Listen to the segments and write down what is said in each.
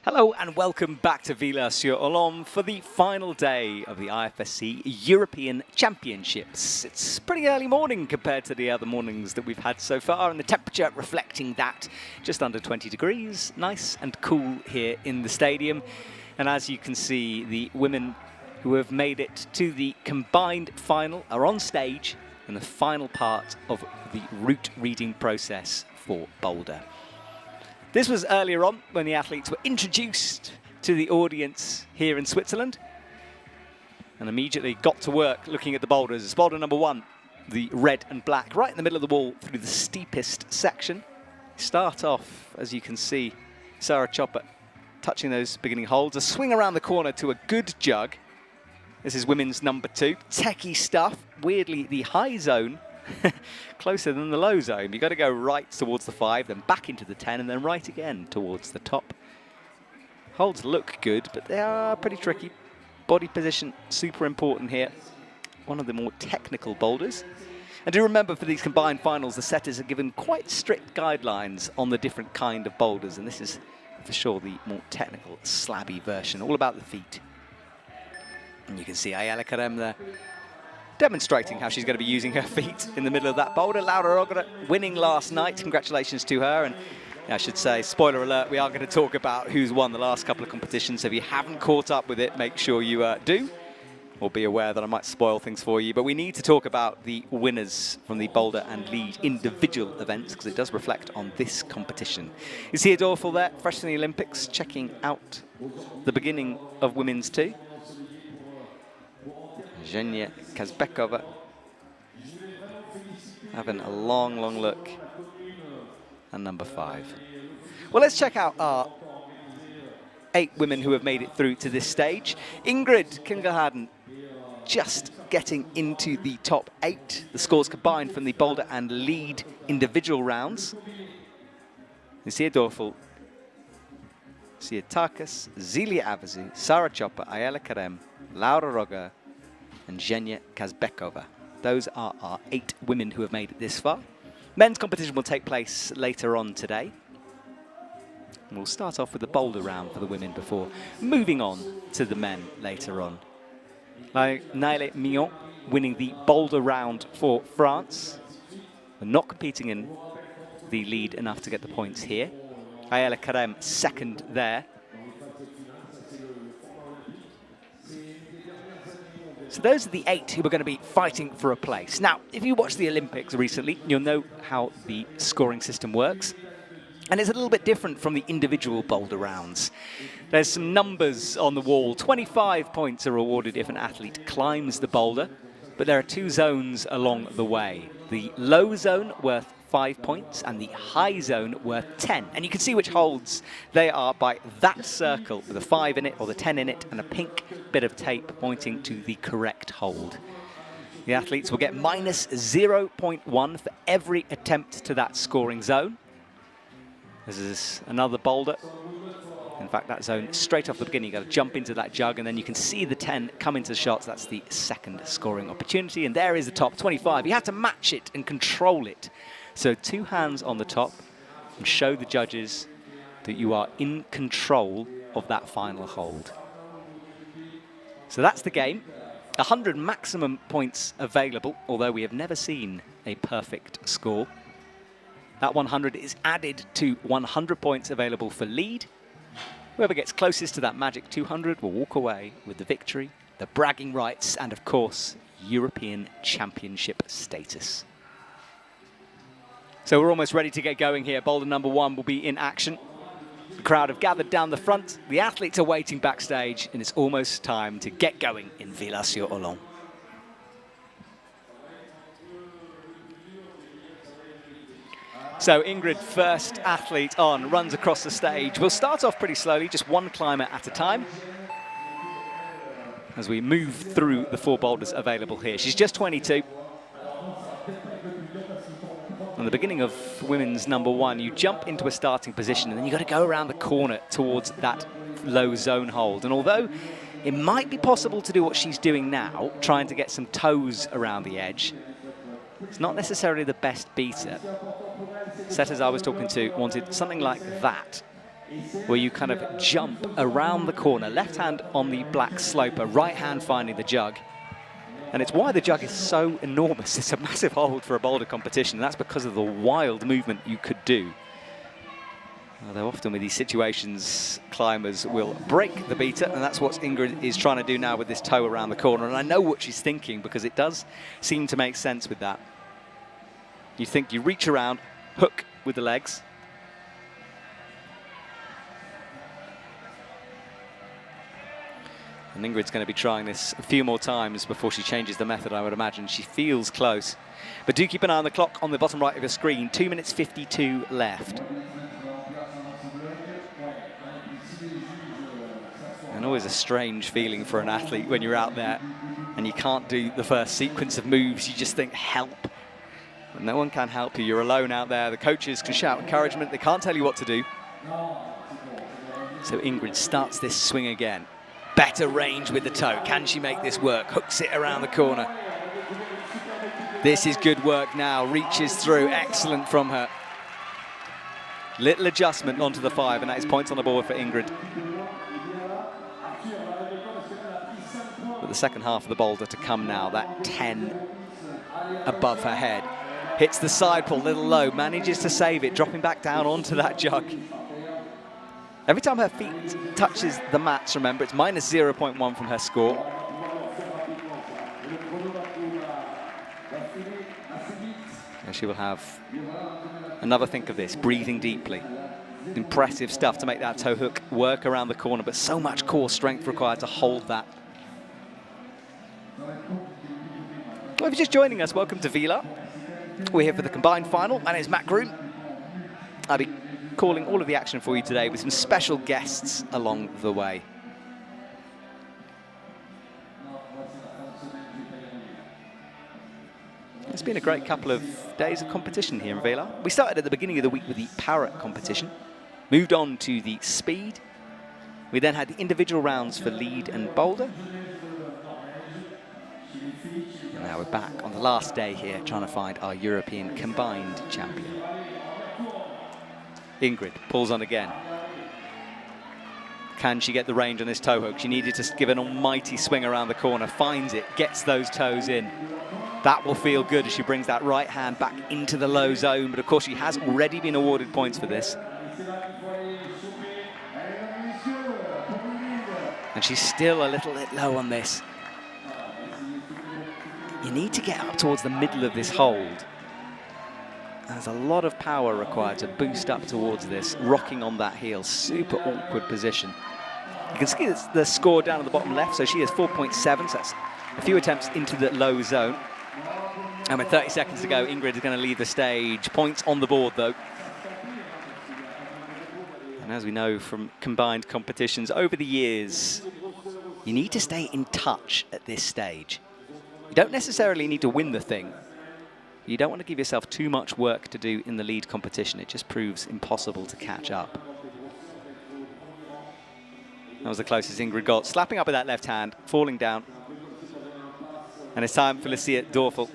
Hello and welcome back to Villars for the final day of the IFSC European Championships. It's pretty early morning compared to the other mornings that we've had so far, and the temperature reflecting that, just under 20 degrees, nice and cool here in the stadium. And as you can see, the women who have made it to the combined final are on stage in the final part of the route reading process for Boulder. This was earlier on when the athletes were introduced to the audience here in Switzerland and immediately got to work looking at the boulders. Boulder number one, the red and black, right in the middle of the wall through the steepest section. Start off, as you can see, Sarah Chopper touching those beginning holds. A swing around the corner to a good jug. This is women's number two. Techie stuff. Weirdly, the high zone closer than the low zone. You've got to go right towards the 5, then back into the 10, and then right again towards the top. Holds look good, but they are pretty tricky. Body position, super important here. One of the more technical boulders. And do remember, for these combined finals, the setters are given quite strict guidelines on the different kind of boulders, and this is for sure the more technical, slabby version, all about the feet. And you can see Ayala Karem there, demonstrating how she's going to be using her feet in the middle of that boulder. Laura Rogera winning last night. Congratulations to her. And I should say, spoiler alert, we are going to talk about who's won the last couple of competitions. So if you haven't caught up with it, make sure you do, or be aware that I might spoil things for you. But we need to talk about the winners from the Boulder and Lead individual events, because it does reflect on this competition. You see Adolfo there, fresh from the Olympics, checking out the beginning of women's two. Zhenya Kazbekova having a long, long look. And number 5. Well, let's check out our 8 women who have made it through to this stage. Ingrid Kingelharden just getting into the top 8. The scores combined from the Boulder and Lead individual rounds. You see Adolfo, Siatakas, Zelia Avazu, Sarah Chopper, Ayala Karem, Laura Rogera, and Zhenya Kazbekova. Those are our 8 women who have made it this far. Men's competition will take place later on today. And we'll start off with the boulder round for the women before moving on to the men later on. Like Naile Millon winning the boulder round for France. They're not competing in the lead enough to get the points here. Ayala Karem second there. So those are the 8 who are going to be fighting for a place. Now, if you watched the Olympics recently, you'll know how the scoring system works. And it's a little bit different from the individual boulder rounds. There's some numbers on the wall. 25 points are awarded if an athlete climbs the boulder, but there are 2 zones along the way. The low zone worth 5 points and the high zone worth 10. And you can see which holds they are by that circle with a 5 in it or the 10 in it and a pink bit of tape pointing to the correct hold. The athletes will get minus 0.1 for every attempt to that scoring zone. This is another boulder. In fact, that zone straight off the beginning, you've got to jump into that jug, and then you can see the 10 come into the shots. That's the second scoring opportunity, and there is the top 25. You have to match it and control it. So 2 hands on the top and show the judges that you are in control of that final hold. So that's the game. 100 maximum points available, although we have never seen a perfect score. That 100 is added to 100 points available for lead. Whoever gets closest to that magic 200 will walk away with the victory, the bragging rights, and of course, European Championship status. So we're almost ready to get going here. Boulder number 1 will be in action. The crowd have gathered down the front. The athletes are waiting backstage, and it's almost time to get going in Villars-sur-Olon. So Ingrid, first athlete on, runs across the stage. We'll start off pretty slowly, just 1 climber at a time, as we move through the 4 boulders available here. She's just 22. On the beginning of women's number 1, you jump into a starting position, and then you've got to go around the corner towards that low zone hold. And although it might be possible to do what she's doing now, trying to get some toes around the edge, it's not necessarily the best beater. Setters I was talking to wanted something like that where you kind of jump around the corner, left hand on the black sloper, right hand finding the jug. And it's why the jug is so enormous. It's a massive hold for a boulder competition. And that's because of the wild movement you could do. Although often with these situations, climbers will break the beater, and that's what Ingrid is trying to do now with this toe around the corner. And I know what she's thinking, because it does seem to make sense with that. You think you reach around, hook with the legs. And Ingrid's going to be trying this a few more times before she changes the method, I would imagine. She feels close. But do keep an eye on the clock on the bottom right of your screen. 2 minutes 52 left. And always a strange feeling for an athlete when you're out there and you can't do the first sequence of moves. You just think, help. But no one can help you. You're alone out there. The coaches can shout encouragement. They can't tell you what to do. So Ingrid starts this swing again. Better range with the toe. Can she make this work? Hooks it around the corner. This is good work now. Reaches through. Excellent from her. Little adjustment onto the 5, and that is points on the board for Ingrid. But the second half of the boulder to come now. That 10 above her head. Hits the side pull, little low. Manages to save it, dropping back down onto that jug. Every time her feet touches the mats, remember, it's minus 0.1 from her score. And she will have another think of this, breathing deeply. Impressive stuff to make that toe hook work around the corner, but so much core strength required to hold that. Well, if you're just joining us, welcome to Villars. We're here for the combined final. My name is Matt Groom. I'll be calling all of the action for you today with some special guests along the way. It's been a great couple of days of competition here in Villars. We started at the beginning of the week with the para competition, moved on to the speed. We then had the individual rounds for lead and boulder. And now we're back on the last day here trying to find our European combined champion. Ingrid pulls on again. Can she get the range on this toe hook? She needed to give an almighty swing around the corner, finds it, gets those toes in. That will feel good as she brings that right hand back into the low zone, but of course she has already been awarded points for this. And she's still a little bit low on this. You need to get up towards the middle of this hold. There's a lot of power required to boost up towards this, rocking on that heel. Super awkward position. You can see the score down at the bottom left, so she has 4.7, so that's a few attempts into the low zone. And with 30 seconds to go, Ingrid is going to leave the stage. Points on the board, though. And as we know from combined competitions over the years, you need to stay in touch at this stage. You don't necessarily need to win the thing. You don't want to give yourself too much work to do in the lead competition. It just proves impossible to catch up. That was the closest Ingrid got. Slapping up with that left hand, falling down. And it's time for Lucia Dorfel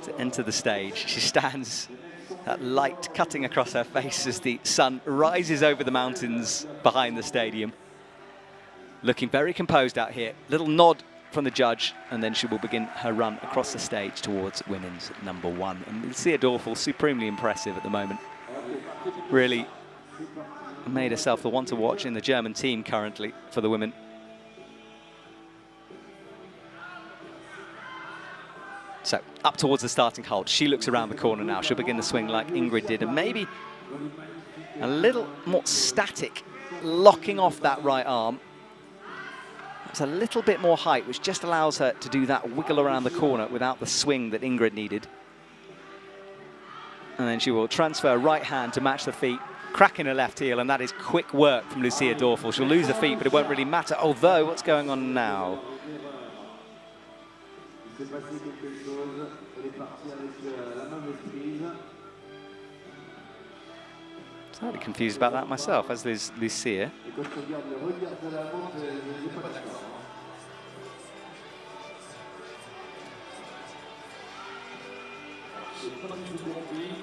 to enter the stage. She stands, that light cutting across her face as the sun rises over the mountains behind the stadium. Looking very composed out here. Little nod from the judge, and then she will begin her run across the stage towards women's number 1. And Lucia Dorfel, supremely impressive at the moment. Really made herself the one to watch in the German team currently for the women. So, up towards the starting hold. She looks around the corner now. She'll begin the swing like Ingrid did, and maybe a little more static, locking off that right arm. It's a little bit more height, which just allows her to do that wiggle around the corner without the swing that Ingrid needed. And then she will transfer right hand to match the feet, cracking her left heel, and that is quick work from Lucia Dorfel. She'll lose the feet, but it won't really matter. Although, what's going on now? Slightly confused about that myself, as is Lucia.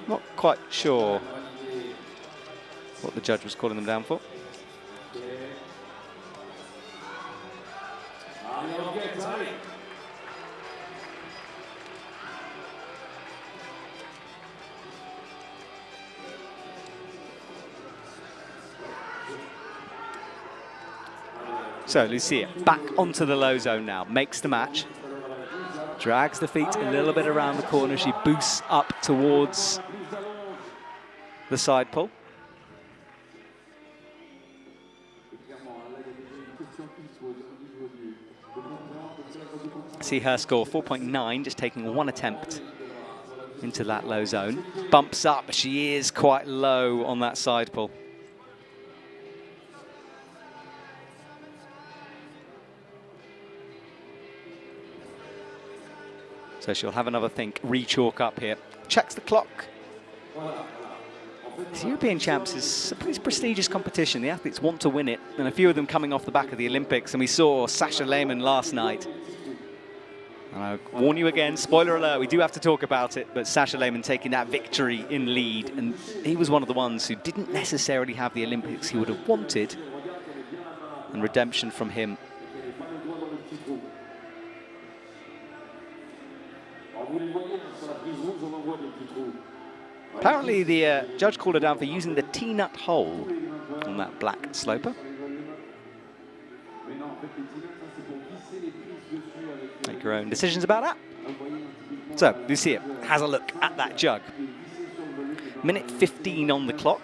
Not quite sure what the judge was calling them down for. So Lucia back onto the low zone now, makes the match. Drags the feet a little bit around the corner. She boosts up towards the side pull. See her score, 4.9, just taking one attempt into that low zone. Bumps up, but she is quite low on that side pull. So she'll have another think, re-chalk up here. Checks the clock. This European Champs is a pretty prestigious competition. The athletes want to win it, and a few of them coming off the back of the Olympics. And we saw Sasha Lehmann last night. And I warn you again, spoiler alert, we do have to talk about it, but Sasha Lehmann taking that victory in lead. And he was one of the ones who didn't necessarily have the Olympics he would have wanted. And redemption from him. Apparently the judge called her down for using the T-nut hole on that black sloper. Make your own decisions about that. So Lucia has a look at that jug. Minute 15 on the clock.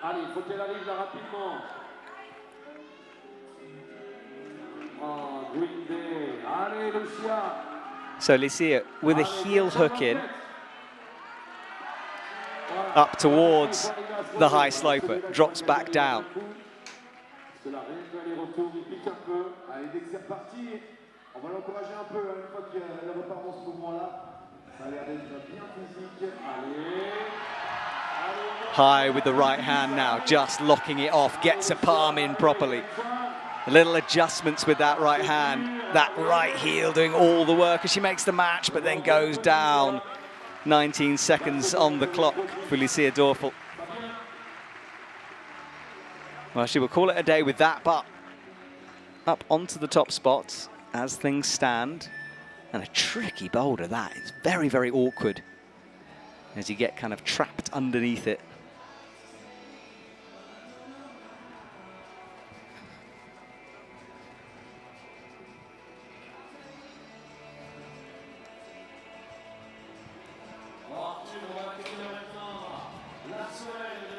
Allez, il faut qu'elle arrive là rapidement. Oh, Green Day. Allez, Lucia. So Lucia with a heel hook in, up towards the high sloper, drops back down. High with the right hand now, just locking it off, gets a palm in properly. Little adjustments with that right hand, that right heel doing all the work as she makes the match, but then goes down. 19 seconds on the clock for Lucia Dorfel. Well, she will call it a day with that, but up onto the top spots as things stand. And a tricky boulder, that is very, very awkward as you get kind of trapped underneath it.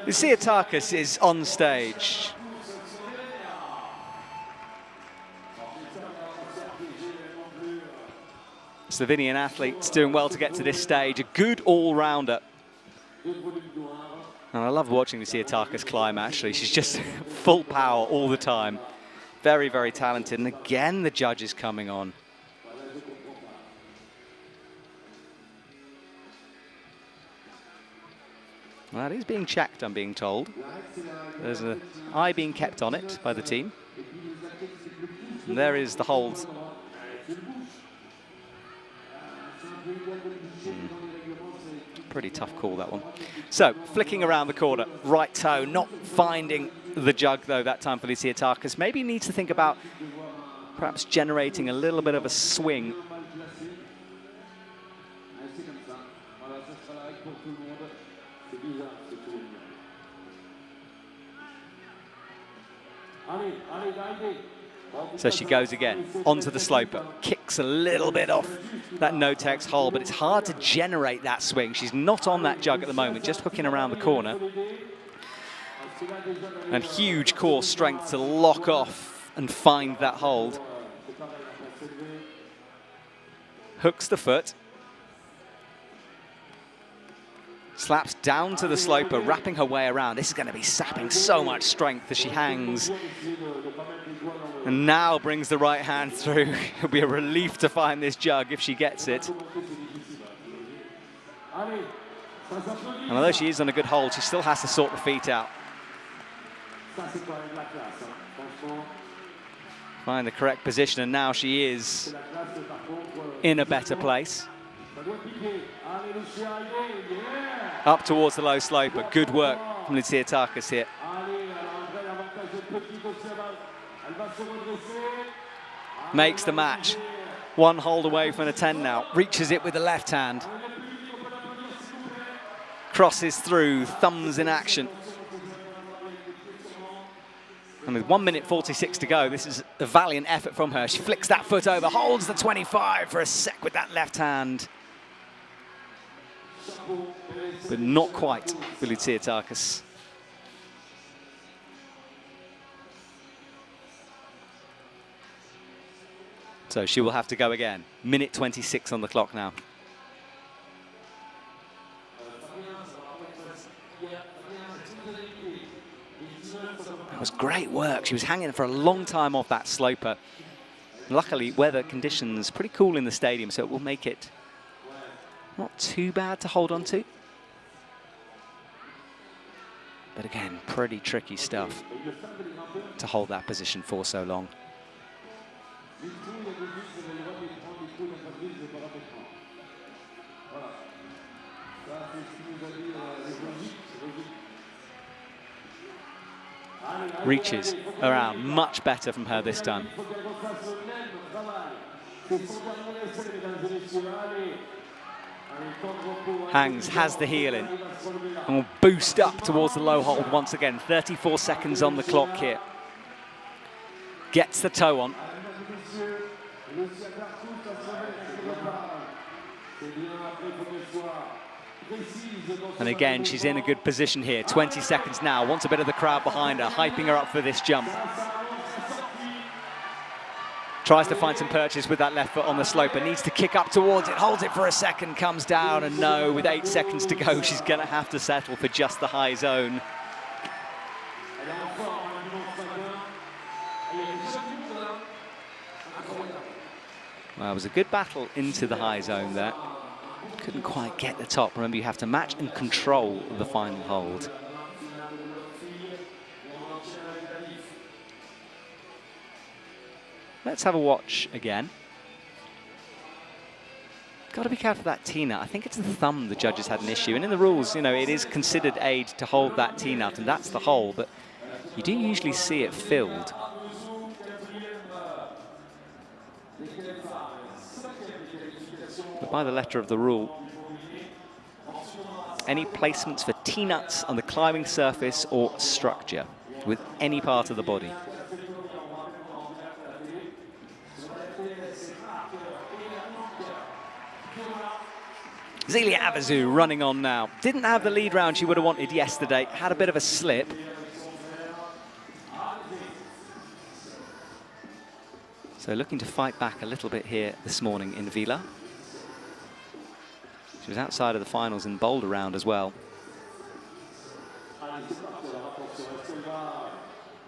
Lucia Tarkas is on stage. Slovenian athletes doing well to get to this stage. A good all-rounder. And I love watching Lucia Tarkas climb, actually. She's just full power all the time. Very, very talented. And again, the judge is coming on. Well, it is being checked, I'm being told. There's an eye being kept on it by the team. And there is the hold. Pretty tough call, that one. So, flicking around the corner, right toe, not finding the jug, though, that time for Lucia Tarkas. Maybe needs to think about perhaps generating a little bit of a swing. So she goes again, onto the sloper, kicks a little bit off that no-tex hole, but it's hard to generate that swing. She's not on that jug at the moment, just hooking around the corner. And huge core strength to lock off and find that hold. Hooks the foot. Slaps down to the sloper, wrapping her way around. This is going to be sapping so much strength as she hangs. And now brings the right hand through. It'll be a relief to find this jug if she gets it. And although she is on a good hold, she still has to sort the feet out. Ça, c'est quand même la classe, hein. Franchement, Find the correct position, and now she is c'est la classe, par contre. in a better place. Ça doit piquer. Allez, Lucia, allez, yeah! Up towards the low slope, but good work from Lucia Tarkas here. Allez, alors André, l'avantage de petit aussi, elle va se redresser. Makes the match. One hold away from the 10 now. Reaches it with the left hand. Crosses through, thumbs in action. And with 1 minute 46 to go, this is a valiant effort from her. She flicks that foot over, holds the 25 for a sec with that left hand. But not quite for Lucia Tarkas. So she will have to go again. Minute 26 on the clock now. That was great work. She was hanging for a long time off that sloper. Luckily, weather conditions pretty cool in the stadium, so it will make it not too bad to hold on to. But again, pretty tricky stuff to hold that position for so long. Reaches around much better from her this time. Hangs, has the heel in, and will boost up towards the low hold once again. 34 seconds on the clock here. Gets the toe on. And again, she's in a good position here. 20 seconds now. Wants a bit of the crowd behind her, hyping her up for this jump. Tries to find some purchase with that left foot on the slope, but needs to kick up towards it. Holds it for a second, comes down, and no, with 8 seconds to go, she's going to have to settle for just the high zone. Well, it was a good battle into the high zone there. Couldn't quite get the top. Remember, you have to match and control the final hold. Let's have a watch again. Got to be careful of that T-nut. I think it's the thumb the judges had an issue. And in the rules, you know, it is considered aid to hold that T-nut, and that's the hole. But you do usually see it filled. But by the letter of the rule, any placements for T-nuts on the climbing surface or structure with any part of the body. Zelia Avazu running on now. Didn't have the lead round she would have wanted yesterday. Had a bit of a slip. So looking to fight back a little bit here this morning in Villars. She was outside of the finals in Boulder round as well.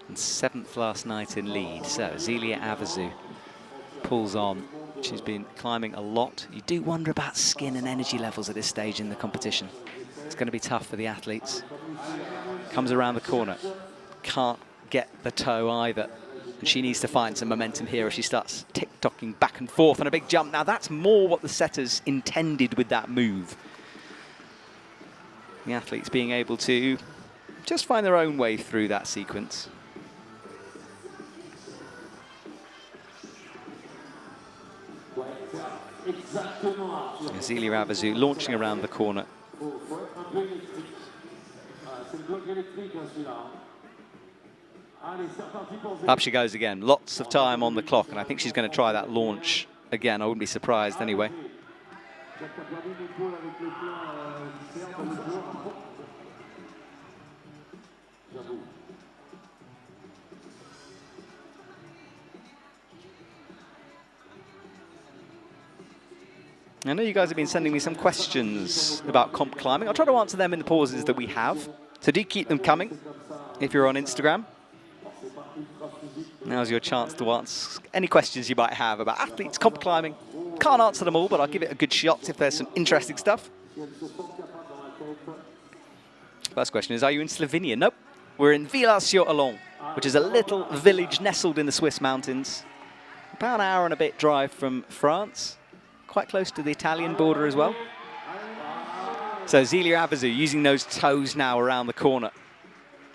And 7th last night in lead. So Zelia Avazu pulls on. She's been climbing a lot. You do wonder about skin and energy levels at this stage in the competition. It's going to be tough for the athletes. Comes around the corner. Can't get the toe either. And she needs to find some momentum here as she starts tick-tocking back and forth on a big jump. Now that's more what the setters intended with that move. The athletes being able to just find their own way through that sequence. Zelia Avazu launching around the corner. Up she goes again. Lots of time on the clock, and I think she's going to try that launch again. I wouldn't be surprised anyway. I know you guys have been sending me some questions about comp climbing. I'll try to answer them in the pauses that we have. So do keep them coming if you're on Instagram. Now's your chance to ask any questions you might have about athletes, comp climbing. Can't answer them all, but I'll give it a good shot if there's some interesting stuff. First question is, are you in Slovenia? Nope. We're in Villars, which is a little village nestled in the Swiss mountains. About an hour and a bit drive from France. Quite close to the Italian border as well. So Zelia Avezou using those toes now around the corner.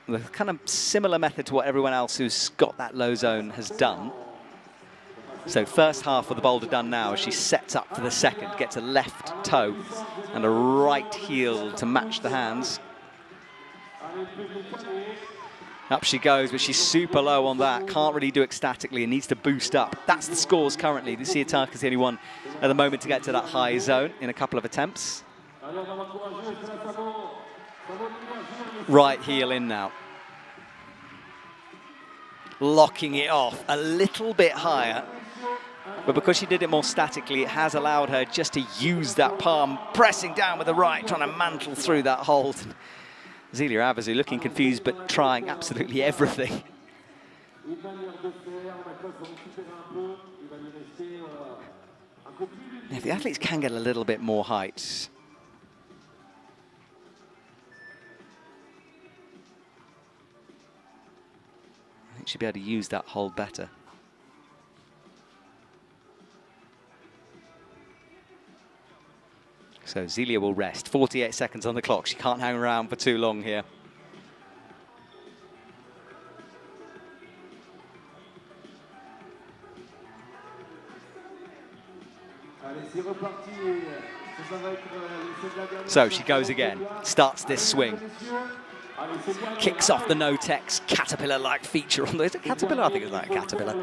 The kind of similar method to what everyone else who's got that low zone has done. So first half of the boulder done now as she sets up for the second, gets a left toe and a right heel to match the hands. Up she goes, but she's super low on that. Can't really do it statically and needs to boost up. That's the scores currently. The Siataka's the only one at the moment to get to that high zone in a couple of attempts. Right heel in now. Locking it off a little bit higher. But because she did it more statically, it has allowed her just to use that palm, pressing down with the right, trying to mantle through that hold. Zelia Avezou looking confused, but trying absolutely everything. If the athletes can get a little bit more height, I think she'll be able to use that hold better. So Zelia will rest. 48 seconds on the clock. She can't hang around for too long here. So she goes again, starts this swing. Kicks off the no-tex caterpillar-like feature on the... Is it caterpillar? I think it's like a caterpillar.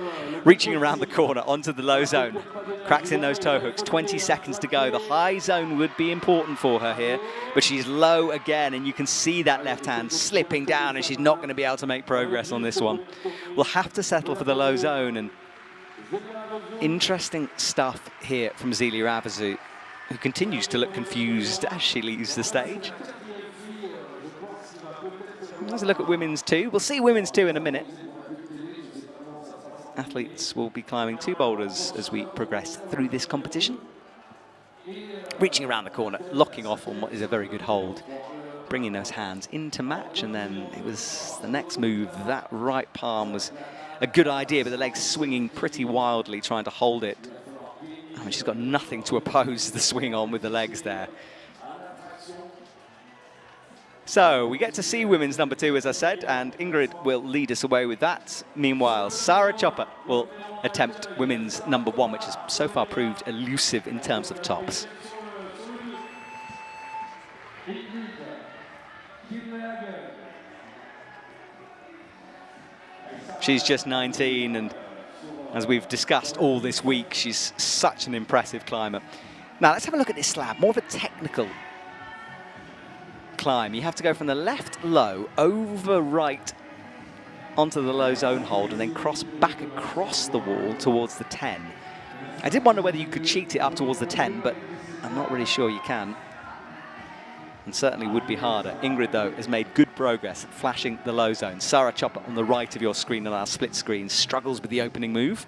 Reaching around the corner onto the low zone. Cracks in those toe hooks. 20 seconds to go. The high zone would be important for her here, but she's low again, and you can see that left hand slipping down, and she's not going to be able to make progress on this one. We'll have to settle for the low zone, and interesting stuff here from Zelia Avezou, who continues to look confused as she leaves the stage. Let's look at women's two. We'll see women's two in a minute. Athletes will be climbing 2 boulders as we progress through this competition. Reaching around the corner, locking off on what is a very good hold. Bringing those hands into match, and then it was the next move. That right palm was a good idea, but the legs swinging pretty wildly, trying to hold it. I mean, she's got nothing to oppose the swing on with the legs there. So we get to see women's number 2, as I said, and Ingrid will lead us away with that. Meanwhile, Sarah Chopper will attempt women's number 1, which has so far proved elusive in terms of tops. She's just 19, and as we've discussed all this week, she's such an impressive climber. Now let's have a look at this slab, more of a technical climb. You have to go from the left low over right onto the low zone hold and then cross back across the wall towards the 10. I did wonder whether you could cheat it up towards the 10, but I'm not really sure you can. And certainly would be harder. Ingrid, though, has made good progress, flashing the low zone. Sarah Chopper on the right of your screen on our split screen struggles with the opening move.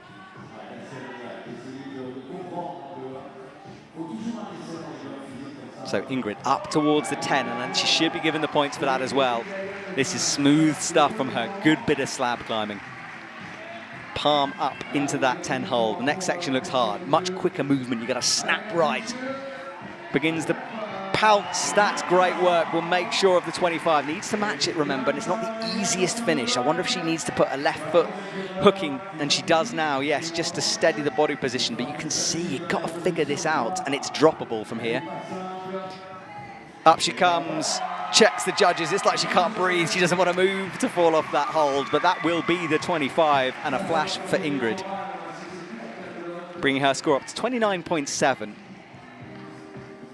So Ingrid up towards the 10, and then she should be given the points for that as well. This is smooth stuff from her. Good bit of slab climbing. Palm up into that 10 hold. The next section looks hard. Much quicker movement. You've got to snap right. Begins to pounce. That's great work. We'll make sure of the 25. Needs to match it, remember, and it's not the easiest finish. I wonder if she needs to put a left foot hooking, and she does now, yes, just to steady the body position. But you can see you've got to figure this out, and it's droppable from here. Up she comes, checks the judges. It's like she can't breathe. She doesn't want to move to fall off that hold, but that will be the 25 and a flash for Ingrid. Bringing her score up to 29.7.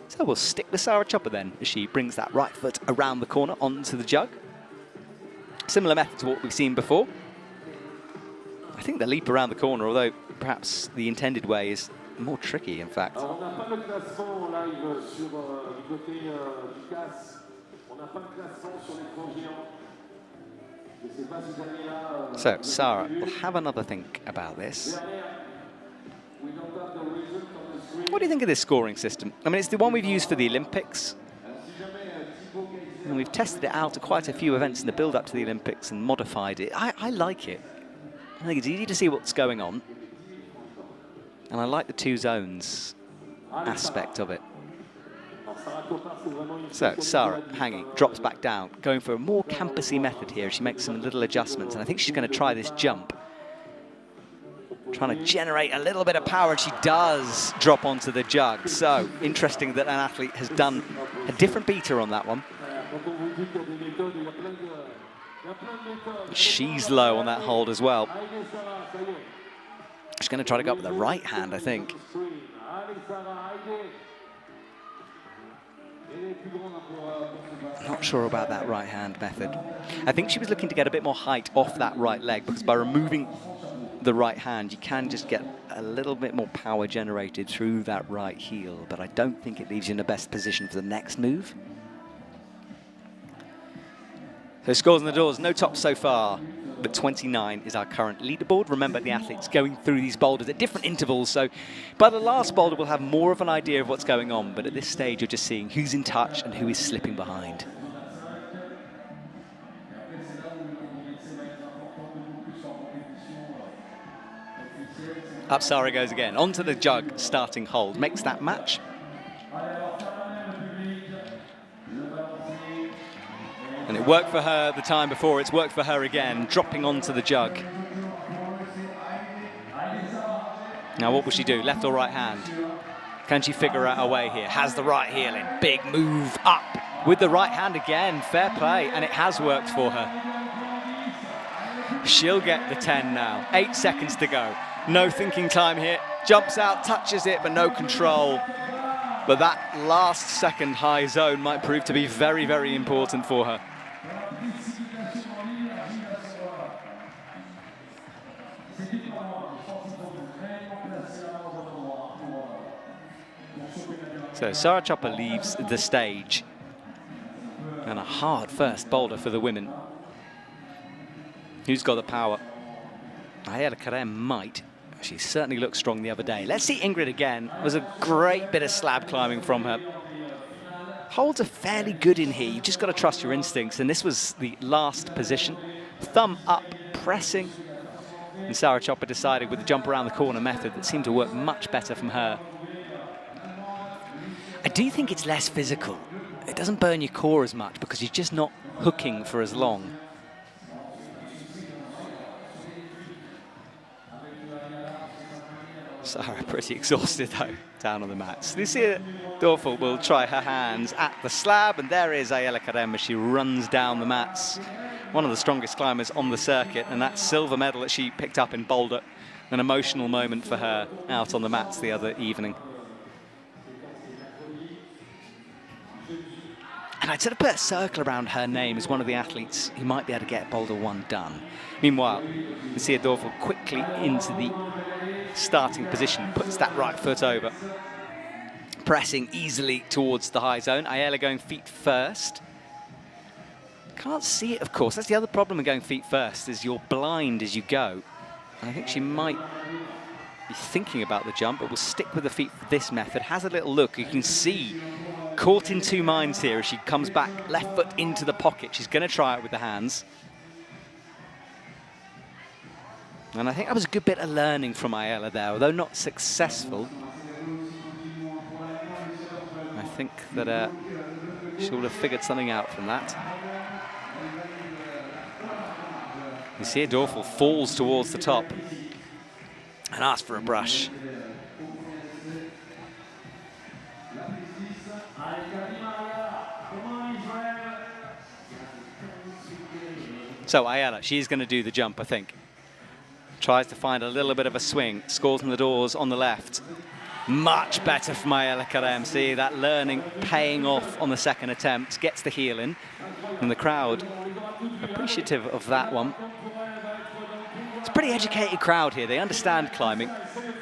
So we'll stick with Sarah Chopper then, as she brings that right foot around the corner onto the jug. Similar method to what we've seen before. I think the leap around the corner, although perhaps the intended way, is more tricky, in fact. So Sarah will have another think about this. What do you think of this scoring system? I mean, it's the one we've used for the Olympics. And we've tested it out at quite a few events in the build-up to the Olympics and modified it. I like it. I think it's easy to see what's going on. And I like the two zones aspect of it. So Sarah hanging, drops back down, going for a more campusy method here. She makes some little adjustments, and I think she's going to try this jump. Trying to generate a little bit of power, and she does drop onto the jug. So interesting that an athlete has done a different beater on that one. She's low on that hold as well. She's going to try to go up with the right hand, I think. Not sure about that right hand method. I think she was looking to get a bit more height off that right leg, because by removing the right hand, you can just get a little bit more power generated through that right heel, but I don't think it leaves you in the best position for the next move. So scores on the doors, no top so far, but 29 is our current leaderboard. Remember, the athletes going through these boulders at different intervals, so by the last boulder we'll have more of an idea of what's going on, but at this stage you're just seeing who's in touch and who is slipping behind. Up Sarah goes again, onto the jug, starting hold, makes that match. And it worked for her the time before, it's worked for her again, dropping onto the jug. Now what will she do, left or right hand? Can she figure out a way here? Has the right heel in, big move up with the right hand again, fair play, and it has worked for her. She'll get the 10 now, 8 seconds to go. No thinking time here, jumps out, touches it, but no control. But that last second high zone might prove to be very, very important for her. So Sarah Chopper leaves the stage. And a hard first boulder for the women. Who's got the power? Ayala Karem might. She certainly looked strong the other day. Let's see Ingrid again. It was a great bit of slab climbing from her. Holds are fairly good in here. You've just got to trust your instincts. And this was the last position. Thumb up, pressing. And Sarah Chopper decided with the jump around the corner method that seemed to work much better from her. I do think it's less physical. It doesn't burn your core as much because you're just not hooking for as long. Sarah pretty exhausted though, down on the mats. Lucia Dorfel will try her hands at the slab, and there is Ayala Karem as she runs down the mats. One of the strongest climbers on the circuit, and that silver medal that she picked up in Boulder, an emotional moment for her out on the mats the other evening. And I'd sort of put a circle around her name as one of the athletes who might be able to get Boulder 1 done. Meanwhile, Lucia Dorfel quickly into the starting position, puts that right foot over, pressing easily towards the high zone. Ayala going feet first. Can't see it, of course. That's the other problem with going feet first, is you're blind as you go. And I think she might be thinking about the jump, but will stick with the feet for this method. Has a little look. You can see caught in two minds here as she comes back, left foot into the pocket. She's going to try it with the hands. And I think that was a good bit of learning from Ayala there, although not successful. I think that she would have figured something out from that. You see Dorfel falls towards the top and asks for a brush. So Ayala, she's going to do the jump, I think. Tries to find a little bit of a swing. Scores on the doors on the left. Much better from Ayala Karem. See that learning paying off on the second attempt. Gets the heel in. And the crowd appreciative of that one. It's a pretty educated crowd here. They understand climbing.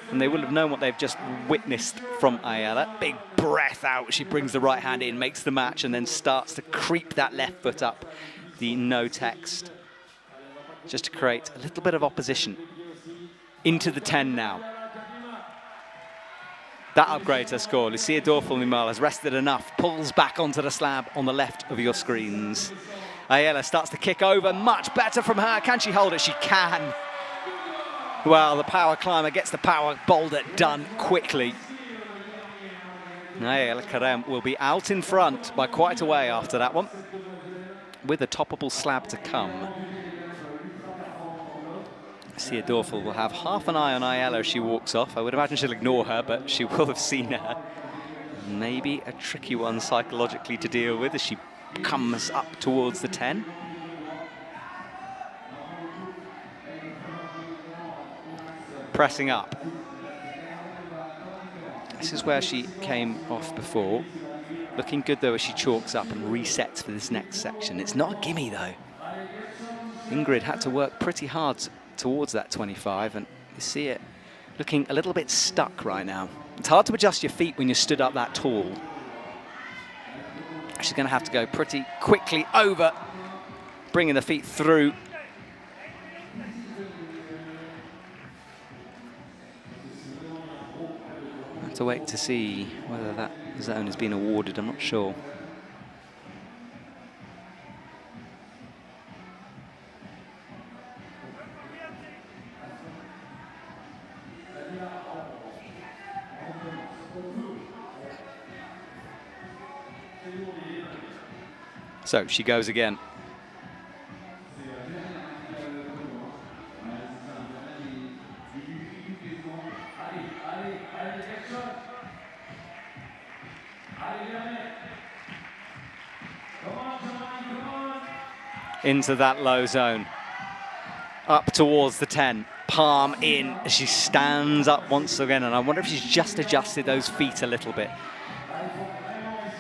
And they will have known what they've just witnessed from Ayala. Big breath out. She brings the right hand in, makes the match, and then starts to creep that left foot up the no text, just to create a little bit of opposition. Into the 10 now. That upgrades her score. Lucia Dorfel, meanwhile, has rested enough, pulls back onto the slab on the left of your screens. Ayala starts to kick over, much better from her. Can she hold it? She can. Well, the power climber gets the power boulder done quickly. Ayala Karem will be out in front by quite a way after that one, with a toppable slab to come. Lucia Dorfel will have half an eye on Ayala as she walks off. I would imagine she'll ignore her, but she will have seen her. Maybe a tricky one psychologically to deal with as she comes up towards the 10. Pressing up. This is where she came off before. Looking good though as she chalks up and resets for this next section. It's not a gimme though. Ingrid had to work pretty hard towards that 25, and you see it looking a little bit stuck right now. It's hard to adjust your feet when you're stood up that tall. She's going to have to go pretty quickly over, bringing the feet through. I have to wait to see whether that zone has been awarded. I'm not sure. So she goes again. Into that low zone. Up towards the 10. Palm in as she stands up once again. And I wonder if she's just adjusted those feet a little bit.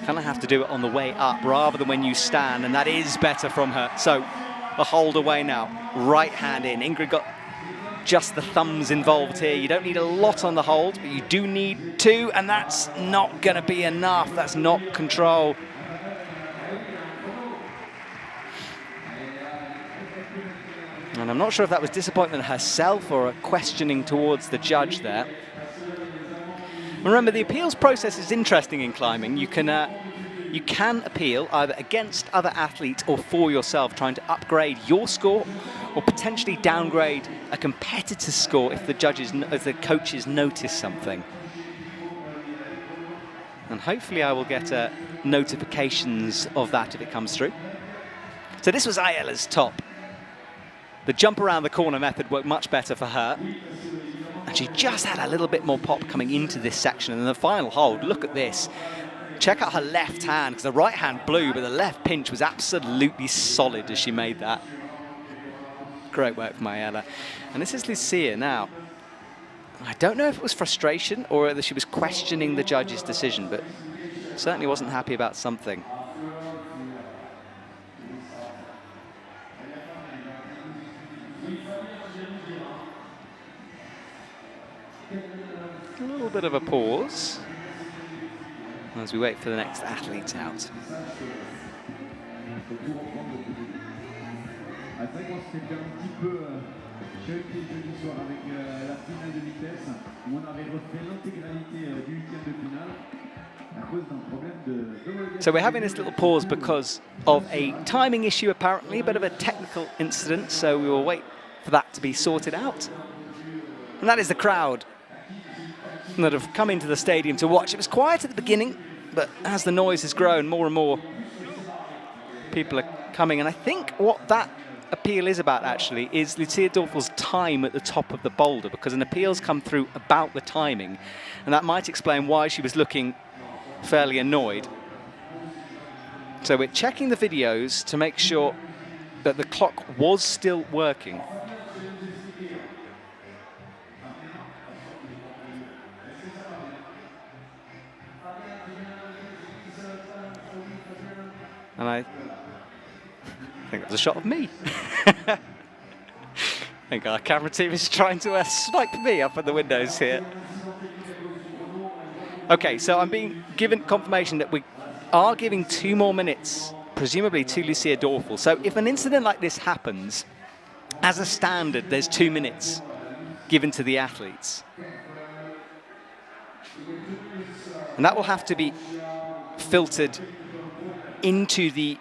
Kind of have to do it on the way up rather than when you stand, and that is better from her. So a hold away now, right hand in. Ingrid got just the thumbs involved here. You don't need a lot on the hold, but you do need 2, and that's not going to be enough. That's not control. And I'm not sure if that was disappointment herself or a questioning towards the judge there. Remember, the appeals process is interesting in climbing. You can appeal either against other athletes or for yourself, trying to upgrade your score or potentially downgrade a competitor's score if the judges, if the coaches notice something. And hopefully I will get notifications of that if it comes through. So this was Ayala's top. The jump around the corner method worked much better for her. And she just had a little bit more pop coming into this section. And then the final hold, look at this. Check out her left hand, because the right hand blew, but the left pinch was absolutely solid as she made that. Great work from Ayala. And this is Lucia now. I don't know if it was frustration or whether she was questioning the judge's decision, but certainly wasn't happy about something. A little bit of a pause as we wait for the next athlete out. So we're having this little pause because of a timing issue, apparently, a bit of a technical incident, so we will wait for that to be sorted out. And that is the crowd that have come into the stadium to watch. It was quiet at the beginning, but as the noise has grown, more and more people are coming. And I think what that appeal is about, actually, is Lucia Dorfel's time at the top of the boulder, because an appeal's come through about the timing, and that might explain why she was looking fairly annoyed. So we're checking the videos to make sure that the clock was still working. And I think that was a shot of me. I think our camera team is trying to snipe me up at the windows here. Okay, so I'm being given confirmation that we are giving 2 more minutes, presumably to Lucia Dorfel. So if an incident like this happens, as a standard, there's 2 minutes given to the athletes. And that will have to be filtered into the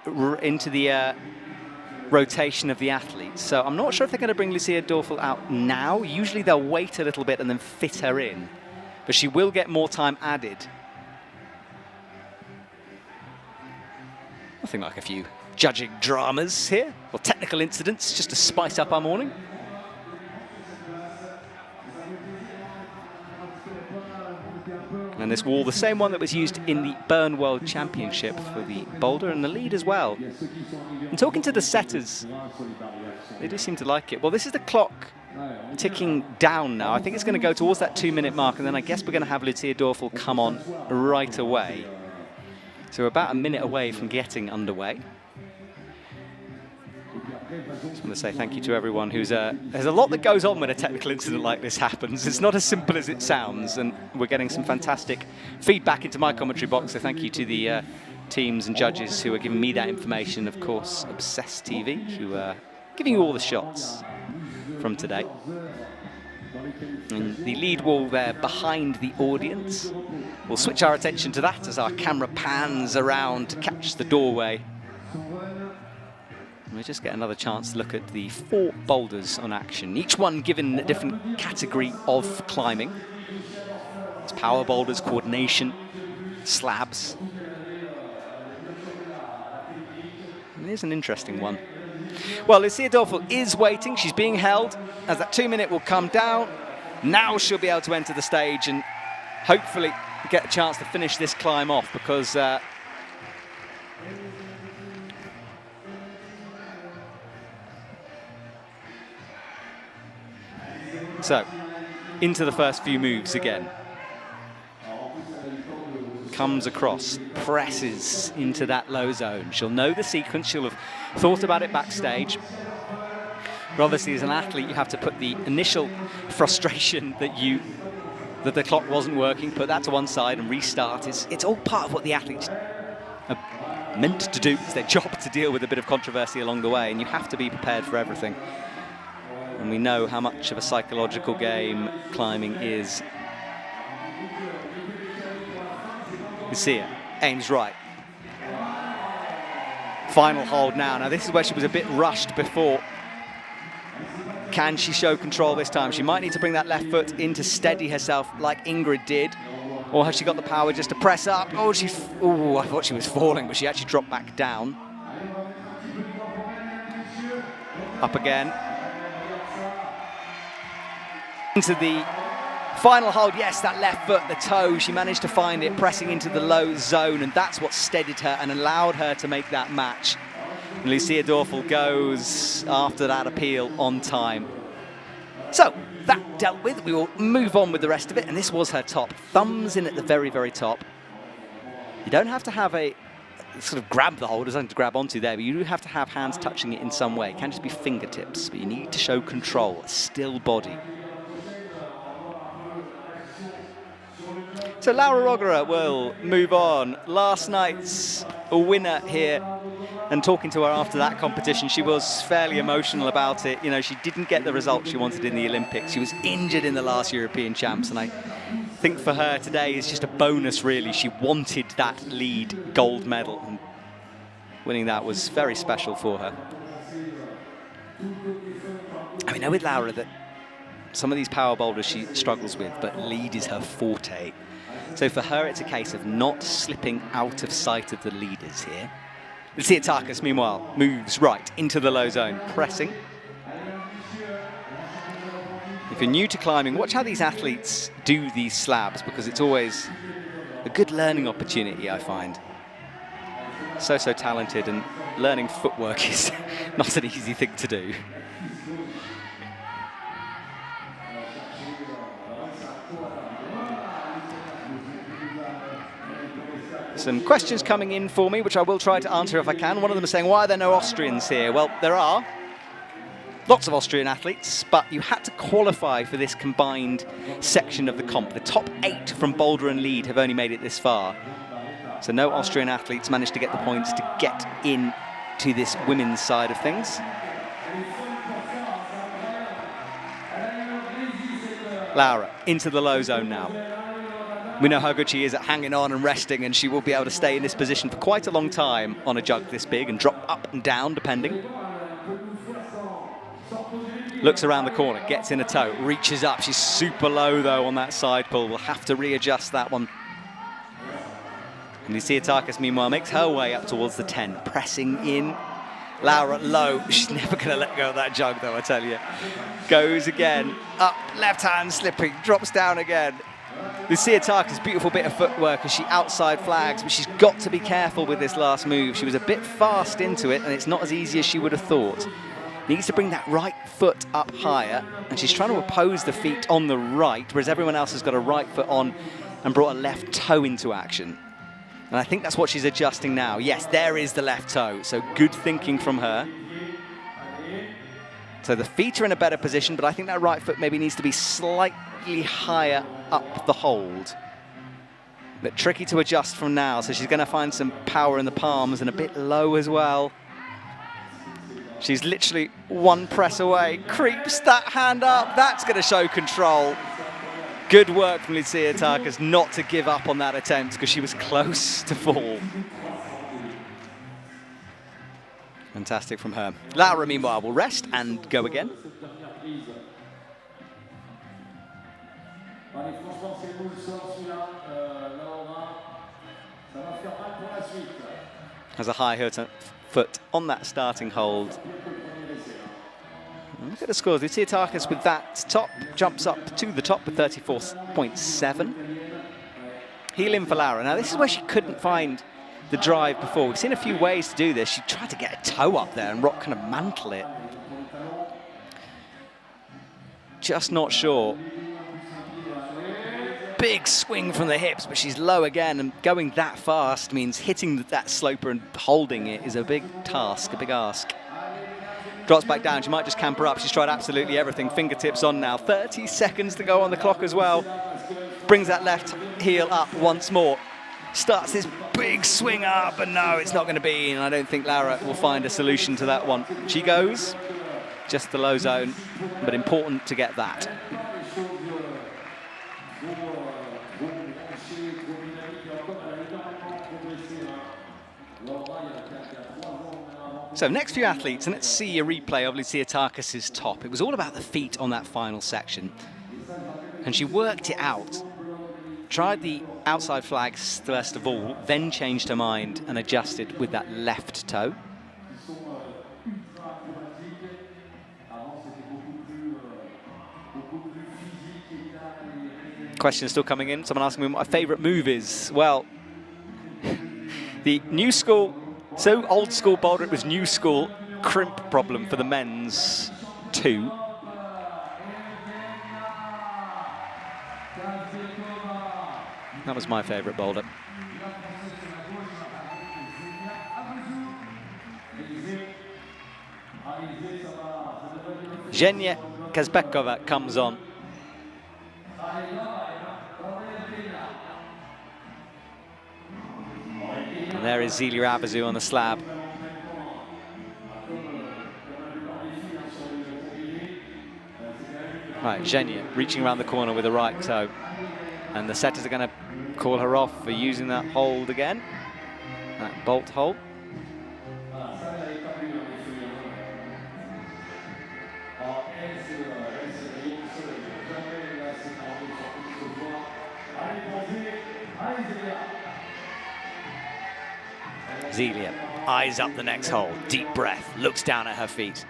rotation of the athletes. So I'm not sure if they're going to bring Lucia Dorfel out now. Usually they'll wait a little bit and then fit her in. But she will get more time added. Nothing like a few judging dramas here, or technical incidents, just to spice up our morning. And this wall, the same one that was used in the Bern World Championship for the Boulder and the lead as well. And talking to the setters, they do seem to like it. Well, this is the clock ticking down now. I think it's going to go towards that 2-minute mark, and then I guess we're going to have Lucia Dorfel come on right away. So we're about a minute away from getting underway. Just want to say thank you to everyone who's... there's a lot that goes on when a technical incident like this happens. It's not as simple as it sounds, and we're getting some fantastic feedback into my commentary box, so thank you to the teams and judges who are giving me that information. Of course, Obsessed TV, who are giving you all the shots from today. And the lead wall there behind the audience. We'll switch our attention to that as our camera pans around to catch the doorway. And we just get another chance to look at the 4 boulders on action, each one given a different category of climbing. It's power boulders, coordination, slabs. And here's an interesting one. Well, Lucia Dorfel is waiting. She's being held as that 2-minute will come down. Now she'll be able to enter the stage and hopefully get a chance to finish this climb off, because so, into the first few moves again. Comes across, presses into that low zone. She'll know the sequence, she'll have thought about it backstage. But obviously as an athlete, you have to put the initial frustration that the clock wasn't working, put that to one side and restart. It's all part of what the athletes are meant to do. It's their job to deal with a bit of controversy along the way, and you have to be prepared for everything. And we know how much of a psychological game climbing is. Lucia aims right. Final hold now. Now this is where she was a bit rushed before. Can she show control this time? She might need to bring that left foot in to steady herself like Ingrid did. Or has she got the power just to press up? Oh, I thought she was falling, but she actually dropped back down. Up again. Into the final hold. Yes, that left foot, the toe, she managed to find it, pressing into the low zone, and that's what steadied her and allowed her to make that match. And Lucia Dorfel goes after that appeal on time. So, that dealt with. We will move on with the rest of it, and this was her top. Thumbs in at the very, very top. You don't have to have a sort of grab the hold, there's nothing to grab onto there, but you do have to have hands touching it in some way. It can't just be fingertips, but you need to show control, a still body. So Laura Rogerer will move on. Last night's winner here, and talking to her after that competition, she was fairly emotional about it. You know, she didn't get the result she wanted in the Olympics. She was injured in the last European Champs, and I think for her today is just a bonus, really. She wanted that lead gold medal, and winning that was very special for her. I know with Laura that some of these power boulders she struggles with, but lead is her forte. So for her, it's a case of not slipping out of sight of the leaders here. Lucia Tarkas, meanwhile, moves right into the low zone, pressing. If you're new to climbing, watch how these athletes do these slabs, because it's always a good learning opportunity, I find. So talented, and learning footwork is not an easy thing to do. Some questions coming in for me, which I will try to answer if I can. One of them is saying, why are there no Austrians here? Well, there are lots of Austrian athletes, but you had to qualify for this combined section of the comp. The top 8 from Boulder and Lead have only made it this far. So no Austrian athletes managed to get the points to get in to this women's side of things. Laura into the low zone now. We know how good she is at hanging on and resting, and she will be able to stay in this position for quite a long time on a jug this big and drop up and down depending. Looks around the corner, gets in a toe, reaches up. She's super low though on that side pull. We'll have to readjust that one. And Litsiatakis meanwhile makes her way up towards the 10, pressing in. Laura low, she's never going to let go of that jug though, I tell you. Goes again, up, left hand slipping, drops down again. Litsiatakis, beautiful bit of footwork as she outside flags, but she's got to be careful with this last move. She was a bit fast into it, and it's not as easy as she would have thought. Needs to bring that right foot up higher, and she's trying to oppose the feet on the right, whereas everyone else has got a right foot on and brought a left toe into action. And I think that's what she's adjusting now. Yes, there is the left toe, so good thinking from her. So the feet are in a better position, but I think that right foot maybe needs to be slightly higher up the hold. But tricky to adjust from now, so she's going to find some power in the palms and a bit low as well. She's literally one press away, creeps that hand up. That's going to show control. Good work from Litsiatakis not to give up on that attempt because she was close to fall. Fantastic from her. Laura, meanwhile, will rest and go again. Has a high foot on that starting hold. Look at the scores. Litsiatakis with that top jumps up to the top with 34.7. Heel in for Laura. Now this is where she couldn't find the drive before. We've seen a few ways to do this. She tried to get a toe up there and Rock kind of mantle it. Just not sure. Big swing from the hips, but she's low again, and going that fast means hitting that sloper and holding it is a big task, a big ask. Drops back down, she might just camper up. She's tried absolutely everything. Fingertips on now. 30 seconds to go on the clock as well. Brings that left heel up once more. Starts this big swing up, and no, it's not going to be, and I don't think Laura will find a solution to that one. She goes, just the low zone, but important to get that. So next few athletes, and let's see a replay of Litsiatakis' top. It was all about the feet on that final section. And she worked it out. Tried the outside flags first of all, then changed her mind and adjusted with that left toe. Question still coming in. Someone asking me what my favourite move is. Well, the new school, so old school Boulder, it was new school crimp problem for the men's 2. That was my favourite boulder. Zhenya Kazbekova comes on. And there is Zelia Abazu on the slab. Right, Zhenya reaching around the corner with the right toe. And the setters are going to call her off for using that hold again. That bolt hold. Zelia eyes up the next hole, deep breath, looks down at her feet.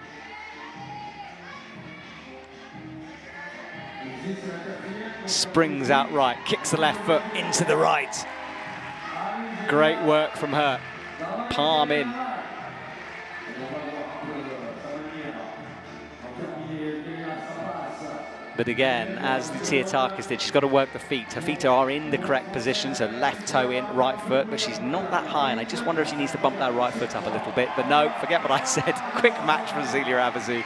Springs out right, kicks the left foot into the right. Great work from her. Palm in. But again, as Litsiatakis did, she's got to work the feet. Her feet are in the correct position, so left toe in, right foot, but she's not that high, and I just wonder if she needs to bump that right foot up a little bit. But no, forget what I said. Quick match from Zelia Abazu.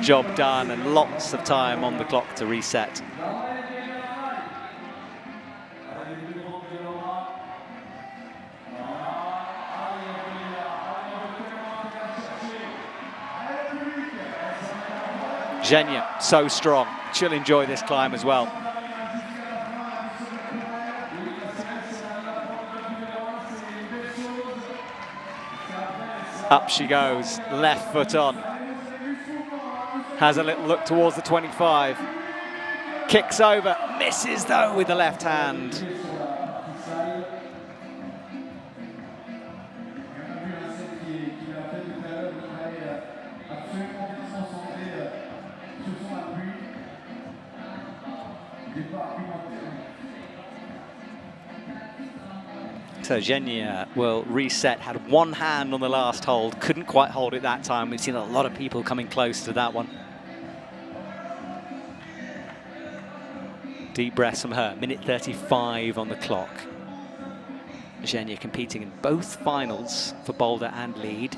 Job done, and lots of time on the clock to reset. Zhenya, so strong. She'll enjoy this climb as well. Up she goes, left foot on. Has a little look towards the 25. Kicks over, misses though with the left hand. So Zhenya will reset, had one hand on the last hold, couldn't quite hold it that time. We've seen a lot of people coming close to that one. Deep breaths from her, minute 35 on the clock. Zhenya competing in both finals for Boulder and Lead.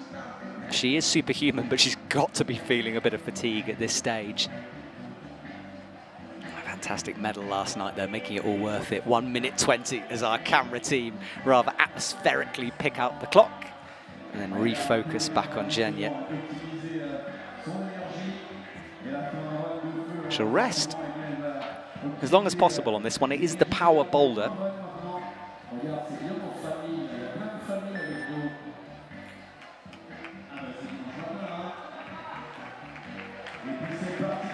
She is superhuman, but she's got to be feeling a bit of fatigue at this stage. Fantastic medal last night, though, making it all worth it. 1 minute 20 as our camera team rather atmospherically pick out the clock and then refocus back on Zhenya. She'll rest as long as possible on this one. It is the power boulder.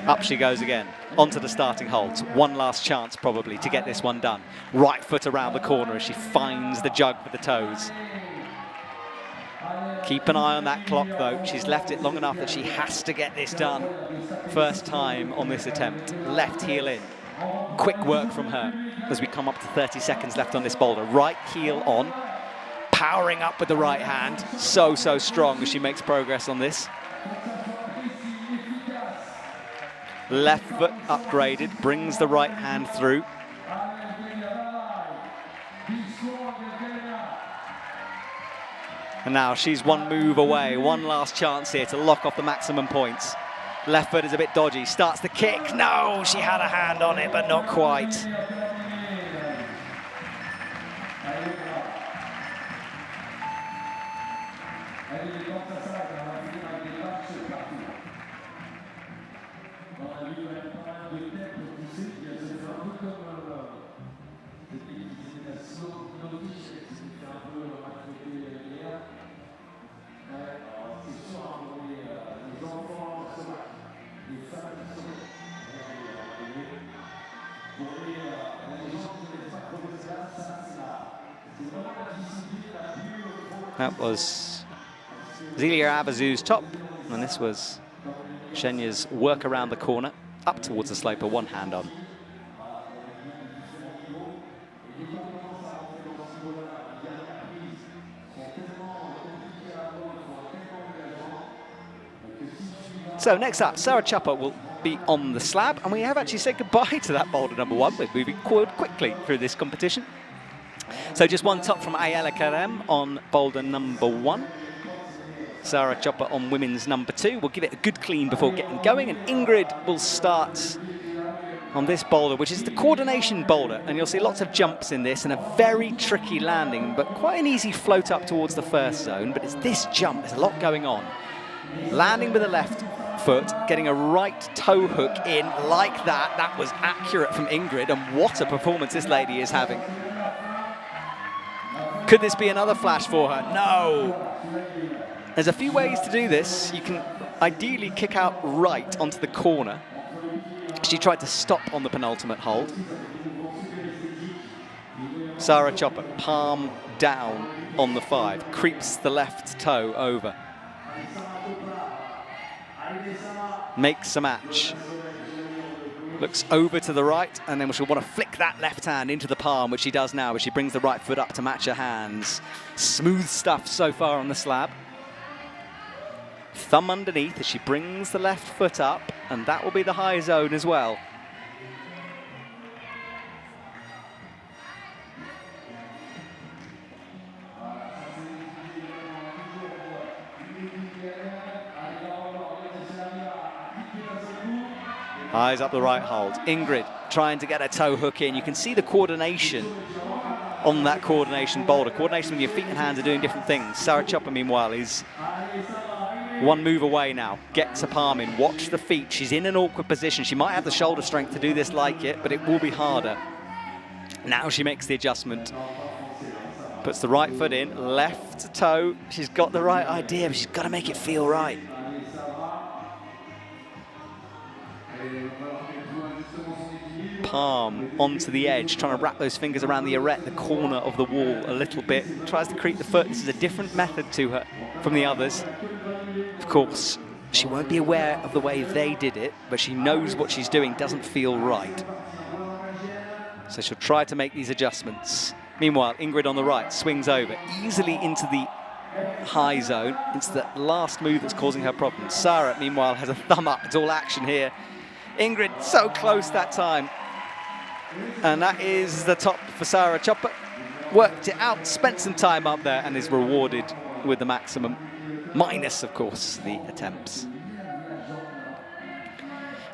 Up she goes again, onto the starting holds. One last chance probably to get this one done. Right foot around the corner as she finds the jug with the toes. Keep an eye on that clock though. She's left it long enough that she has to get this done. First time on this attempt. Left heel in. Quick work from her as we come up to 30 seconds left on this boulder. Right heel on. Powering up with the right hand. So strong as she makes progress on this. Left foot upgraded, brings the right hand through. And now she's one move away, one last chance here to lock off the maximum points. Left foot is a bit dodgy, starts the kick. No, she had a hand on it, but not quite. That was Zelia Avazu's top, and this was Zhenya's work around the corner, up towards the slope, one hand on. So next up, Sarah Chopper will be on the slab, and we have actually said goodbye to that boulder number one. We're moving quite quickly through this competition. So just one top from Ayala Karem on boulder number one. Sarah Chopper on women's number two. We'll give it a good clean before getting going, and Ingrid will start on this boulder, which is the coordination boulder, and you'll see lots of jumps in this and a very tricky landing, but quite an easy float up towards the first zone. But it's this jump, there's a lot going on. Landing with the left foot, getting a right toe hook in like that. That was accurate from Ingrid, and what a performance this lady is having. Could this be another flash for her? No. There's a few ways to do this. You can ideally kick out right onto the corner. She tried to stop on the penultimate hold. Sarah Chopper, palm down on the 5, creeps the left toe over. Makes a match. Looks over to the right, and then she'll want to flick that left hand into the palm, which she does now, as she brings the right foot up to match her hands. Smooth stuff so far on the slab. Thumb underneath as she brings the left foot up, and that will be the high zone as well. Eyes up the right hold. Ingrid trying to get a toe hook in. You can see the coordination on that coordination boulder. Coordination with your feet and hands are doing different things. Sarah Chopper, meanwhile, is one move away now. Gets a palm in. Watch the feet. She's in an awkward position. She might have the shoulder strength to do this like it, but it will be harder. Now she makes the adjustment. Puts the right foot in, left toe. She's got the right idea, but she's got to make it feel right. Palm onto the edge, trying to wrap those fingers around the arete, the corner of the wall a little bit. Tries to creep the foot. This is a different method to her from the others. Of course, she won't be aware of the way they did it, but she knows what she's doing doesn't feel right. So she'll try to make these adjustments. Meanwhile, Ingrid on the right swings over easily into the high zone. It's the last move that's causing her problems. Sarah, meanwhile, has a thumb up. It's all action here. Ingrid so close that time. And that is the top for Sarah Chopper. Worked it out, spent some time up there, and is rewarded with the maximum. Minus, of course, the attempts.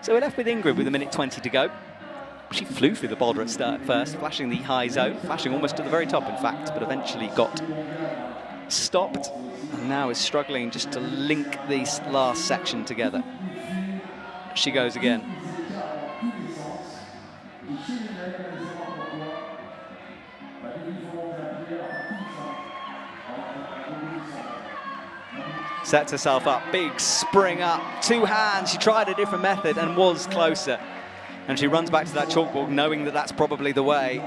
So we're left with Ingrid with 1:20 to go. She flew through the boulder at start first, flashing the high zone, flashing almost to the very top, in fact, but eventually got stopped, and now is struggling just to link this last section together. She goes again. Sets herself up, big spring up, two hands. She tried a different method and was closer. And she runs back to that chalkboard knowing that that's probably the way.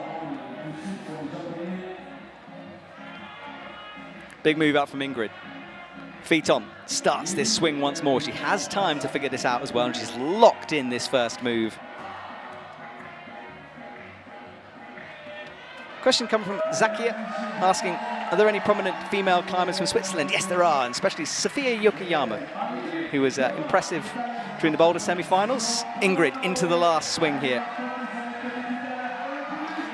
Big move out from Ingrid. Feet on, starts this swing once more. She has time to figure this out as well, and she's locked in this first move. Question coming from Zakia, asking, are there any prominent female climbers from Switzerland? Yes, there are, and especially Sofia Yokoyama, who was impressive during the Boulder semi-finals. Ingrid into the last swing here.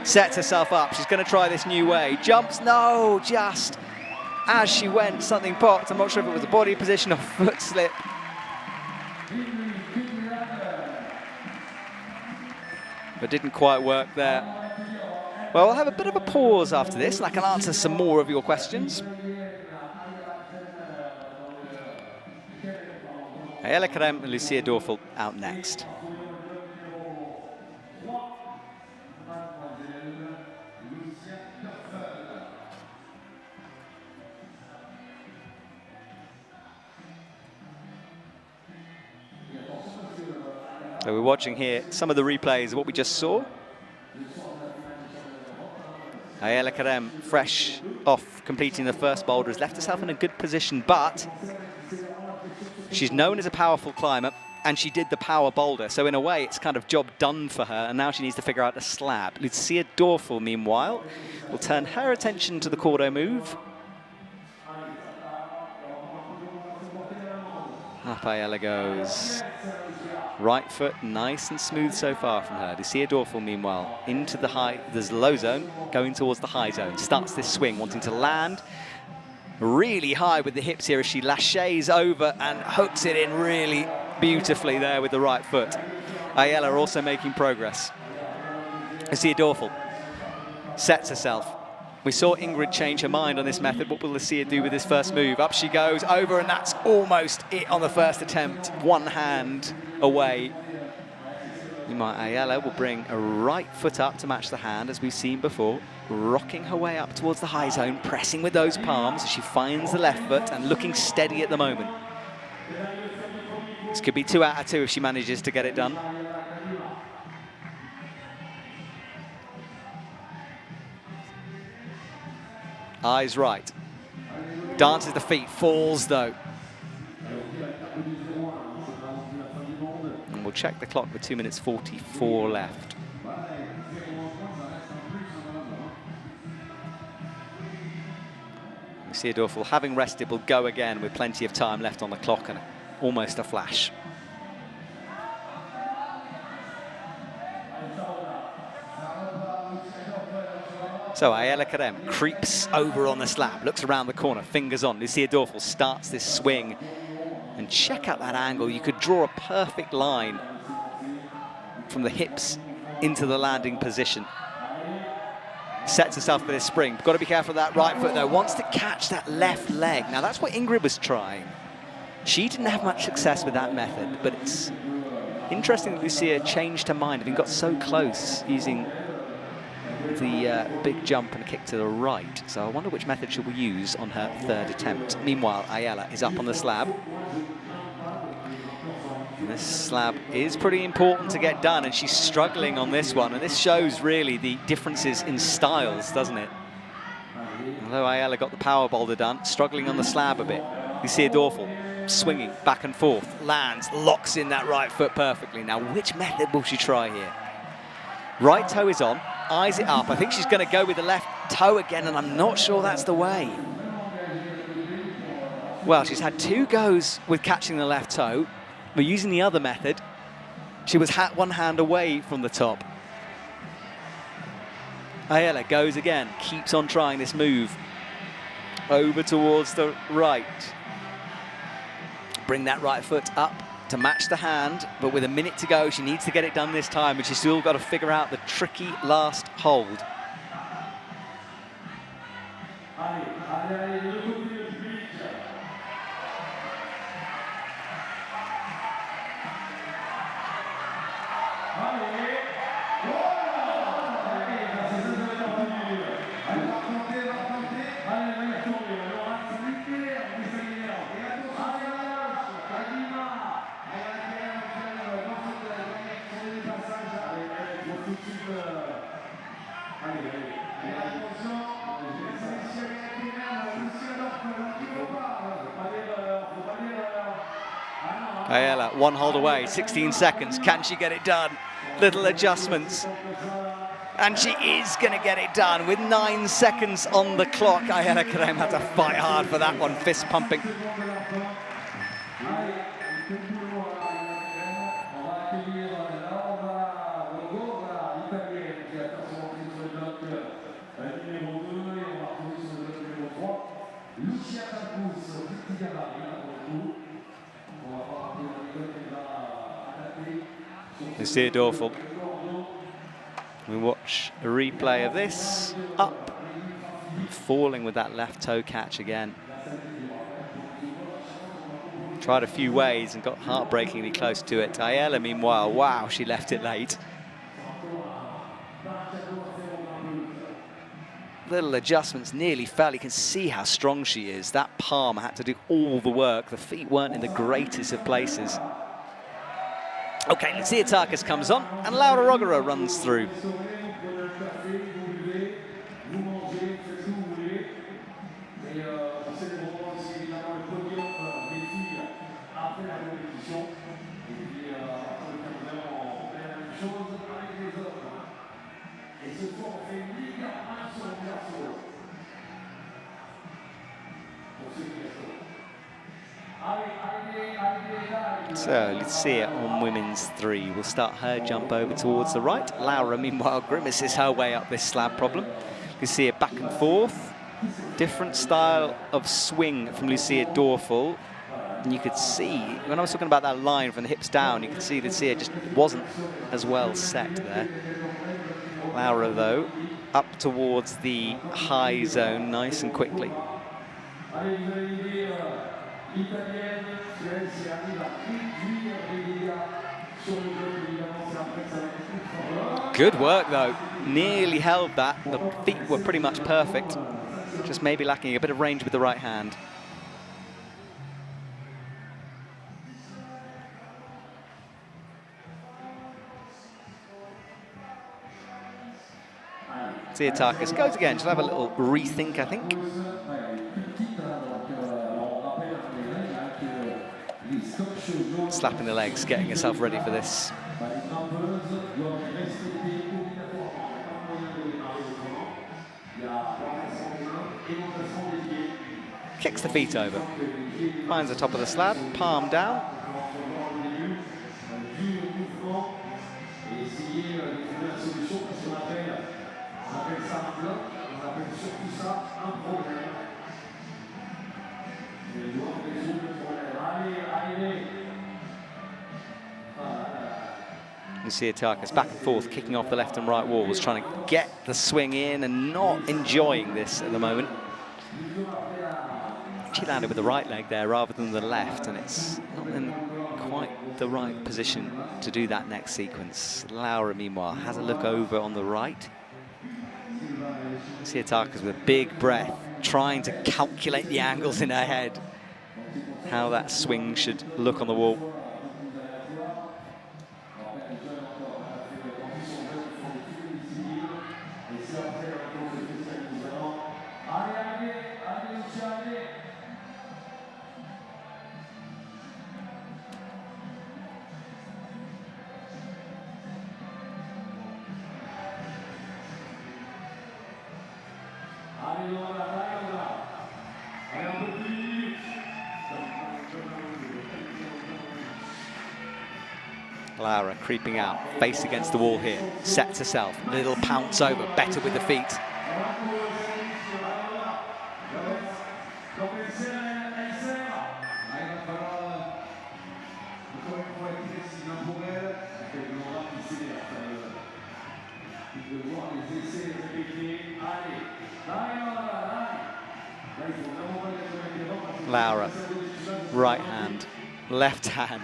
Sets herself up. She's going to try this new way. Jumps, no, just as she went, something popped. I'm not sure if it was a body position or foot slip. But didn't quite work there. Well, we'll have a bit of a pause after this, and I can answer some more of your questions. Ayala Karem and Lucia Dorfel out next. So we're watching here some of the replays of what we just saw. Ayala Karem, fresh off completing the first boulder, has left herself in a good position, but she's known as a powerful climber, and she did the power boulder. So in a way, it's kind of job done for her, and now she needs to figure out the slab. Lucia Dorfel, meanwhile, will turn her attention to the Cordo move. Up Ayala goes. Right foot, nice and smooth so far from her. Lucia Dorfel, meanwhile, into the high, there's low zone, going towards the high zone. Starts this swing, wanting to land really high with the hips here as she laches over and hooks it in really beautifully there with the right foot. Ayala also making progress. Lucia Dorfel sets herself. We saw Ingrid change her mind on this method. What will Lucia do with this first move? Up she goes, over, and that's almost it on the first attempt. One hand away. Ayala will bring a right foot up to match the hand, as we've seen before, rocking her way up towards the high zone, pressing with those palms as she finds the left foot and looking steady at the moment. This could be 2 out of 2 if she manages to get it done. Eyes right. Dances the feet, falls though. And we'll check the clock with 2:44 left. Lucia Dorfel, having rested, will go again with plenty of time left on the clock and almost a flash. So Ayala Karem creeps over on the slab, looks around the corner, fingers on. Lucia Dorfel starts this swing. And check out that angle. You could draw a perfect line from the hips into the landing position. Sets herself for this spring. Got to be careful of that right foot though. Wants to catch that left leg. Now that's what Ingrid was trying. She didn't have much success with that method, but it's interesting that Lucia changed her mind, having got so close using the big jump and kick to the right. So I wonder which method she'll use on her third attempt. Meanwhile, Ayala is up on the slab. And this slab is pretty important to get done, and she's struggling on this one. And this shows really the differences in styles, doesn't it? Although Ayala got the power boulder done, struggling on the slab a bit. You see Dorfel swinging back and forth, lands, locks in that right foot perfectly. Now, which method will she try here? Right toe is on, eyes it up. I think she's going to go with the left toe again, and I'm not sure that's the way. Well, she's had 2 goes with catching the left toe. But using the other method, she was one hand away from the top. Ayala goes again, keeps on trying this move. Over towards the right. Bring that right foot up to match the hand, but with a minute to go, she needs to get it done this time, and she's still got to figure out the tricky last hold. Ayala, 1 hold away, 16 seconds. Can she get it done? Little adjustments. And she is going to get it done with 9 seconds on the clock. Ayala Karim had to fight hard for that one, fist pumping. Lucia Dorfel. We watch a replay of this. Up, falling with that left toe catch again. Tried a few ways and got heartbreakingly close to it. Ayala, meanwhile, wow, she left it late. Little adjustments, nearly fell. You can see how strong she is. That palm had to do all the work. The feet weren't in the greatest of places. Okay, Lucia Tarkas comes on, and Laura Rogera runs through. So Lucia on women's 3 will start her jump over towards the right. Laura, meanwhile, grimaces her way up this slab problem. Lucia back and forth. Different style of swing from Lucia Dorfel. And you could see, when I was talking about that line from the hips down, you could see Lucia just wasn't as well set there. Laura, though, up towards the high zone nice and quickly. Good work, though. Nearly held that. The feet were pretty much perfect. Just maybe lacking a bit of range with the right hand. Tsiatakis goes again. She'll have a little rethink, I think. Slapping the legs, getting herself ready for this. Kicks the feet over. Finds the top of the slab, palm down. Tsiatakis back and forth, kicking off the left and right walls, trying to get the swing in and not enjoying this at the moment. She landed with the right leg there rather than the left, and it's not in quite the right position to do that next sequence. Laura, meanwhile, has a look over on the right. Siataka's with a big breath, trying to calculate the angles in her head, how that swing should look on the wall. Laura creeping out, face against the wall here, sets herself, little pounce over, better with the feet. Laura, right hand, left hand.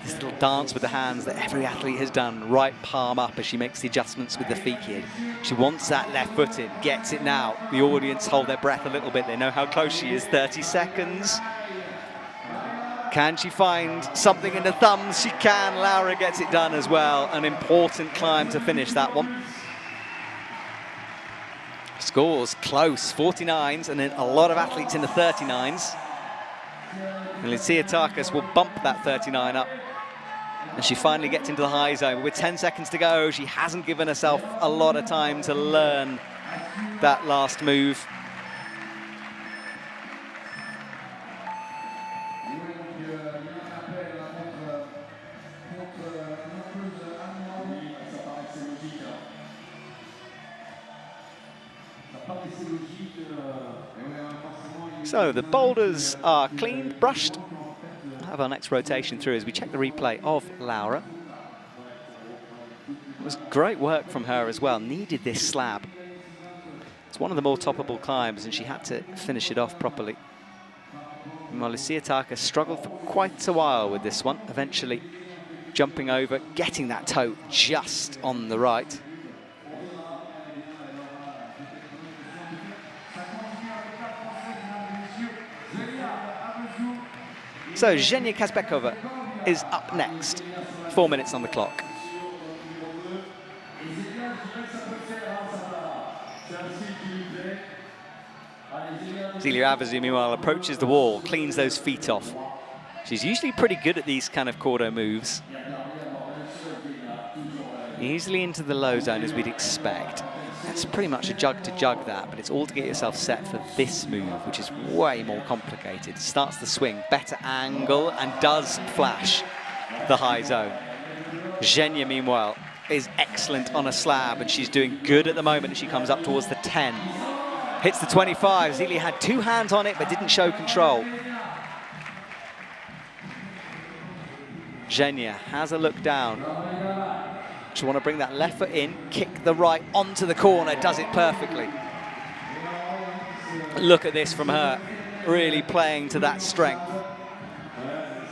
This little dance with the hands that every athlete has done, right palm up as she makes the adjustments with the feet here. She wants that left foot in, gets it now. The audience hold their breath a little bit. They know how close she is, 30 seconds. Can she find something in the thumbs? She can. Laura gets it done as well. An important climb to finish that one. Scores close, 49s, and then a lot of athletes in the 39s. And Siataka will bump that 39 up. And she finally gets into the high zone. With 10 seconds to go, she hasn't given herself a lot of time to learn that last move. So the boulders are cleaned, brushed. We'll have our next rotation through as we check the replay of Laura. It was great work from her as well, needed this slab. It's one of the more toppable climbs and she had to finish it off properly. Siataka struggled for quite a while with this one, eventually jumping over, getting that toe just on the right. So Zhenya Kazbekova is up next. 4 minutes on the clock. Zelia Avazu, meanwhile, approaches the wall, cleans those feet off. She's usually pretty good at these kind of cordo moves. Easily into the low zone, as we'd expect. That's pretty much a jug to jug that, but it's all to get yourself set for this move, which is way more complicated. Starts the swing, better angle, and does flash the high zone. Zhenya, meanwhile, is excellent on a slab, and she's doing good at the moment as she comes up towards the 10. Hits the 25. Zelia had two hands on it, but didn't show control. Zhenya has a look down. She want to bring that left foot in, kick the right onto the corner, does it perfectly. Look at this from her, really playing to that strength.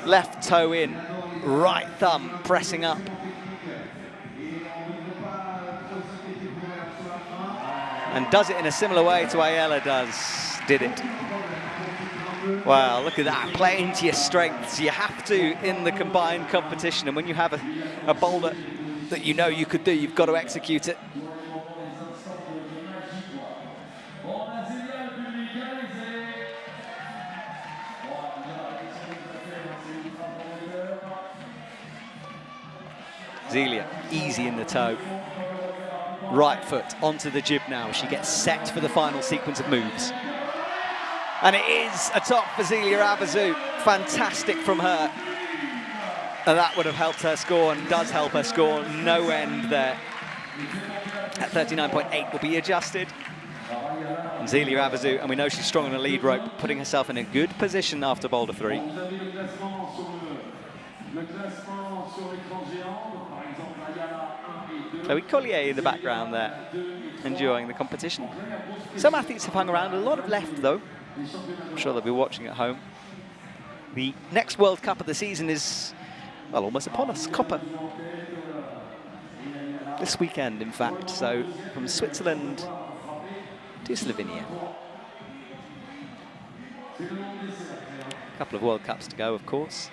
Left toe in, right thumb pressing up. And does it in a similar way to Ayala did it. Wow, look at that, playing to your strengths. You have to in the combined competition, and when you have a boulder that you know you could do, you've got to execute it. Zelia, easy in the toe. Right foot onto the jib now. She gets set for the final sequence of moves. And it is a top for Zelia Avazu. Fantastic from her. And that would have helped her score, and does help her score. No end there. At 39.8 will be adjusted. And Zelia Avazu, and we know she's strong on the lead rope, putting herself in a good position after Boulder 3. Chloe Collier in the background there, enjoying the competition. Some athletes have hung around, a lot have left though. I'm sure they'll be watching at home. The next World Cup of the season is, well, almost upon us, Copper. this weekend, in fact. So from Switzerland to Slovenia. A couple of World Cups to go, of course.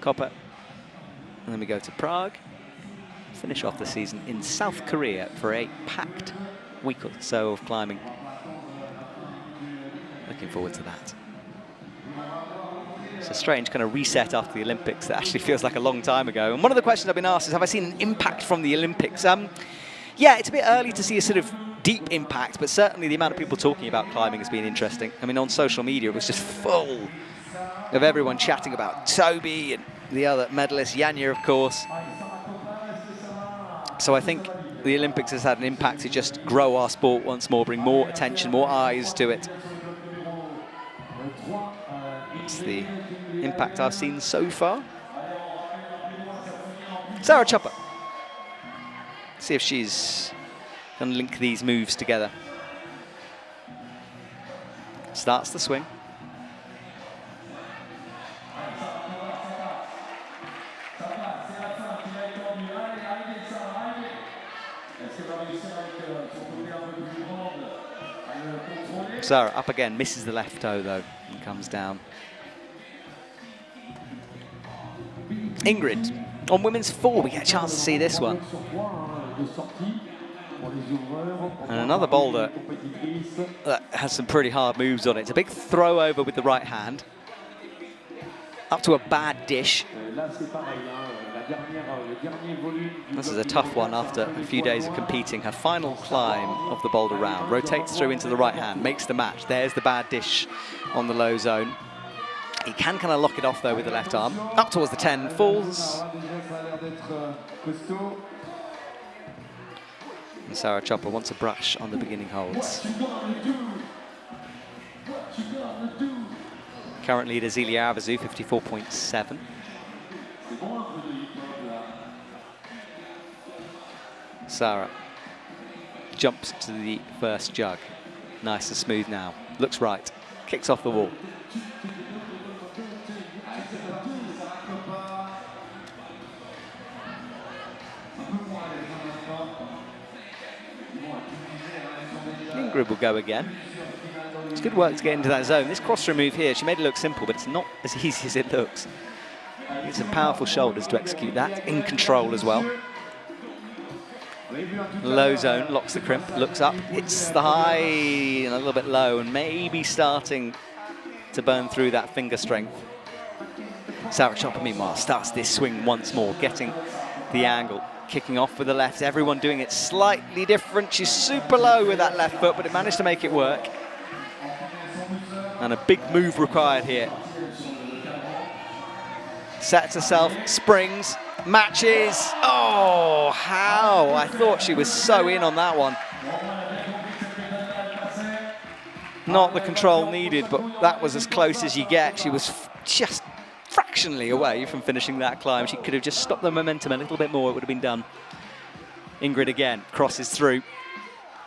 Copper. And then we go to Prague. Finish off the season in South Korea for a packed week or so of climbing. Looking forward to that. It's a strange kind of reset after the Olympics that actually feels like a long time ago. And one of the questions I've been asked is, have I seen an impact from the Olympics? Yeah, it's a bit early to see a sort of deep impact, but certainly the amount of people talking about climbing has been interesting. I mean, on social media, it was just full of everyone chatting about Toby and the other medalist, Janja, of course. So I think the Olympics has had an impact to just grow our sport once more, bring more attention, more eyes to it. That's the impact I've seen so far. Sarah Chopper. See if she's going to link these moves together. Starts the swing. Sarah up again, misses the left toe though, and comes down. Ingrid, on women's 4, we get a chance to see this one. And another boulder that has some pretty hard moves on it. It's a big throw over with the right hand, up to a bad dish. This is a tough one after a few days of competing. Her final climb of the boulder round. Rotates through into the right hand, makes the match. There's the bad dish on the low zone. He can kind of lock it off though with the left arm. Up towards the 10, falls. And Sarah Chopper wants a brush on the beginning holds. Current leader Zelia Arvizu, 54.7. Sarah jumps to the first jug. Nice and smooth now. Looks right. Kicks off the wall. Ingrid will go again. It's good work to get into that zone. This cross remove here, she made it look simple, but it's not as easy as it looks. It's some powerful shoulders to execute that, in control as well. Low zone, locks the crimp, looks up, hits the high and a little bit low, and maybe starting to burn through that finger strength. Sarah Chopper, meanwhile, starts this swing once more, getting the angle, kicking off with the left. Everyone doing it slightly different. She's super low with that left foot, but it managed to make it work. And a big move required here. Sets herself, springs, matches. Oh, how? I thought she was so in on that one. Not the control needed, but that was as close as you get. She was just fractionally away from finishing that climb. She could have just stopped the momentum a little bit more, it would have been done. Ingrid again, crosses through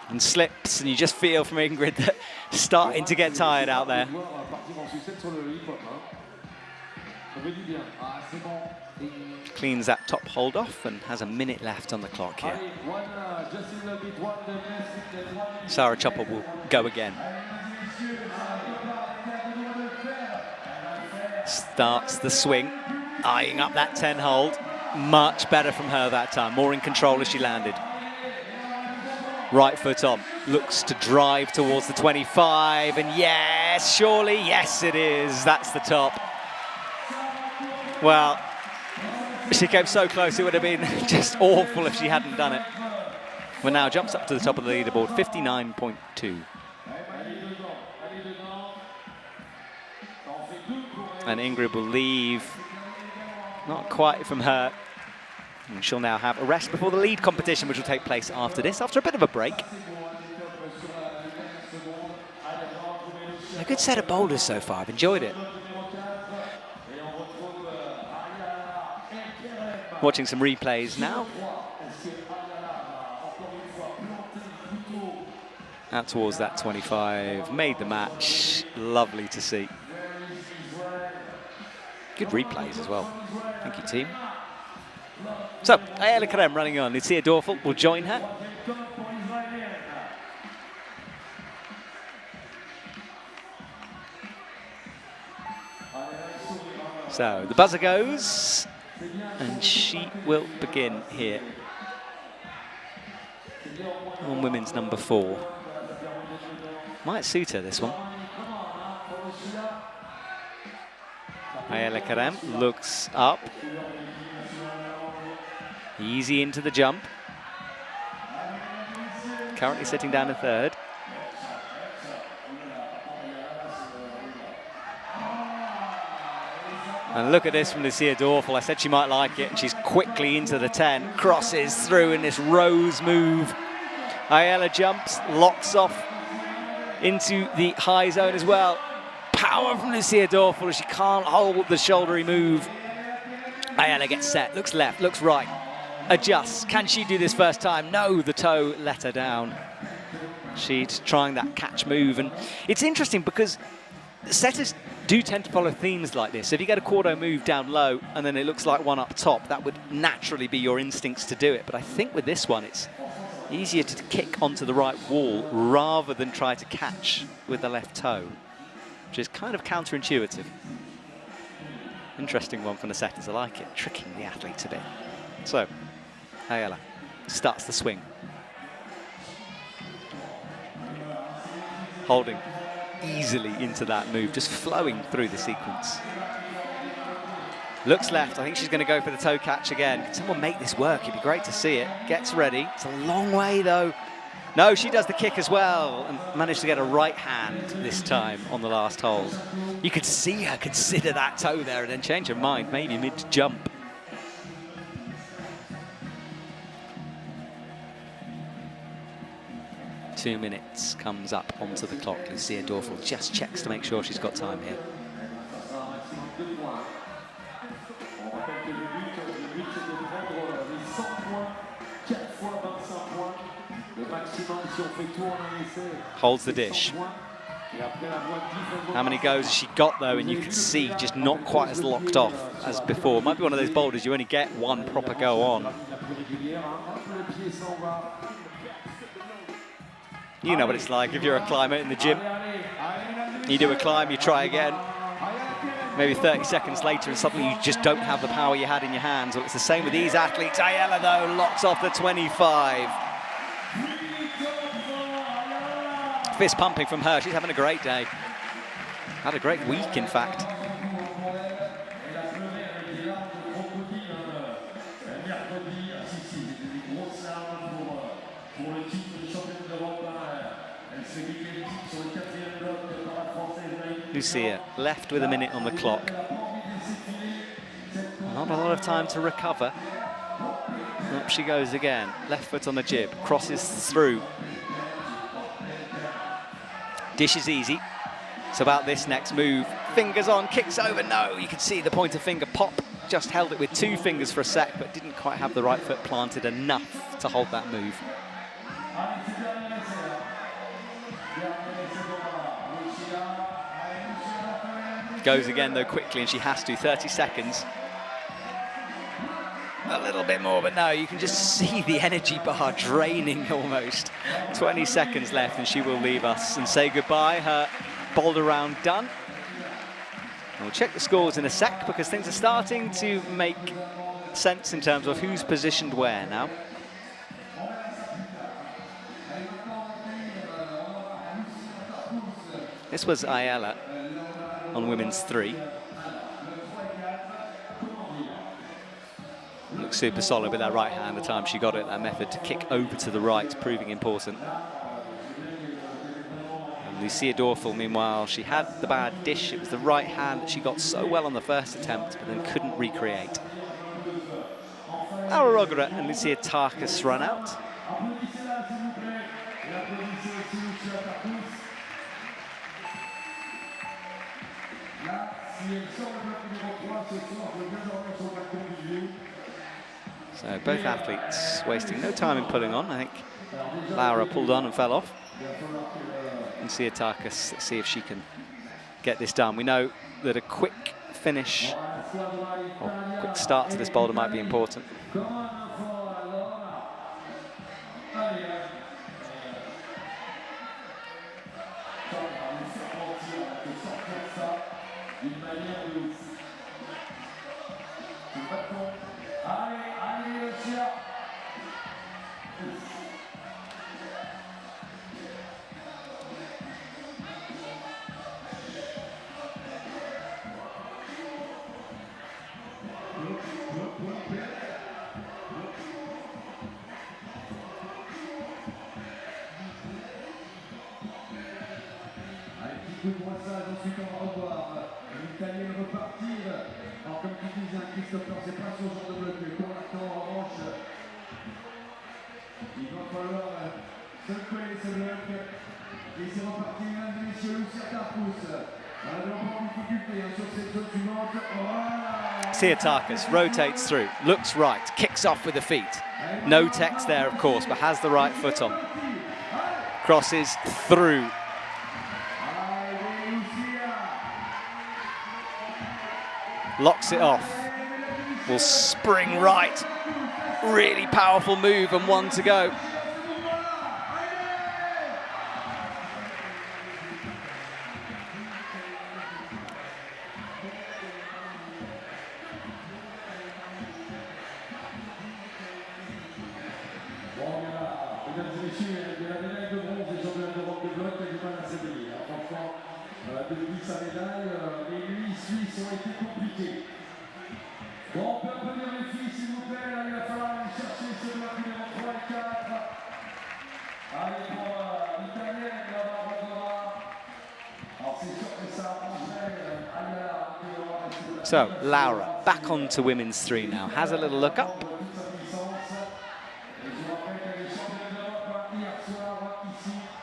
and slips, and you just feel from Ingrid that starting to get tired out there. Cleans that top hold off and has a minute left on the clock here. Sarah Chopper will go again. Starts the swing, eyeing up that 10 hold. Much better from her that time, more in control as she landed. Right foot on, looks to drive towards the 25, and yes, surely, yes it is, that's the top. Well, she came so close, it would have been just awful if she hadn't done it. Well, now jumps up to the top of the leaderboard, 59.2. And Ingrid will leave, not quite from her. And she'll now have a rest before the lead competition, which will take place after this, after a bit of a break. A good set of boulders so far, I've enjoyed it. Watching some replays now. Out towards that 25, made the match, lovely to see. Good replays as well. Thank you, team. So, Ayala Karem running on. Lucia Dorfel will join her. So, the buzzer goes, and she will begin here on women's number 4. Might suit her, this one. Ayala Karem looks up. Easy into the jump. Currently sitting down in 3rd. And look at this from Lucia Dorfel. I said she might like it, and she's quickly into the 10. Crosses through in this rose move. Ayala jumps, locks off into the high zone as well. Power from Lucia Dorfel as she can't hold the shouldery move. Ayala gets set, looks left, looks right, adjusts. Can she do this first time? No, the toe let her down. She's trying that catch move, and it's interesting because setters do tend to follow themes like this. If you get a quarto move down low and then it looks like one up top, that would naturally be your instincts to do it. But I think with this one, it's easier to kick onto the right wall rather than try to catch with the left toe, which is kind of counterintuitive. Interesting one from the setters. I like it, tricking the athletes a bit. So, Ayala starts the swing. Holding easily into that move, just flowing through the sequence. Looks left. I think she's going to go for the toe catch again. Can someone make this work? It'd be great to see it. Gets ready. It's a long way, though. No, she does the kick as well and managed to get a right hand this time on the last hold. You could see her consider that toe there and then change her mind, maybe mid-jump. Two minutes comes up onto the clock. Lucia Dorfel just checks to make sure she's got time here. Holds the dish. How many goes has she got, though? And you can see just not quite as locked off as before. Might be one of those boulders you only get one proper go on. You know what it's like if you're a climber in the gym. You do a climb, you try again. Maybe 30 seconds later and suddenly you just don't have the power you had in your hands. Well, it's the same with these athletes. Ayala, though, locks off the 25. Fist pumping from her. She's having a great day. Had a great week, in fact. Lucia left with a minute on the clock. Not a lot of time to recover. Up she goes again. Left foot on the jib. Crosses through. Dish is easy. It's about this next move. Fingers on, kicks over. No, you can see the pointer finger pop. Just held it with 2 fingers for a sec, but didn't quite have the right foot planted enough to hold that move. Goes again, though, quickly, and she has to. 30 seconds. A little bit more, but no, you can just see the energy bar draining almost. 20 seconds left, and she will leave us and say goodbye. Her Boulder round done. We'll check the scores in a sec, because things are starting to make sense in terms of who's positioned where now. This was Ayala on women's 3. Looks super solid with that right hand the time she got it. That method to kick over to the right, proving important. And Lucia Dorfel, meanwhile, she had the bad dish. It was the right hand that she got so well on the first attempt, but then couldn't recreate. Ararogara and Lucia Tarkas run out. So both athletes wasting no time in pulling on. I think Laura pulled on and fell off. And Siatakis, let's see if she can get this done. We know that a quick finish Well, quick start to this boulder might be important. Coup de brossage, ensuite on va revoir l'Italienne repartir. Alors comme tu disais, Christopher, c'est pas ce genre de bloc qu'on attend en revanche. Il va falloir se coller ce bloc. Et c'est reparti, mesdames et messieurs, Lucia Tarpous. Elle a encore une difficulté sur cette zone suivante. Voilà. Tsiatakis rotates through, looks right, kicks off with the feet. No text there, of course, but has the right foot on. Crosses through. Locks it off. Will spring right. Really powerful move and one to go. Depuis sa médaille, les nuits suisses ont été compliquées. Bon, on peut applaudir les filles, s'il vous plaît. Là, il va falloir aller chercher ce bloc numéro 3 et 4. Allez, pour l'Italienne, là-bas, Barbara. Alors, c'est sûr que ça arrangerait Ayala. So, Laura, back on to women's 3 now. Has a little look up.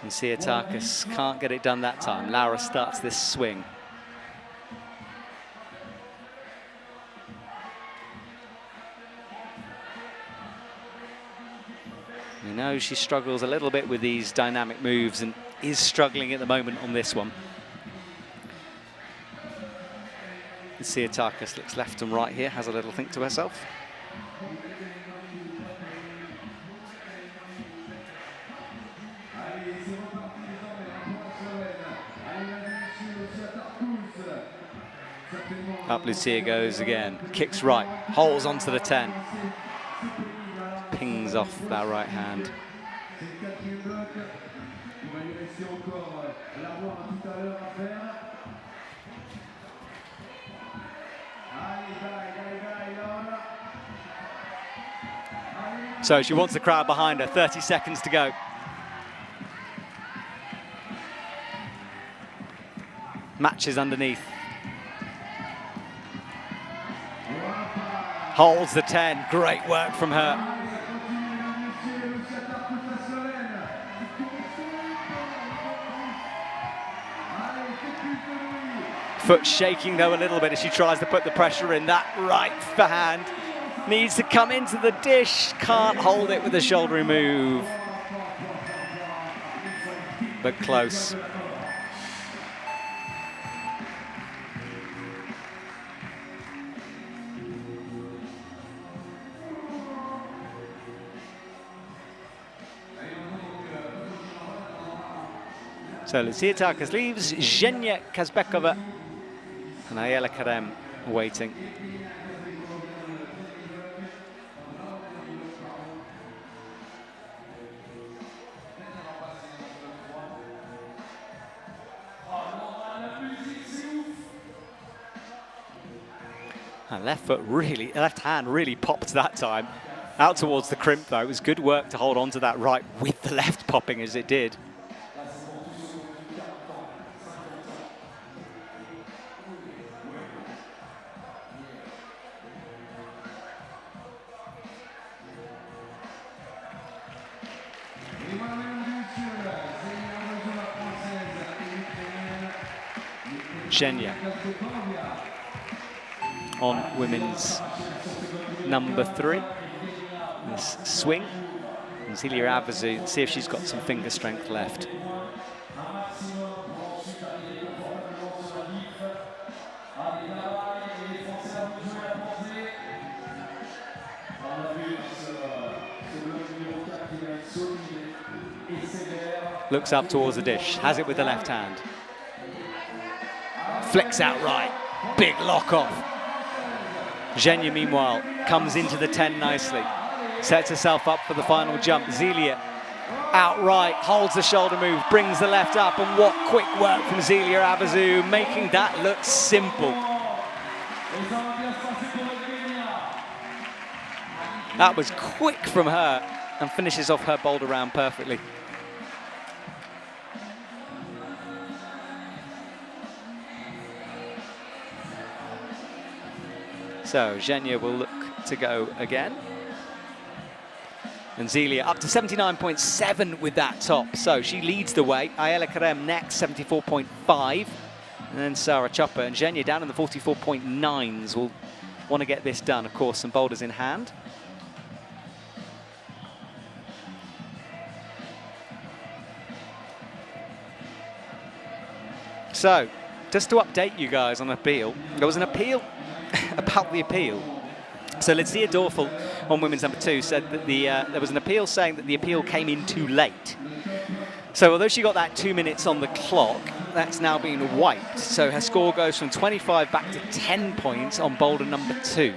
And Tsiatakis can't get it done that time. Laura starts this swing. We know she struggles a little bit with these dynamic moves and is struggling at the moment on this one. Tsiatakis looks left and right here, has a little think to herself. Up Lucia goes again, kicks right, holds onto the 10. Pings off that right hand. So she wants the crowd behind her, 30 seconds to go. Matches underneath. Holds the 10, great work from her. Foot shaking though a little bit as she tries to put the pressure in. That right hand needs to come into the dish, can't hold it with the shoulder move. But close. So Tsiatakis leaves, Zhenya Kazbekova and Ayala Karem waiting. And left hand really popped that time. Out towards the crimp though. It was good work to hold on to that right with the left popping as it did. Zhenya on women's number 3. This swing. And Celia Avazu, see if she's got some finger strength left. Looks up towards the dish, has it with the left hand. Flicks out right, big lock off. Zhenya, meanwhile, comes into the 10 nicely. Sets herself up for the final jump. Zelia outright, holds the shoulder move, brings the left up, and what quick work from Zelia Abazu, making that look simple. That was quick from her, and finishes off her boulder round perfectly. So Zhenya will look to go again. And Zelia up to 79.7 with that top. So she leads the way. Ayala Karem next, 74.5. And then Sarah Chopper and Zhenya down in the 44.9s will want to get this done. Of course, some boulders in hand. So, just to update you guys on appeal, there was an appeal about the appeal. So Lucia Dorfel on women's number 2 said that there was an appeal saying that the appeal came in too late. So although she got that 2 minutes on the clock, that's now been wiped. So her score goes from 25 back to 10 points on boulder number 2.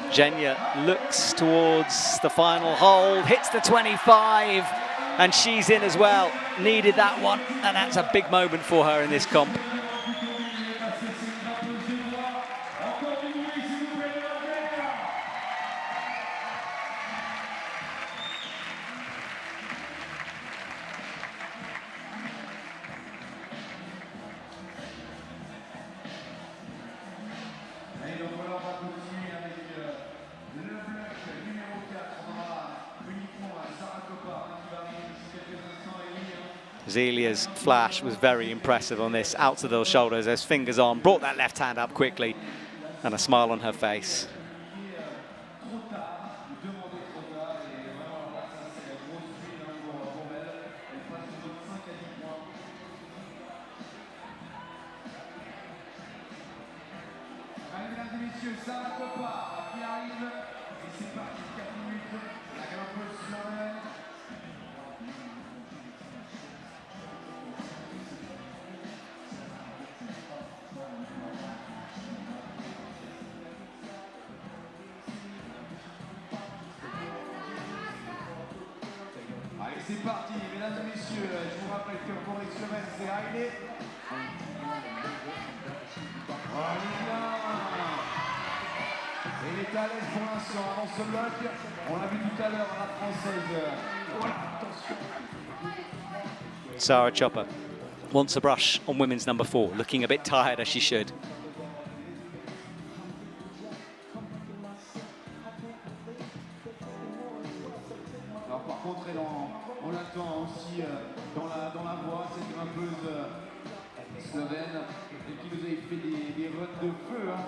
Zhenya looks towards the final hold, hits the 25, and she's in as well. Needed that one, and that's a big moment for her in this comp. Zelia's flash was very impressive on this, out to those shoulders, those fingers on, brought that left hand up quickly, and a smile on her face. C'est parti, mesdames et messieurs, je vous rappelle que pour les semaines, c'est Haile. Et il est à l'aise pour l'instant, avant ce bloc. On l'a vu tout à l'heure à la française. Voilà, attention. Sarah Chopper wants a brush on women's number 4, looking a bit tired as she should. Alors par contre, on l'attend aussi dans la voie, cette grimpeuse slovène qui nous a fait des runs de feu, hein,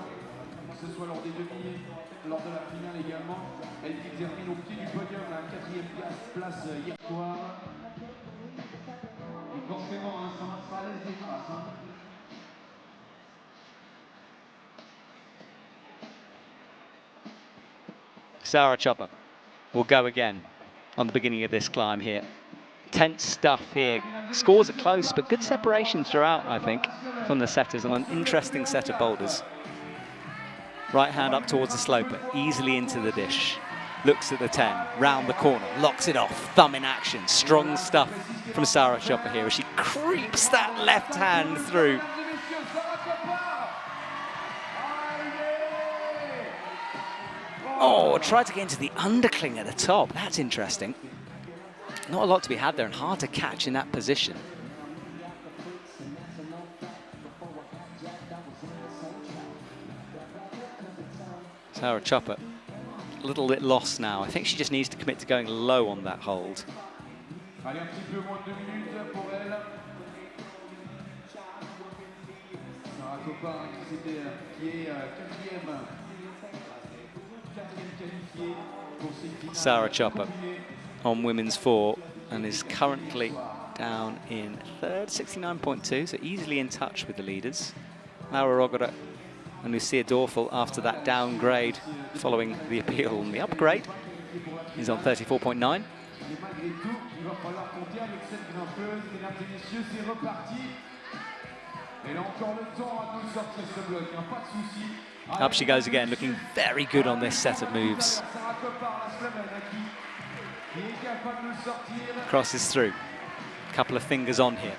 que ce soit lors des demi, lors de la finale également. Elle qui termine au pied du podium, la 4e place hier soir. Et forcément, hein, ça laisse des traces. Hein. Sarah Chopper will go again on the beginning of this climb here. Tense stuff here. Scores are close, but good separations throughout, I think, from the setters on an interesting set of boulders. Right hand up towards the sloper, easily into the dish. Looks at the 10, round the corner, locks it off, thumb in action. Strong stuff from Sarah Chopper here as she creeps that left hand through. Oh, tried to get into the undercling at the top. That's interesting. Not a lot to be had there and hard to catch in that position. Sarah Chopper, a little bit lost now. I think she just needs to commit to going low on that hold. Sarah Chopper on women's 4 and is currently down in 3rd, 69.2, so easily in touch with the leaders. Laura Rogora and Lucia Dorfel, after that downgrade following the appeal on the upgrade, is on 34.9. Et malgré tout, il va falloir compter avec cette grimpeuse. Mesdames et messieurs, c'est reparti. Elle a encore le temps à nous sortir ce bloc, hein, pas de souci. Up she goes again, looking very good on this set of moves. Crosses through. Couple of fingers on here.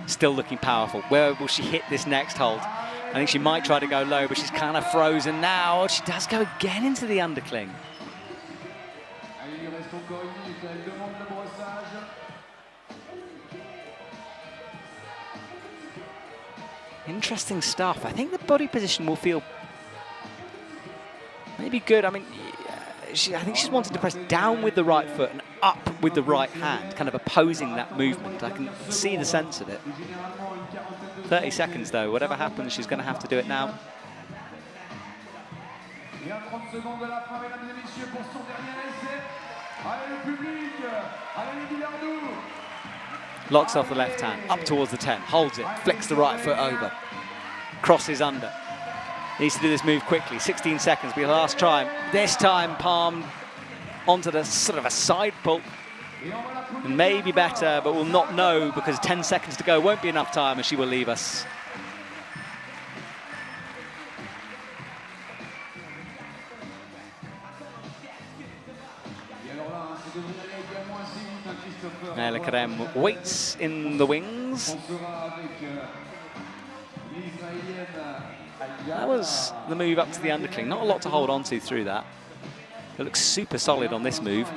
Still looking powerful. Where will she hit this next hold? I think she might try to go low, but she's kind of frozen now. She does go again into the undercling. Interesting stuff. I think the body position will feel maybe good. I mean, I think she's wanted to press down with the right foot and up with the right hand, kind of opposing that movement. I can see the sense of it. 30 seconds though, whatever happens, she's going to have to do it now. Locks off the left hand, up towards the 10, holds it, flicks the right foot over, crosses under. Needs to do this move quickly, 16 seconds, be the last try. This time palm onto the sort of a side pull. And maybe better, but we'll not know because 10 seconds to go won't be enough time and she will leave us. Ella Karem waits in the wings. That was the move up to the undercling. Not a lot to hold on to through that. It looks super solid on this move.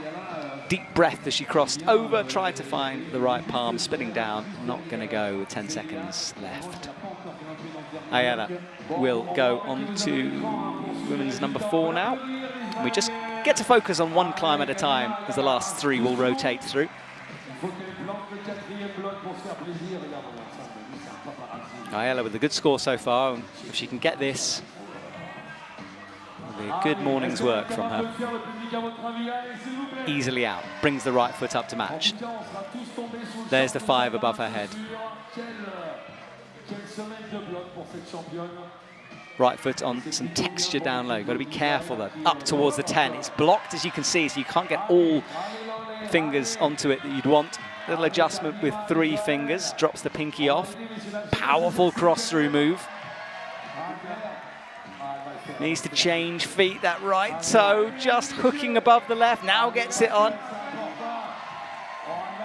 Deep breath as she crossed over, tried to find the right palm, spinning down. Not going to go with 10 seconds left. Ayala will go on to women's number 4 now. We just get to focus on one climb at a time as the last 3 will rotate through. Ayala with a good score so far, and if she can get this, it'll be a good morning's work from her. Easily out, brings the right foot up to match. There's the 5 above her head. Right foot on some texture down low. Got to be careful though. Up towards the 10. It's blocked as you can see, so you can't get all fingers onto it that you'd want. Little adjustment with 3 fingers. Drops the pinky off. Powerful cross-through move. Needs to change feet. That right toe just hooking above the left. Now gets it on.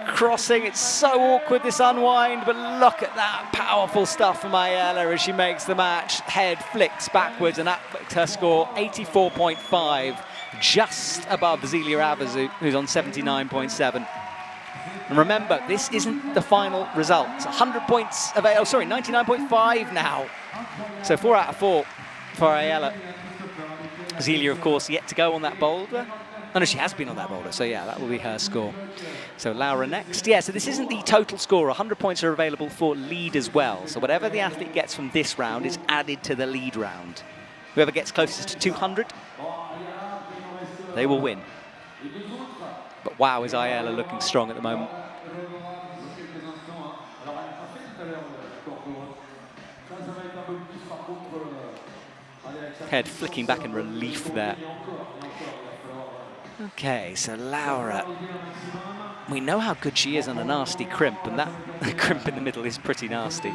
Crossing. It's so awkward, this unwind, but look at that powerful stuff from Ayala as she makes the match. Head flicks backwards, and that makes her score 84.5, just above Zelia Avazu, who's on 79.7. And remember, this isn't the final result. It's 100 points of 99.5 now. So 4 out of 4 for Ayala. Zelia, of course, yet to go on that boulder. Oh, no, she has been on that boulder, so yeah, that will be her score. So Laura next. Yeah, so this isn't the total score. 100 points are available for lead as well. So whatever the athlete gets from this round is added to the lead round. Whoever gets closest to 200, they will win. But wow, is Ayala looking strong at the moment. Head flicking back in relief there. Okay, so Laura, we know how good she is on a nasty crimp, and that crimp in the middle is pretty nasty.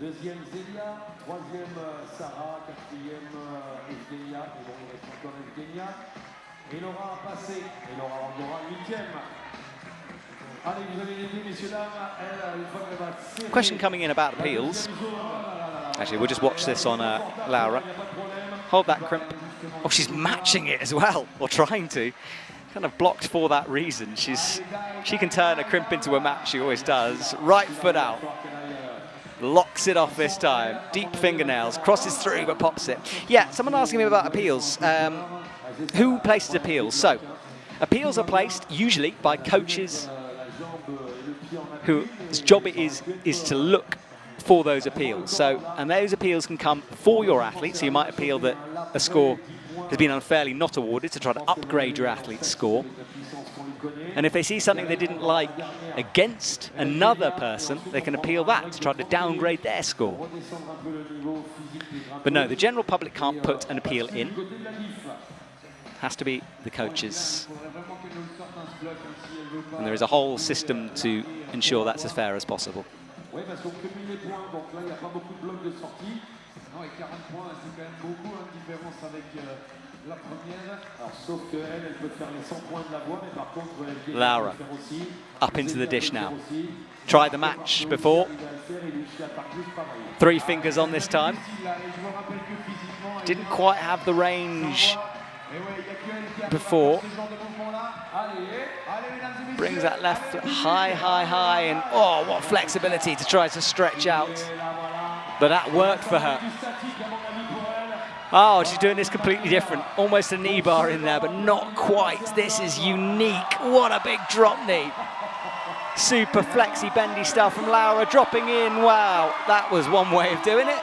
Deuxième Zelia, troisième Sarah, quatrième Evgenia, et bon, il reste encore Evgenia. Et Laura a passé, et Laura en aura 8e. Allez, vous avez l'idée, messieurs, dames, elle, une fois qu'elle va serrer. Question coming in about appeals. Actually, we'll just watch this on Laura. Hold that crimp. Oh, she's matching it as well, or trying to. Kind of blocked for that reason. She can turn a crimp into a match, she always does. Right foot out. Locks it off this time. Deep fingernails, crosses through but pops it. Yeah, someone asking me about appeals. Who places appeals? So, appeals are placed usually by coaches whose job it is to look for those appeals. So, and those appeals can come for your athlete. So you might appeal that a score has been unfairly not awarded to try to upgrade your athlete's score. And if they see something they didn't like against another person, they can appeal that to try to downgrade their score. But no, the general public can't put an appeal in. Has to be the coaches. And there is a whole system to ensure that's as fair as possible. Oui, parce qu'on cumule les points, donc là, il n'y a pas beaucoup de blocs de sortie. Non, et 40 points, c'est quand même beaucoup, hein, différence avec la première. Alors, sauf qu'elle, elle peut faire les 100 points de la voie, mais par contre, elle Laura, up into the dish now. Tried the match before. 3 fingers on this time. Didn't quite have the range before. Brings that left high, high, high, and oh, what flexibility to try to stretch out. But that worked for her. Oh, she's doing this completely different. Almost a knee bar in there, but not quite. This is unique. What a big drop knee. Super flexy, bendy stuff from Laura, dropping in. Wow, that was one way of doing it.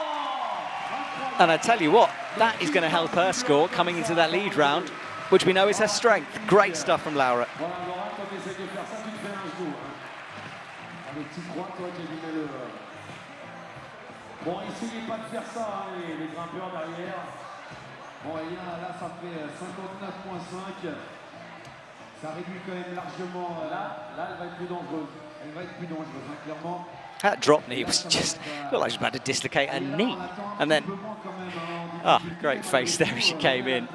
And I tell you what, that is going to help her score coming into that lead round, which we know is her strength. Great stuff from Laura. Bon, essayez pas de faire ça, hein, les grimpeurs derrière. Bon, et là, ça fait 59,5. Ça réduit quand même largement. Là, elle va être plus dangereuse. Elle va être plus dangereuse, hein, clairement. That drop knee was just, looked like she was about to dislocate her knee. And then, great face there as she came in.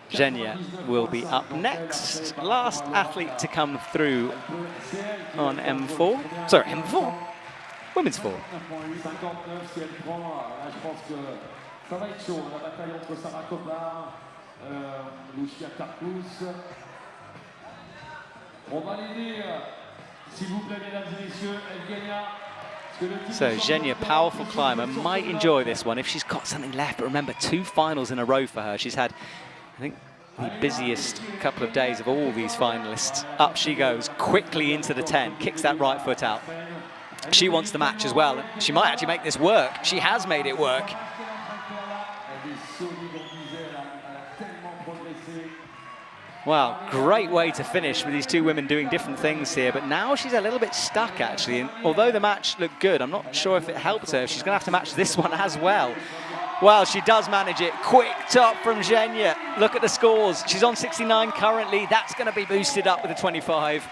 Genia will be up next. Last athlete to come through on M4. Sorry, M4? Women's 4. So Genia, powerful climber, might enjoy this one if she's got something left. But remember, 2 finals in a row for her. She's had, I think, the busiest couple of days of all these finalists. Up she goes, quickly into the 10, kicks that right foot out. She wants the match as well. She might actually make this work. She has made it work. Wow, great way to finish with these 2 women doing different things here, but now she's a little bit stuck actually, and although the match looked good, I'm not sure if it helped her. She's going to have to match this one as well. Well, she does manage it. Quick top from Genia. Look at the scores. She's on 69 currently. That's going to be boosted up with a 25.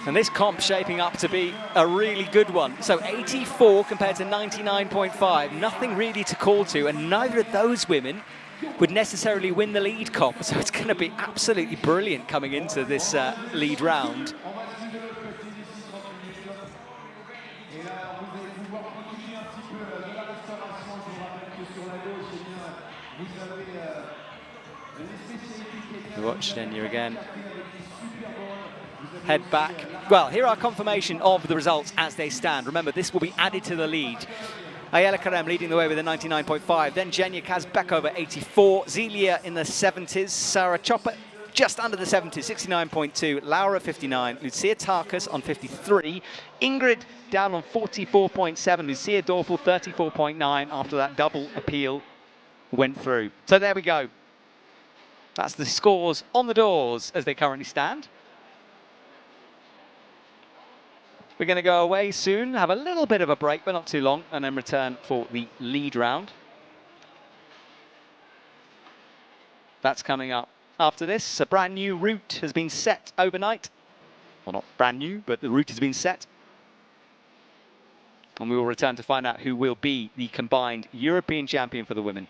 And this comp shaping up to be a really good one. So 84 compared to 99.5. Nothing really to call to, and neither of those women would necessarily win the lead comp. So it's going to be absolutely brilliant coming into this lead round. We watch Genia again. Head back. Well, here are confirmation of the results as they stand. Remember, this will be added to the lead. Ayala Karem leading the way with a 99.5. Then Genia Kazbekova, 84. Zelia in the 70s. Sarah Chopper just under the 70s, 69.2. Laura, 59. Lucia Tarkas on 53. Ingrid down on 44.7. Lucia Dorfel, 34.9 after that double appeal went through. So there we go. That's the scores on the doors as they currently stand. We're going to go away soon, have a little bit of a break, but not too long, and then return for the lead round. That's coming up after this. A brand new route has been set overnight. Well, not brand new, but the route has been set. And we will return to find out who will be the combined European champion for the women.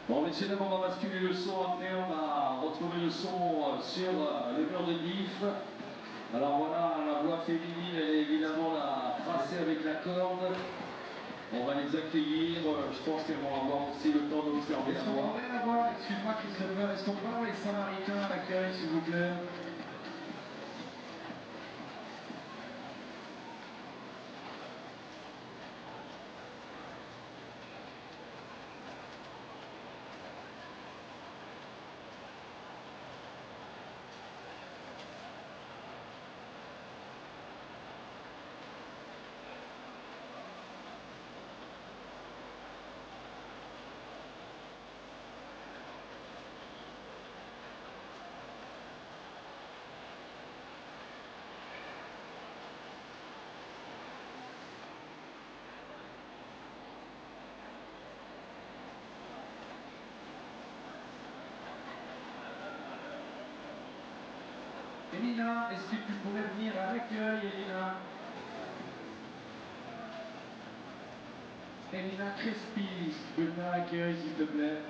Bon, messieurs, dames, on va basculer le son après, on va retrouver le son sur le mur de diff. Alors voilà, la voix féminine, elle est évidemment la tracée avec la corde. On va les accueillir, je pense qu'elles vont avoir aussi le temps d'observer la voix. Est-ce qu'on la voix? Excuse-moi Christopher, est-ce qu'on peut avoir les Samaritains à l'accueil s'il vous plaît? Elina, est-ce que tu pourrais venir à l'accueil, Elina? Elina Crespi, tu peux venir à l'accueil, s'il te plaît.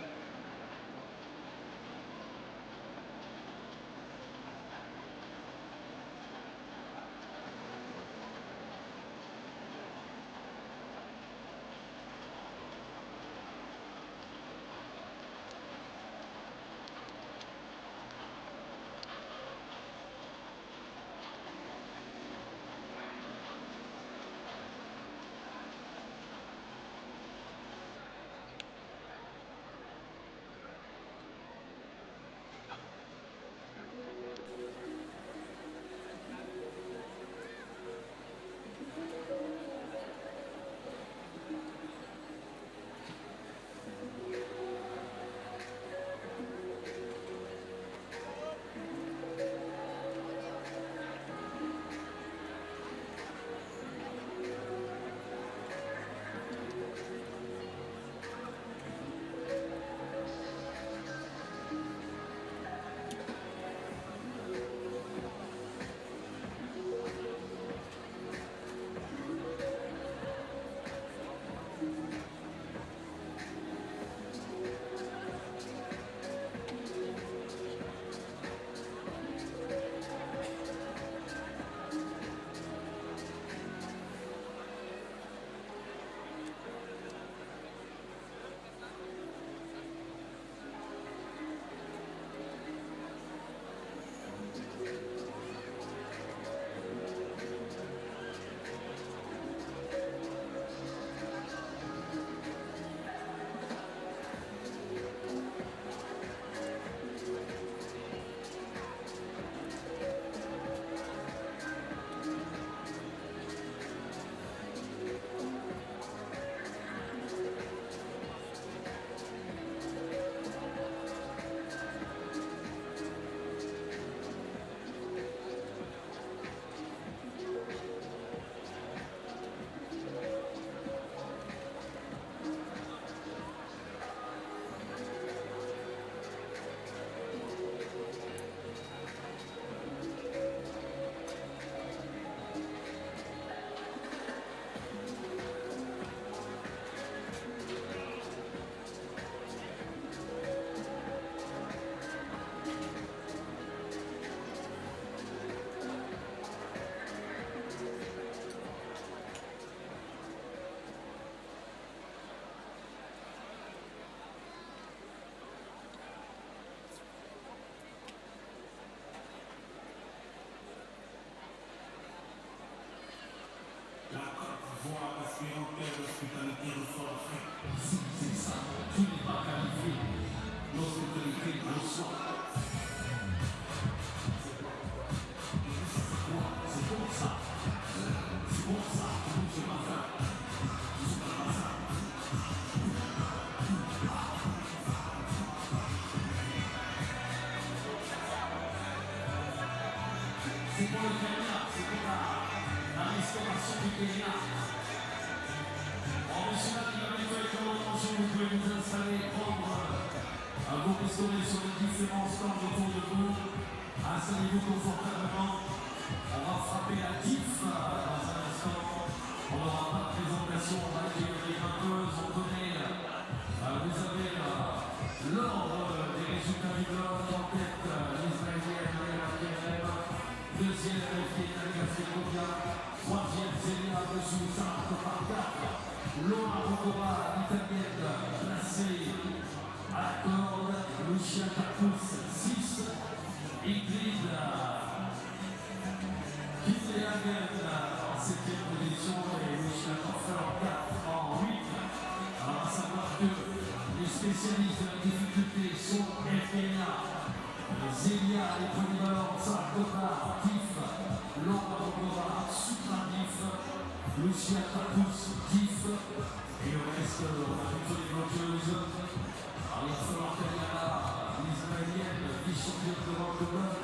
La Côte d'Ivoire espérant que l'hospitalité ressort fait. Si c'est ça, tu n'es pas qualifié. L'hospitalité ressort. C'est comme ça. C'est comme ça. C'est pas ça. C'est pas ça. C'est pour le Kenya, c'est pour la restauration du Kenya. En monsieur là, il va mettre avec l'attention, vous pouvez vous installer, prendre vos pistolets sur les différents stands autour de vous. Installez-vous confortablement. On va frapper à diff dans un instant. On n'aura pas de présentation, on va accueillir les grimpeuses, on connaît Vous avez l'ordre des résultats du bloc en tête, l'Israélienne deuxième, troisième, Zélia dessus, ça par 4. Laura Rocora, l'italienne, placée à la corde. Lucia Capus, 6. Ingrid Kitlehagen en 7e position et Lucia Koffer en 4, en 8. Alors à savoir que les spécialistes de la difficulté sont Evgenia, Zélia, les polyvalents, Sarkova, Tif, Laura Rocora, Supra Tif, Lucia Capus, Tif, et le reste, on a plutôt les bloqueuses. Alors il va falloir qu'elle y a l'Israélienne, vice-championne d'Europe de bloc,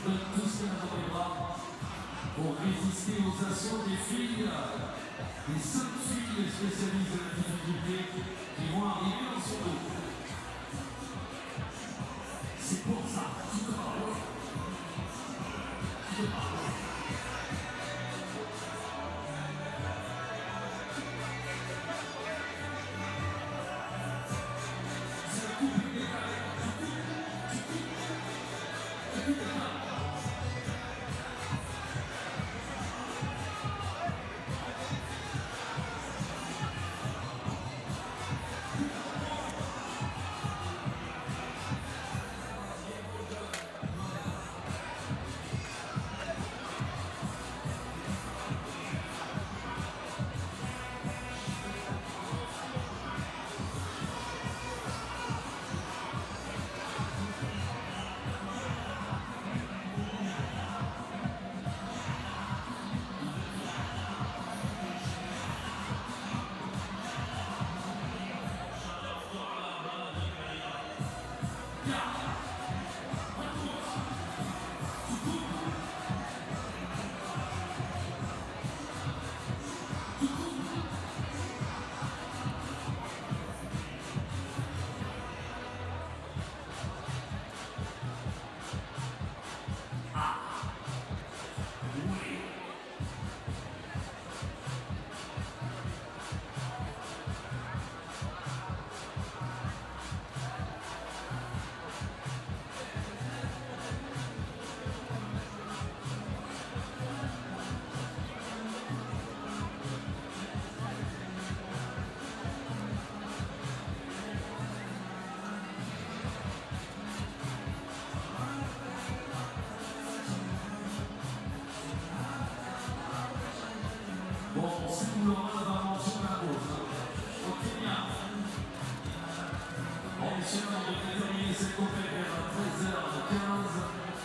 donne tout ce qu'elle a dans les bras pour résister aux assauts des filles, les 5 filles spécialistes de la difficulté qui vont arriver dans son dos. C'est pour ça, tu te parles. Tu te parles.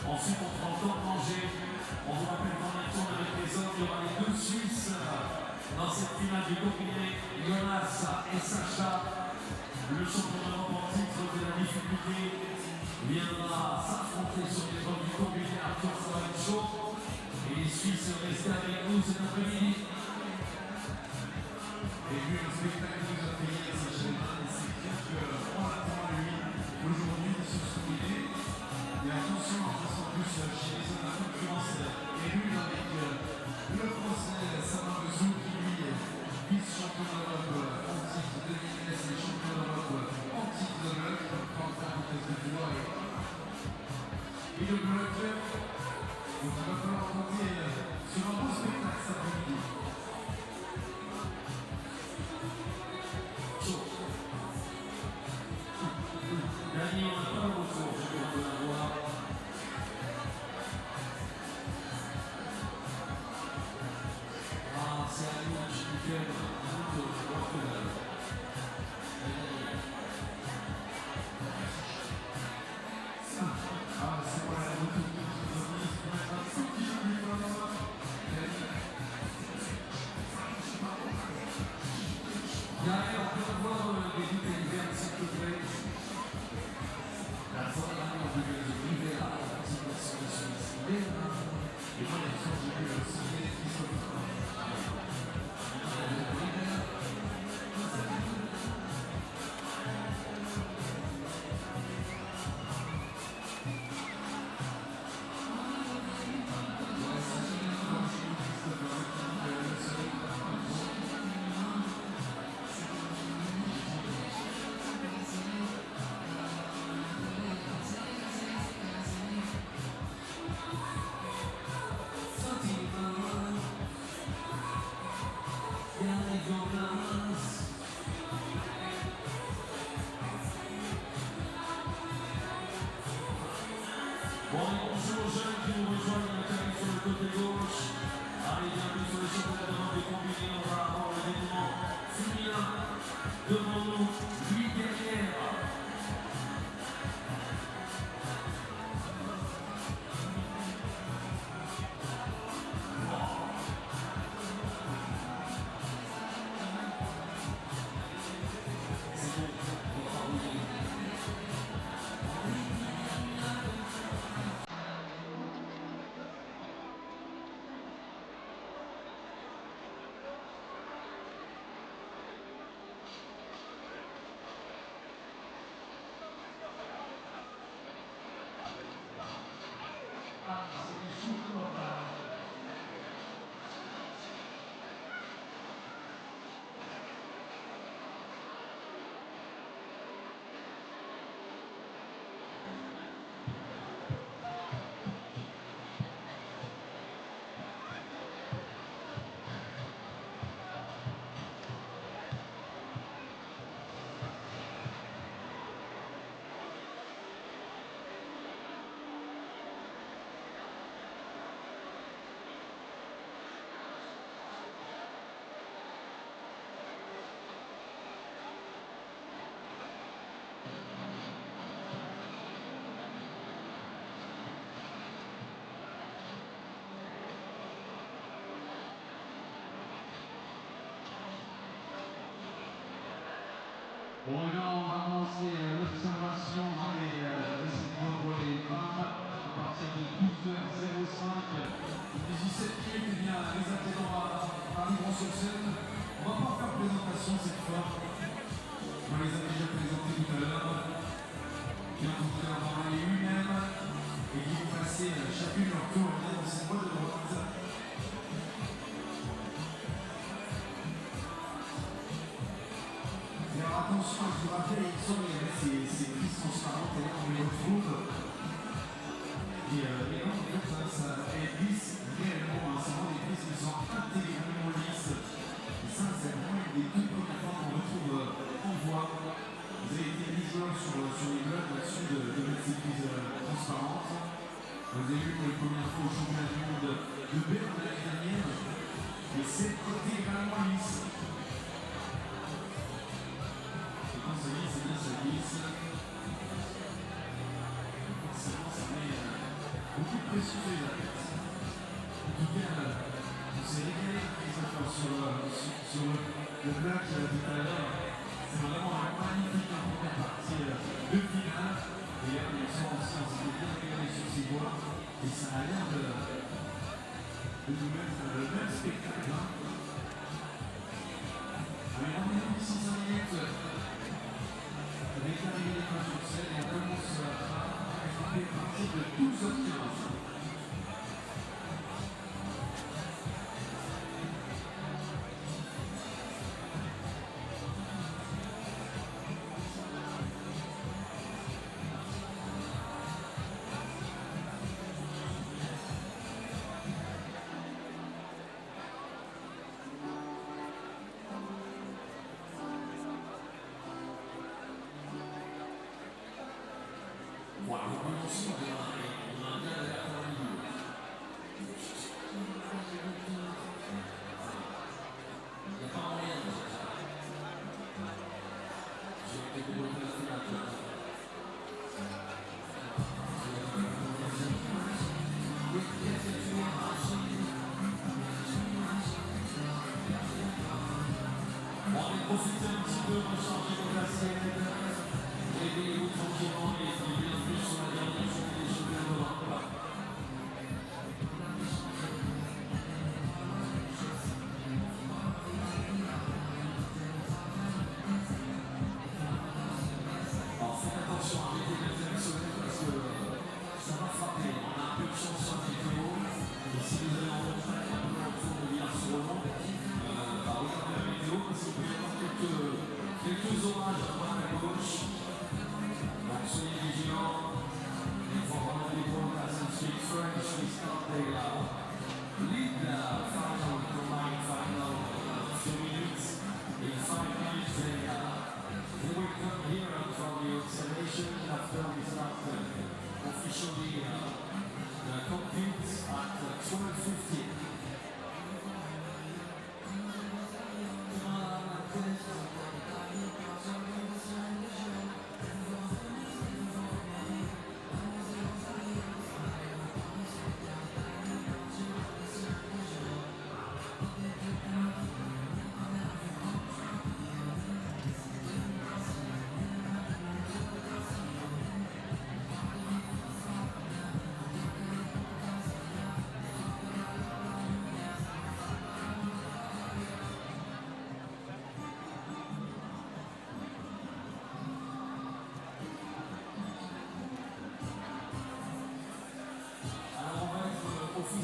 Ensuite, on prend le temps de manger. On vous rappelle qu'en tourne avec les hommes, il y aura les 2 Suisses dans cette finale du combiné. Jonas et Sacha, le champion d'Europe en titre de la difficulté, viendra s'affronter sur les l'épreuve du combiné. Arthur, ça va être chaud. Et les Suisses restent avec nous cet après-midi. Et puis le spectacle que nous a fait hier, c'est clair qu'on attend lui aujourd'hui de se souligner. Et attention, en plus chez les hommes, la concurrence est nulle avec le français Samin Bezou qui lui est vice-champion d'Europe en titre de vitesse et champion d'Europe en titre de bloc, comme quand on fait vitesse de pouvoir et le bloc. Donc il va falloir compter sur un beau spectacle cet après-midi. Dani, on n'a pas le retour, je vais vous la voir. Ah, c'est à nous, je suis nickel. Je crois que c'est pas la route. Derrière, on peut avoir des bouteilles vertes, s'il te plaît. Bon, et bonjour aux jeunes qui nous rejoignent, qui arrivent sur le côté gauche. Allez, bienvenue sur les championnats de monde des combinés. On va avoir le dénouement féminin devant nous, lui derrière. Bon, et là, on va commencer l'observation dans les essais pour les femmes à partir de 12h05. 17 minutes, eh bien, les athlètes arriveront sur scène. On ne va pas faire présentation cette fois. On les a déjà présentés tout à l'heure. Qui ont tout à l'heure parlé eux-mêmes et qui vont passer chacune leur tour dans cette voie de droite. Alors attention, je vous rappelle, il semble qu'il y avait ces crises transparentes, et là on les retrouve. Et là en fait, ça glisse réellement, c'est vraiment des crises qui sont intégralement lisses. Et ça, c'est vraiment une des toutes premières fois qu'on retrouve en voie. Vous avez été visuels sur les blogs là-dessus de mettre ces crises transparentes. Vous avez vu pour les premières fois au championnat du monde de Berlin l'année dernière. Et c'est intégralement lisse. Ça glisse. Forcément, ça met beaucoup de pression sur les athlètes. En tout cas, on s'est régalé avec les affaires sur le black tout à l'heure. C'est vraiment un magnifique première partie de finale. Et là, on s'est bien régalé sur ces voies. Et ça a l'air de nous mettre le même spectacle. Allez, rendez-vous d'ici 5 minutes. Avec l'arrivée des femmes sur scène, et on commence à frapper à partir de 12h15. Voilà, on commence à démarrer. On a un gars derrière la ligne. Il n'y a pas moyen de faire ça. J'ai été développé la finale. On va profiter un petit peu pour changer de place. Réveillez-vous tranquillement et bienvenue sur la dernière journée des championnats d'Europe.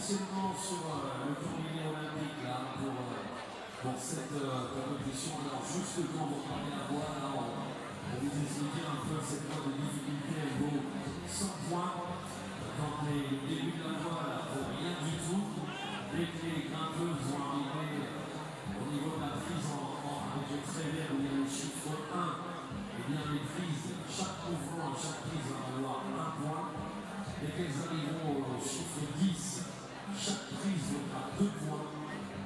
positionnement sur le tourniquet olympique là, pour cette compétition. Alors juste quand vous prenez la voie, là, on vous expliquer un peu cette voie de difficulté, elle vaut 100 points. Dans les débuts de la voie, là, pour rien du tout. Dès que les grimpeuses vont arriver au niveau de la prise avec le trait vert où il y a le chiffre 1, et bien les prises, chaque mouvement, chaque prise va avoir 1 point. Dès qu'elles arriveront au chiffre 10, chaque prise vaudra 2 points.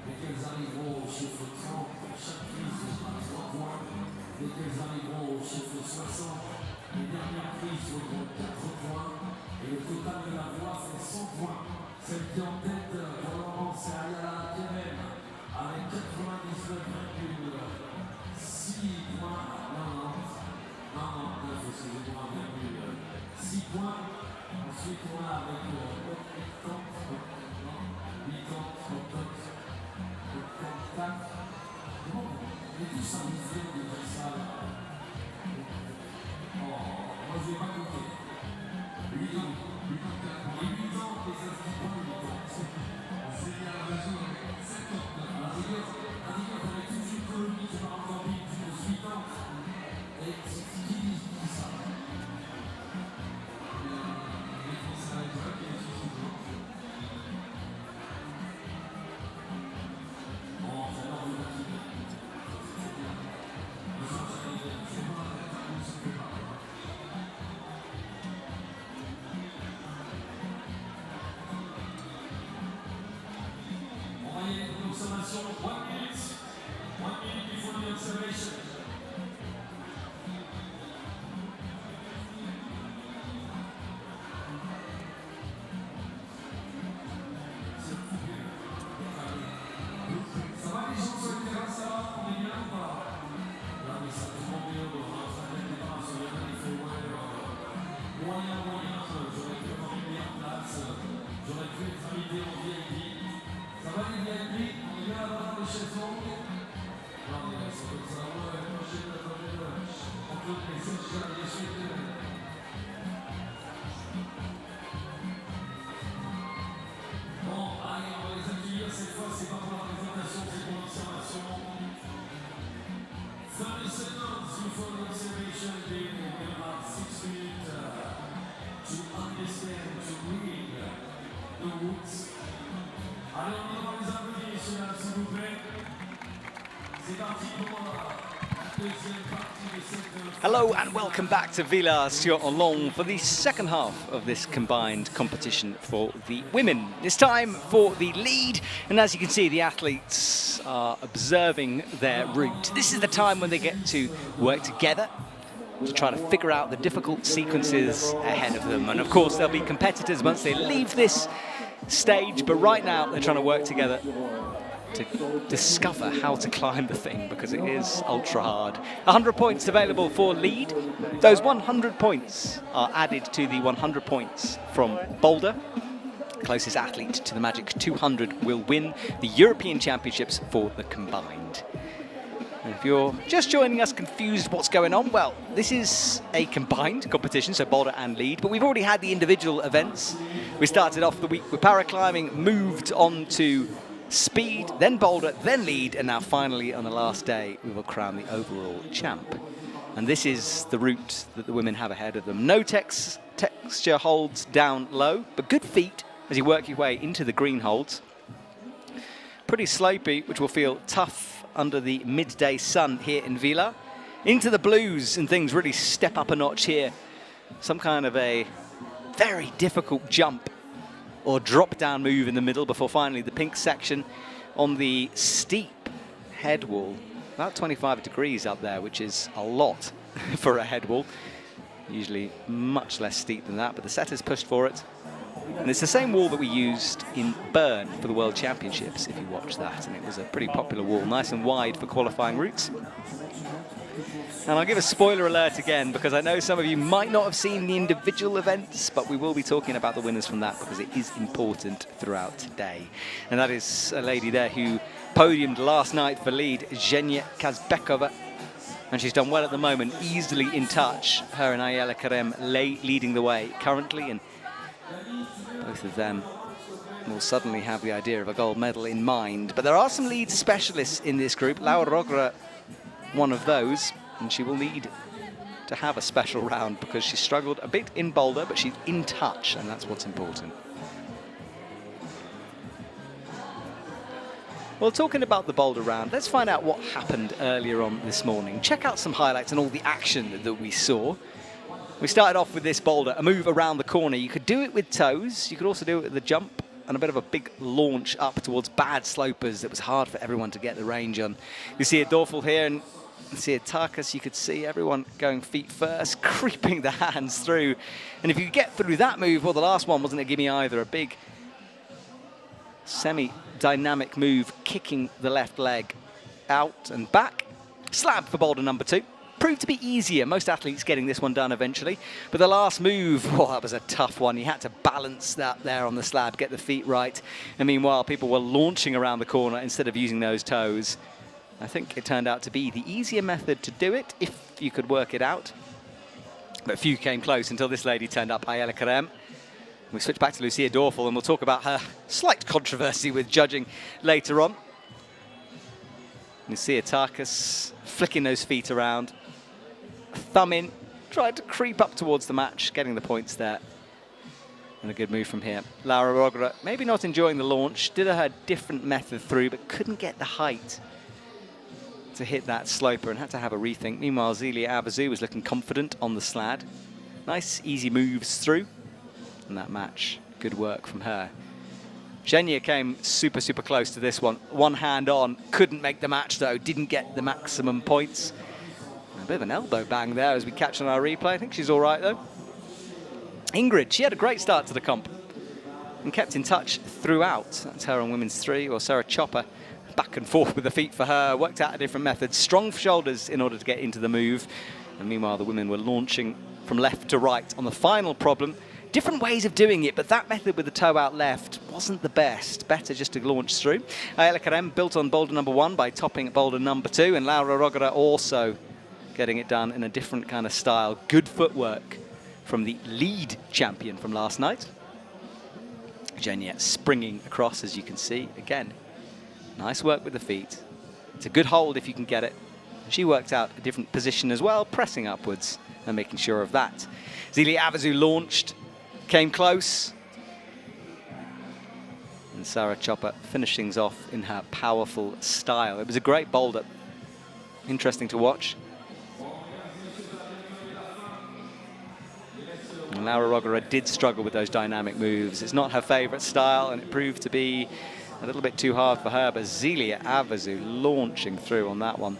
Dès qu'elles arriveront au chiffre 30, chaque prise vaudra 3 points. Dès qu'elles arriveront au chiffre 60, les dernières prises vaudront 4 points. Et le total de la voie fait 100 points. Celle qui est en tête pour le moment, c'est Ayala Kerem avec 99,6 points. Non, excusez-moi, 6 points. Ensuite, on a avec 84. Mais tout ça, vous fait déjà ça. Oh, moi, je n'ai pas compté. 8 ans. Et 8 ans, les inscrits pour 8 ans. C'est bien la raison avec 7 ans. À rigueur, on avait toute une colonie qui part en camping depuis 8 ans. Et c'est qui dit ça? Les Français avec toi qui est sur ce jour. Oh, j'adore le bâtiment. C'est bien. Le soir, c'est pas la tête, on ne se fait pas. Observation, 1 minute. 1 minute before the observation. Ça va les gens sur le terrain, ça va? On est bien ou pas? Là, mais ça tout le monde est on est en train de mettre les bras sur les mains, il faut moyen. J'aurais pu avoir une meilleure place. J'aurais pu être arrivé en VIP. Ça va les VIP? On est bien là-bas dans les chaises longues? Non mais c'est comme ça, ouais, moi j'ai entre les sèches, j'ai les suites. Bon, allez, on va les accueillir cette fois, c'est pas pour la présentation, c'est pour l'observation. 30 seconds before the observation, they will about 6 minutes to understand, to read the routes. Allez, on va les applaudir, messieurs, s'il vous plaît. C'est parti pour la deuxième partie de cette... Hello and welcome back to Villars sur Long for the second half of this combined competition for the women. It's time for the lead, and as you can see, the athletes are observing their route. This is the time when they get to work together to try to figure out the difficult sequences ahead of them. And of course, there'll be competitors once they leave this stage, but right now they're trying to work together to discover how to climb the thing, because it is ultra hard. 100 points available for lead. Those 100 points are added to the 100 points from Boulder. Closest athlete to the magic 200 will win the European Championships for the combined. And if you're just joining us confused what's going on, well, this is a combined competition, so Boulder and lead, but we've already had the individual events. We started off the week with paraclimbing, moved on to speed, then Boulder, then lead, and now finally on the last day we will crown the overall champ. And this is the route that the women have ahead of them. No texture holds down low, but good feet as you work your way into the green holds. Pretty slopey, which will feel tough under the midday sun here in Villars. Into the blues, and things really step up a notch here. Some kind of a very difficult jump or drop-down move in the middle before finally the pink section on the steep head wall. About 25 degrees up there, which is a lot for a head wall. Usually much less steep than that, but the setters pushed for it. And it's the same wall that we used in Bern for the World Championships, if you watch that. And it was a pretty popular wall, nice and wide for qualifying routes. And I'll give a spoiler alert again, because I know some of you might not have seen the individual events, but we will be talking about the winners from that because it is important throughout today. And that is a lady there who podiumed last night for lead, Zhenya Kazbekova. And she's done well at the moment, easily in touch. Her and Ayala Kerem leading the way currently, and both of them will suddenly have the idea of a gold medal in mind. But there are some lead specialists in this group. Laura Rogra, one of those, and she will need to have a special round because she struggled a bit in Boulder, but she's in touch, and that's what's important. Well, talking about the Boulder round, let's find out what happened earlier on this morning. Check out some highlights and all the action that we saw. We started off with this boulder, a move around the corner. You could do it with toes, you could also do it with the jump, and a bit of a big launch up towards bad slopers that was hard for everyone to get the range on. You see a Dorfel here, and you see a Tarkas. You could see everyone going feet first, creeping the hands through. And if you get through that move, well, the last one wasn't a gimme either, a big semi-dynamic move, kicking the left leg out and back. Slab for boulder number 2. Proved to be easier, most athletes getting this one done eventually. But the last move, well, that was a tough one. You had to balance that there on the slab, get the feet right. And meanwhile, people were launching around the corner instead of using those toes. I think it turned out to be the easier method to do it, if you could work it out. But few came close until this lady turned up, Ayala Karem. We switch back to Lucia Dorfel, and we'll talk about her slight controversy with judging later on. Lucia Tarkas flicking those feet around, thumb in, tried to creep up towards the match, getting the points there. And a good move from here. Laura Rogra, maybe not enjoying the launch, did her different method through, but couldn't get the height to hit that sloper and had to have a rethink. Meanwhile, Zelia Avazu was looking confident on the slad. Nice, easy moves through. And that match, good work from her. Zhenya came super, super close to this one. One hand on, couldn't make the match though, didn't get the maximum points. A bit of an elbow bang there as we catch on our replay. I think she's all right though. Ingrid, she had a great start to the comp and kept in touch throughout. That's her on women's 3, or Sarah Chopper. Back and forth with the feet for her, worked out a different method. Strong shoulders in order to get into the move. And meanwhile, the women were launching from left to right on the final problem. Different ways of doing it, but that method with the toe out left wasn't the best. Better just to launch through. Ayala Karem built on boulder number 1 by topping boulder number 2, and Laura Rogra also getting it done in a different kind of style. Good footwork from the lead champion from last night. Zhenya springing across, as you can see. Again, nice work with the feet. It's a good hold if you can get it. She worked out a different position as well, pressing upwards and making sure of that. Zelia Avazu launched. Came close. And Sarah Chopper finishing off in her powerful style. It was a great boulder. Interesting to watch. And Laura Rogra did struggle with those dynamic moves. It's not her favorite style, and it proved to be a little bit too hard for her, but Zelia Avazu launching through on that one.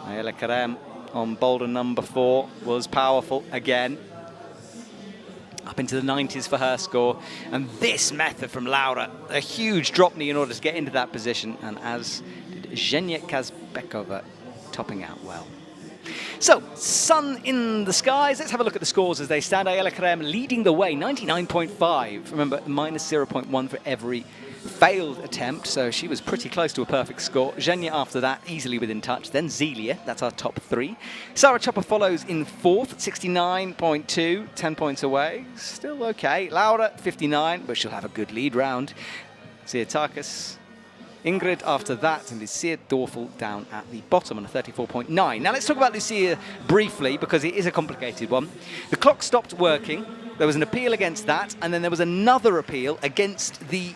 Ayala Karem on boulder number 4 was powerful again. Up into the 90s for her score. And this method from Laura, a huge drop knee in order to get into that position, and as did Zhenya Kazbekova, topping out well. So, sun in the skies. Let's have a look at the scores as they stand. Ayala Karem leading the way, 99.5. Remember, minus 0.1 for every failed attempt, so she was pretty close to a perfect score. Zhenya after that, easily within touch. Then Zelia, that's our top 3. Sarah Chopper follows in 4th, 69.2, 10 points away. Still okay. Laura, 59, but she'll have a good lead round. Zia Tarkas, Ingrid after that, and Lucia Dorfel down at the bottom on a 34.9. Now let's talk about Lucia briefly, because it is a complicated one. The clock stopped working. There was an appeal against that, and then there was another appeal against the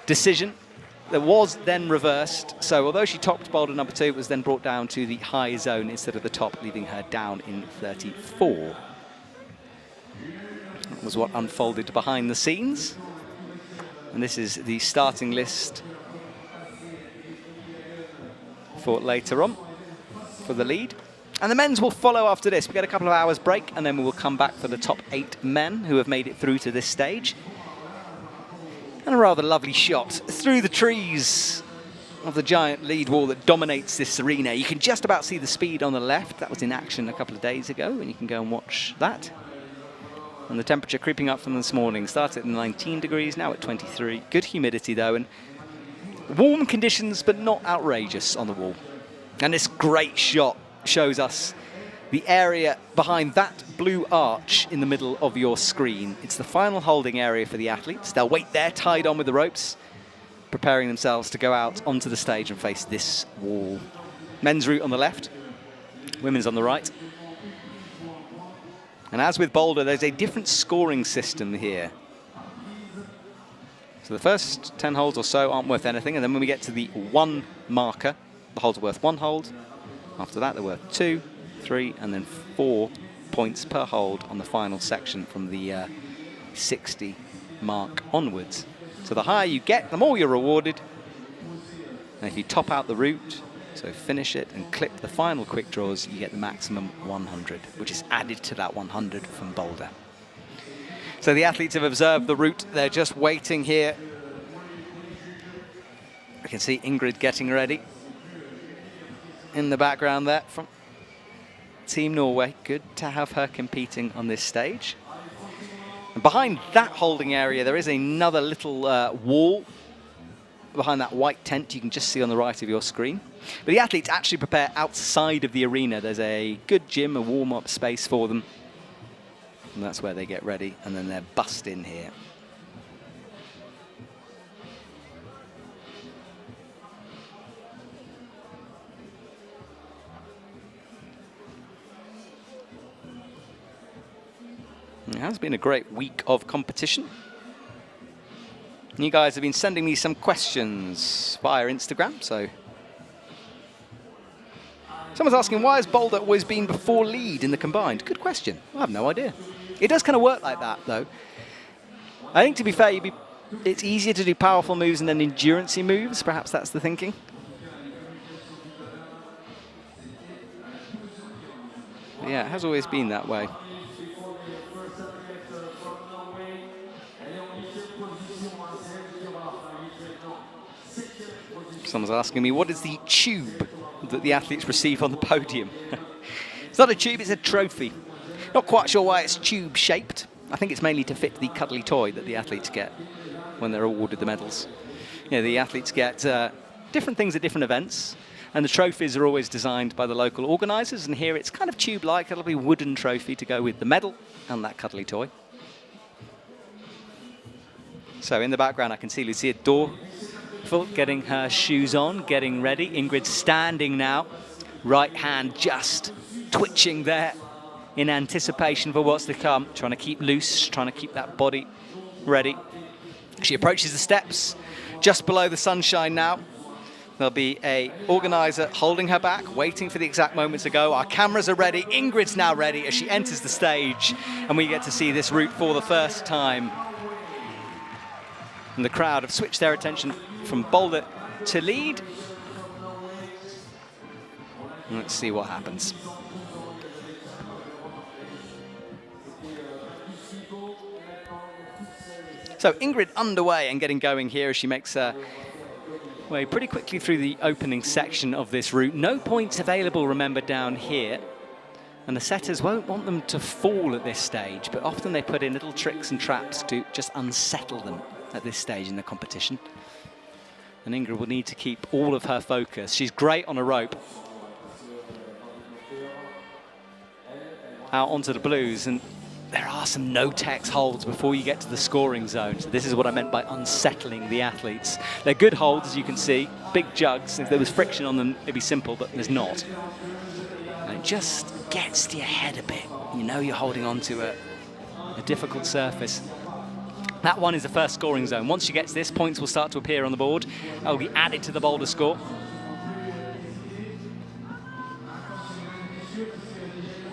decision that was then reversed. So although she topped boulder number 2, it was then brought down to the high zone instead of the top, leaving her down in 34. That was what unfolded behind the scenes. And this is the starting list for later on for the lead. And the men's will follow after this. We get a couple of hours break, and then we will come back for the top 8 men who have made it through to this stage. And a rather lovely shot through the trees of the giant lead wall that dominates this arena. You can just about see the speed on the left. That was in action a couple of days ago, and you can go and watch that. And the temperature creeping up from this morning. Started at 19 degrees, now at 23. Good humidity though, and warm conditions, but not outrageous on the wall. And this great shot shows us the area behind that blue arch in the middle of your screen. It's the final holding area for the athletes. They'll wait there, tied on with the ropes, preparing themselves to go out onto the stage and face this wall. Men's route on the left, women's on the right. And as with Boulder, there's a different scoring system here. So the first 10 holds or so aren't worth anything, and then when we get to the 1 marker, the holds are worth 1 hold. After that, they're worth 2, 3, and then 4 points per hold on the final section from the 60 mark onwards. So the higher you get, the more you're rewarded. And if you top out the route, so finish it and clip the final quick draws, you get the maximum 100, which is added to that 100 from Boulder. So the athletes have observed the route. They're just waiting here. You can see Ingrid getting ready in the background there from Team Norway. Good to have her competing on this stage. And behind that holding area, there is another little wall behind that white tent you can just see on the right of your screen. But the athletes actually prepare outside of the arena. There's a good gym, a warm-up space for them. And that's where they get ready, and then they're bussed in here. It has been a great week of competition. You guys have been sending me some questions via Instagram, so someone's asking, why has Boulder always been before lead in the combined? Good question. I have no idea. It does kind of work like that, though. I think, to be fair, it's easier to do powerful moves and then endurance-y moves. Perhaps that's the thinking. But yeah, it has always been that way. Someone's asking me, what is the tube that the athletes receive on the podium? It's not a tube, it's a trophy. Not quite sure why it's tube-shaped. I think it's mainly to fit the cuddly toy that the athletes get when they're awarded the medals. You know, the athletes get different things at different events, and the trophies are always designed by the local organisers, and here it's kind of tube-like. It'll be a wooden trophy to go with the medal and that cuddly toy. So in the background, I can see Lucia Dorfeld getting her shoes on, getting ready. Ingrid standing now, right hand just twitching there in anticipation for what's to come, trying to keep loose, trying to keep that body ready. She approaches the steps just below the sunshine now. There'll be a organizer holding her back, waiting for the exact moment to go. Our cameras are ready. Ingrid's now ready as she enters the stage, and we get to see this route for the first time. And the crowd have switched their attention from Boulder to lead. Let's see what happens. So Ingrid underway and getting going here as she makes her way pretty quickly through the opening section of this route. No points available, remember, down here. And the setters won't want them to fall at this stage, but often they put in little tricks and traps to just unsettle them at this stage in the competition. And Ingrid will need to keep all of her focus. She's great on a rope. Out onto the blues, and there are some no-tex holds before you get to the scoring zone. So this is what I meant by unsettling the athletes. They're good holds, as you can see, big jugs. If there was friction on them, it'd be simple, but there's not. And it just gets to your head a bit. You know you're holding on to a difficult surface. That one is the first scoring zone. Once you get to this, points will start to appear on the board. That will be added to the Boulder score.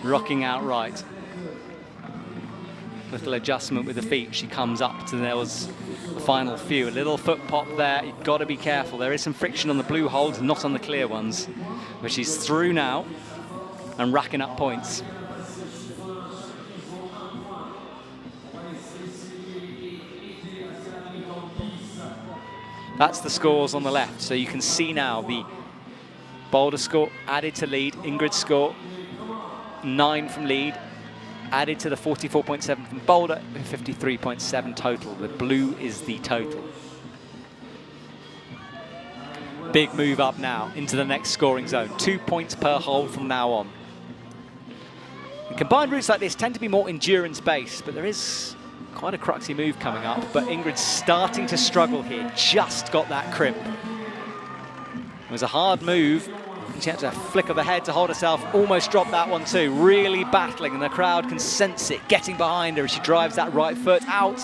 Rocking out right. Little adjustment with the feet. She comes up to those final few. A little foot pop there. You've got to be careful. There is some friction on the blue holds, not on the clear ones. But she's through now and racking up points. That's the scores on the left. So you can see now the Boulder score added to lead. Ingrid's score, 9 from lead, added to the 44.7 from Boulder, 53.7 total. The blue is the total. Big move up now into the next scoring zone. 2 points per hole from now on. Combined routes like this tend to be more endurance-based, but there is quite a cruxy move coming up. But Ingrid's starting to struggle here. Just got that crimp. It was a hard move. She had to flick of the head to hold herself. Almost dropped that one too. Really battling, and the crowd can sense it. Getting behind her as she drives that right foot out.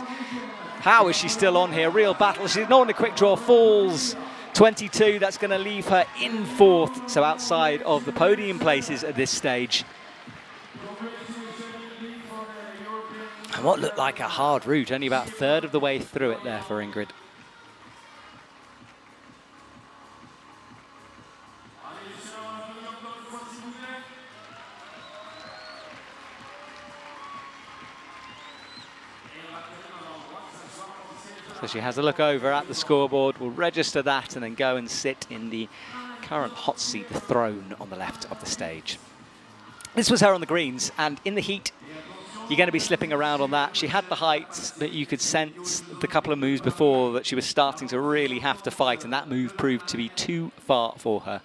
How is she still on here? Real battle. She's not in a quick draw. Falls 22. That's going to leave her in 4th. So outside of the podium places at this stage. And what looked like a hard route, only about 1/3 of the way through it there for Ingrid. So she has a look over at the scoreboard, will register that and then go and sit in the current hot seat, the throne on the left of the stage. This was her on the greens, and in the heat, you're going to be slipping around on that. She had the height that you could sense the couple of moves before that she was starting to really have to fight, and that move proved to be too far for her.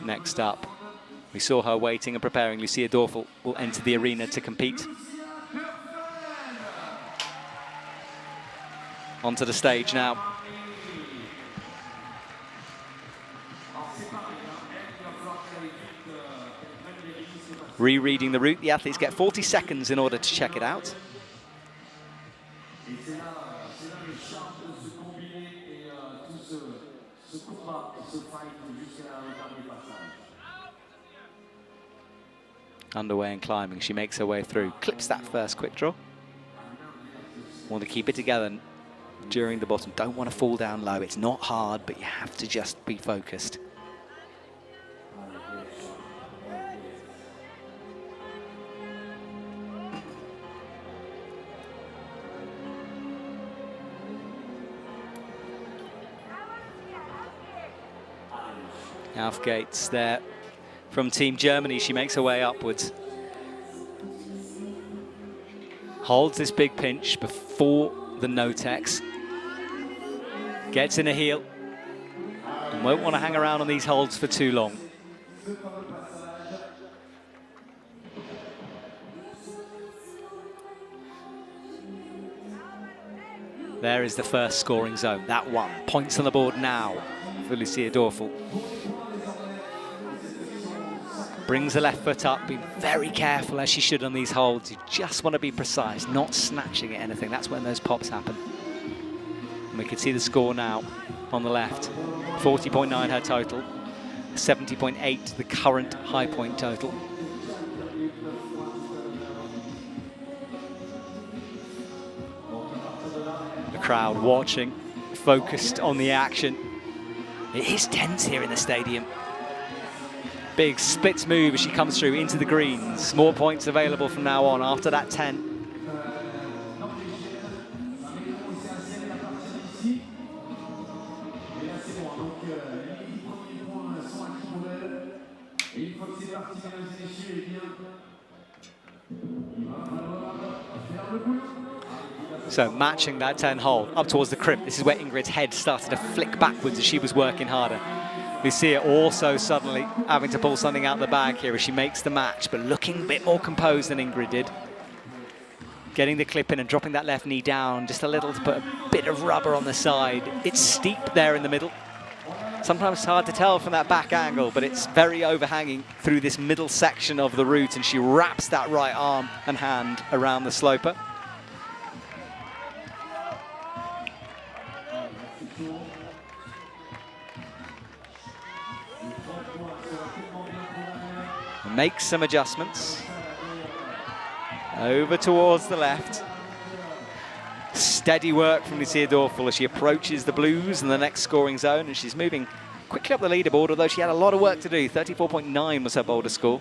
Next up, we saw her waiting and preparing. Lucia Dorfel will enter the arena to compete. Onto the stage now. Rereading the route, the athletes get 40 seconds in order to check it out. Underway and climbing, she makes her way through, clips that first quick draw. Want to keep it together during the bottom. Don't want to fall down low. It's not hard, but you have to just be focused. Aufgates there from Team Germany. She makes her way upwards. Holds this big pinch before the no-tex. Gets in a heel. And won't want to hang around on these holds for too long. There is the first scoring zone. That one. Points on the board now for Lucia Dorfel. Brings the left foot up, being very careful as she should on these holds. You just want to be precise, not snatching at anything. That's when those pops happen. And we can see the score now on the left. 40.9 her total, 70.8 the current high point total. The crowd watching, focused on the action. It is tense here in the stadium. Big splits move as she comes through into the greens. More points available from now on after that 10. So matching that 10 hole up towards the crimp. This is where Ingrid's head started to flick backwards as she was working harder. Lucia also suddenly having to pull something out of the bag here as she makes the match, but looking a bit more composed than Ingrid did. Getting the clip in and dropping that left knee down just a little to put a bit of rubber on the side. It's steep there in the middle. Sometimes it's hard to tell from that back angle, but it's very overhanging through this middle section of the route, and she wraps that right arm and hand around the sloper. Makes some adjustments. Over towards the left. Steady work from Lucia Dorfel as she approaches the blues in the next scoring zone, and she's moving quickly up the leaderboard, although she had a lot of work to do. 34.9 was her Boulder score.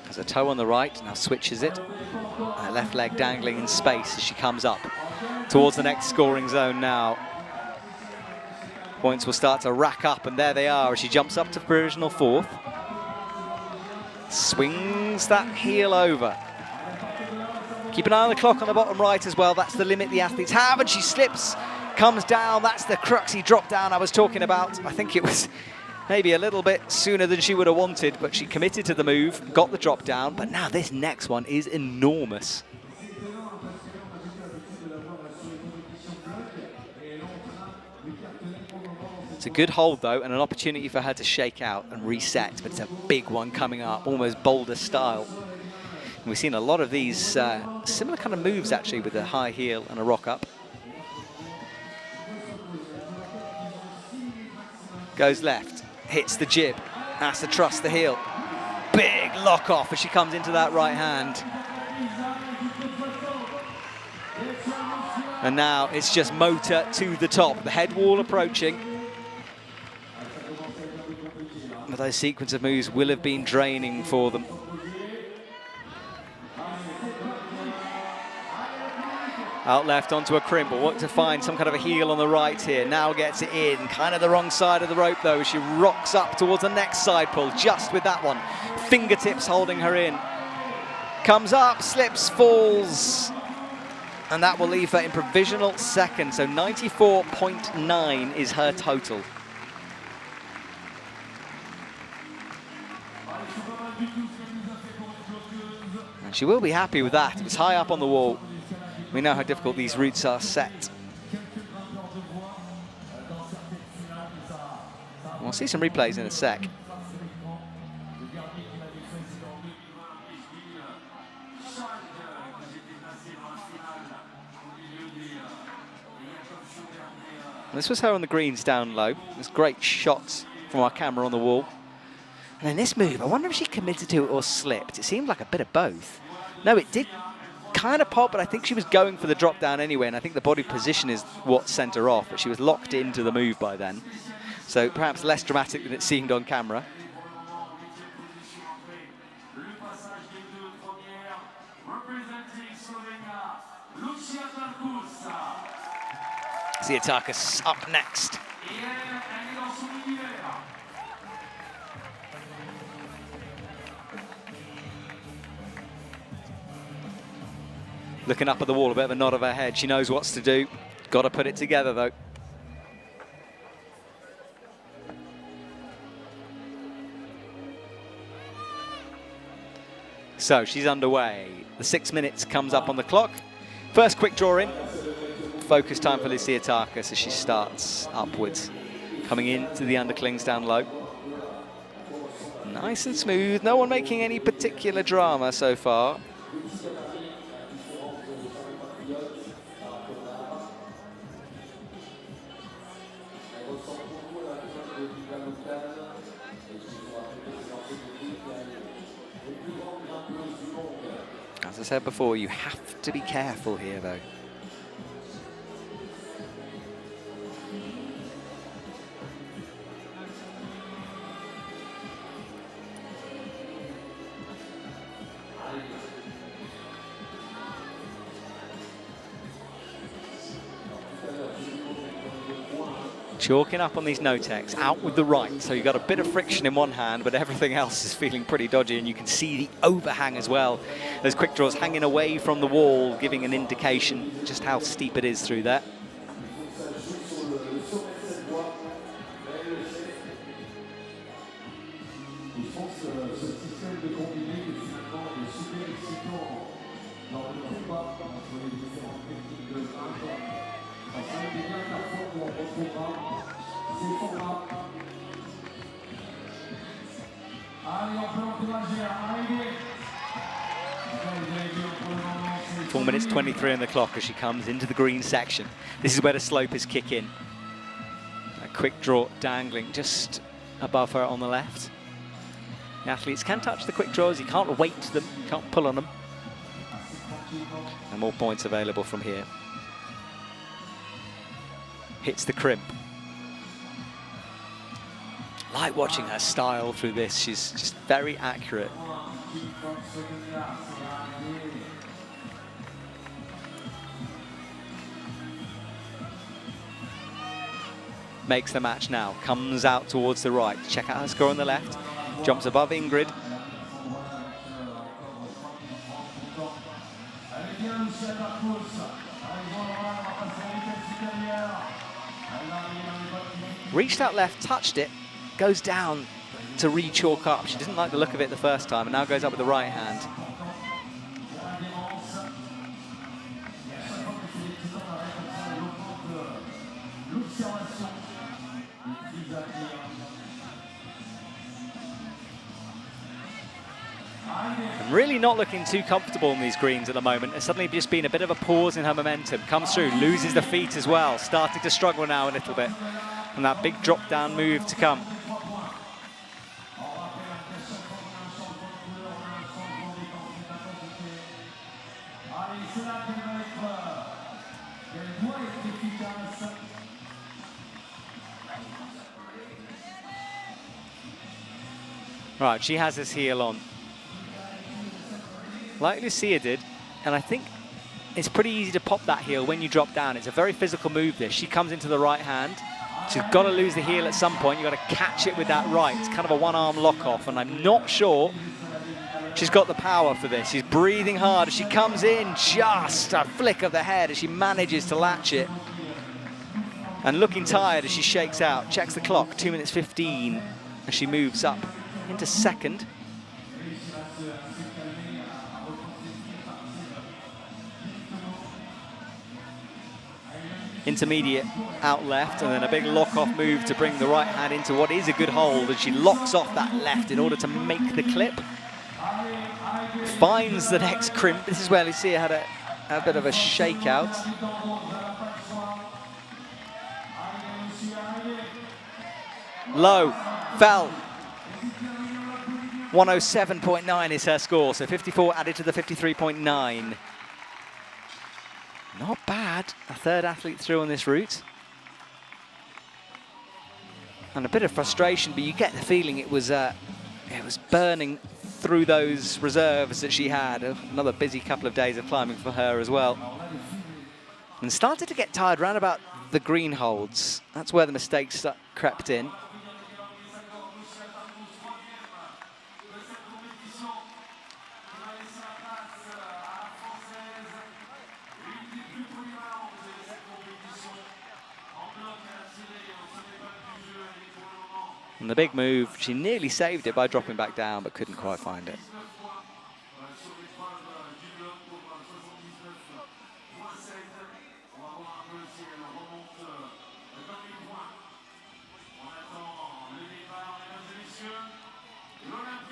Has a toe on the right, now switches it. Her left leg dangling in space as she comes up towards the next scoring zone now. Points will start to rack up, and there they are as she jumps up to provisional 4th. Swings that heel over. Keep an eye on the clock on the bottom right as well. That's the limit the athletes have, and she slips, comes down. That's the cruxy drop down I was talking about. I think it was Maybe a little bit sooner than she would have wanted, but she committed to the move, got the drop down, but now this next one is enormous. It's a good hold though, and an opportunity for her to shake out and reset, but it's a big one coming up, almost Boulder style. And we've seen a lot of these similar kind of moves actually with a high heel and a rock up. Goes left, hits the jib, has to trust the heel. Big lock off as she comes into that right hand. And now it's just motor to the top, the head wall approaching. But those sequence of moves will have been draining for them. Out left onto a crimp, but want to find some kind of a heel on the right here. Now gets it in, kind of the wrong side of the rope though. She rocks up towards the next side pull, just with that one. Fingertips holding her in. Comes up, slips, falls. And that will leave her in provisional second. So 94.9 is her total. And she will be happy with that. It was high up on the wall. We know how difficult these routes are set. We'll see some replays in a sec. This was her on the greens down low. There's great shots from our camera on the wall. And in this move, I wonder if she committed to it or slipped. It seemed like a bit of both. No, it did kind of pop, but I think she was going for the drop down anyway, and I think the body position is what sent her off, but she was locked into the move by then. So perhaps less dramatic than it seemed on camera. Ziatakis up next. Looking up at the wall, a bit of a nod of her head. She knows what's to do. Got to put it together, though. So she's underway. The 6 minutes comes up on the clock. First quick draw in. Focus time for Ziatakis as she starts upwards. Coming into the underclings down low. Nice and smooth. No one making any particular drama so far. As I said before, you have to be careful here, though. Chalking up on these no-techs, out with the right. So you've got a bit of friction in one hand, but everything else is feeling pretty dodgy, and you can see the overhang as well. Those quick draws hanging away from the wall, giving an indication just how steep it is through there. Four minutes 23 on the clock as she comes into the green section. This is where the slopers kick in. A quick draw dangling just above her on the left. The athletes can touch the quick draws, you can't weight them, you can't pull on them. And more points available from here. Hits the crimp. Like watching her style through this, she's just very accurate. Makes the match now, comes out towards the right. Check out her score on the left, jumps above Ingrid. Reached out left, touched it, goes down to re-chalk up. She didn't like the look of it the first time, and now goes up with the right hand. And really not looking too comfortable in these greens at the moment. There's suddenly just been a bit of a pause in her momentum. Comes through, loses the feet as well. Starting to struggle now a little bit. And that big drop-down move to come. Right, she has this heel on. Like Lucia did, and I think it's pretty easy to pop that heel when you drop down. It's a very physical move this. She comes into the right hand. She's got to lose the heel at some point. You've got to catch it with that right. It's kind of a one-arm lock-off, and I'm not sure she's got the power for this. She's breathing hard as she comes in, just a flick of the head as she manages to latch it. And looking tired as she shakes out. Checks the clock, 2 minutes 15, as she moves up into second. Intermediate out left, and then a big lock-off move to bring the right hand into what is a good hold, and she locks off that left in order to make the clip. Finds the next crimp. This is where Lucia had a bit of a shakeout. Low, fell. 107.9 is her score, so 54 added to the 53.9. Not bad, a third athlete through on this route. And a bit of frustration, but you get the feeling it was burning through those reserves that she had. Another busy couple of days of climbing for her as well. And started to get tired round about the green holds. That's where the mistakes crept in. And the big move, she nearly saved it by dropping back down, but couldn't quite find it.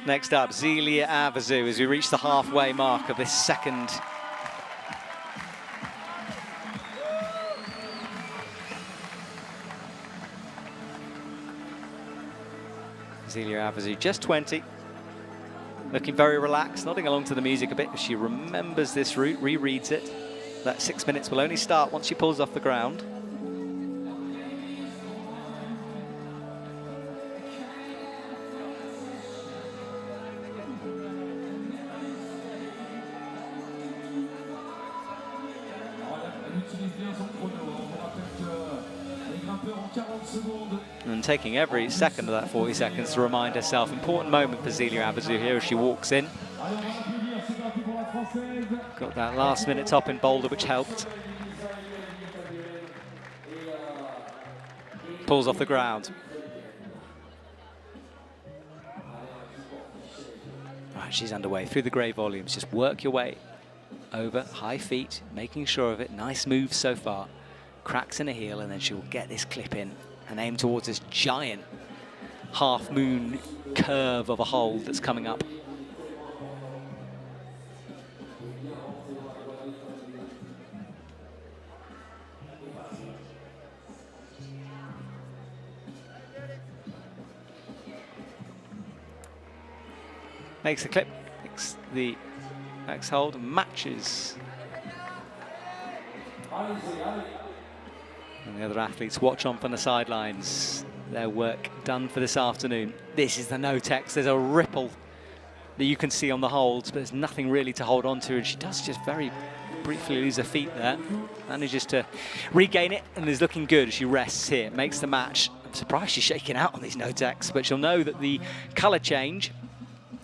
Next up, Zelia Avazu, as we reach the halfway mark of this second. Zelia Avazu, just 20, looking very relaxed, nodding along to the music a bit as she remembers this route, rereads it. That 6 minutes will only start once she pulls off the ground. And taking every second of that 40 seconds to remind herself. Important moment for Zelia Avazu here as she walks in. Got that last minute top in Boulder, which helped. Pulls off the ground. Right, she's underway through the grey volumes. Just work your way over, high feet, making sure of it. Nice move so far. Cracks in a heel, and then she'll get this clip in and aim towards this giant half-moon curve of a hold that's coming up. Makes the clip, makes the next hold, matches. And the other athletes watch on from the sidelines. Their work done for this afternoon. This is the no-tex. There's a ripple that you can see on the holds, but there's nothing really to hold on to. And she does just very briefly lose her feet there. Manages to regain it and is looking good as she rests here. Makes the match. I'm surprised she's shaking out on these no-tex, but she'll know that the colour change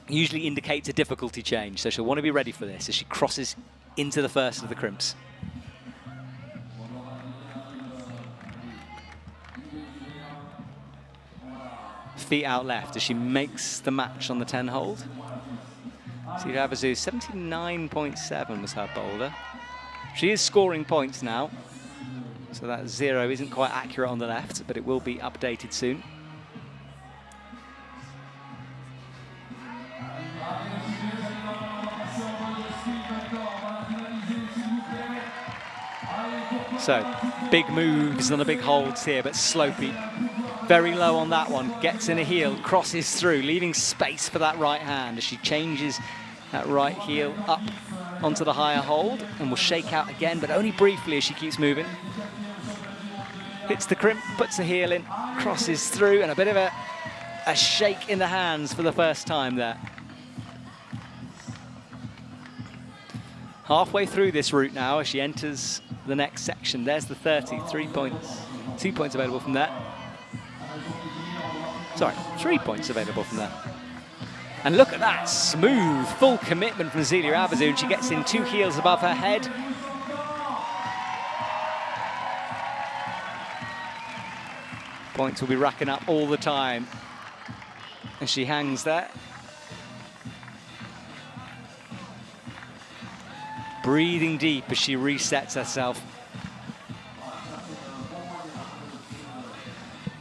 usually indicates a difficulty change. So she'll want to be ready for this as she crosses into the first of the crimps. feet out left as she makes the match on the 10 hold. Celia Avezou, 79.7 was her boulder. She is scoring points now, so that 0 isn't quite accurate on the left, but it will be updated soon. So, big moves on the big holds here, but slopey. Very low on that one, gets in a heel, crosses through, leaving space for that right hand as she changes that right heel up onto the higher hold and will shake out again, but only briefly as she keeps moving. Hits the crimp, puts the heel in, crosses through, and a bit of a shake in the hands for the first time there. Halfway through this route now as she enters the next section. There's the 30, 3 points, 2 points available from that. Sorry, 3 points available from that. And look at that, smooth, full commitment from Celia Avezou, and she gets in 2 heels above her head. Points will be racking up all the time as she hangs there. Breathing deep as she resets herself.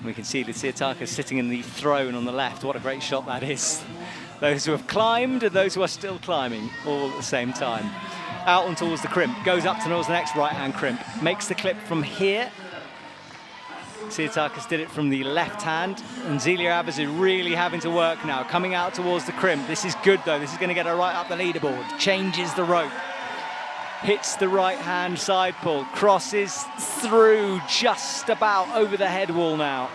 We can see Lucia Taka sitting in the throne on the left. What a great shot that is. Those who have climbed and those who are still climbing, all at the same time. Out and towards the crimp, goes up towards the next right-hand crimp, makes the clip from here. Tsiatakis did it from the left hand, and Celia Avezou really having to work now, coming out towards the crimp. This is good though, this is going to get her right up the leaderboard. Changes the rope, hits the right-hand side pull, crosses through just about over the head wall now.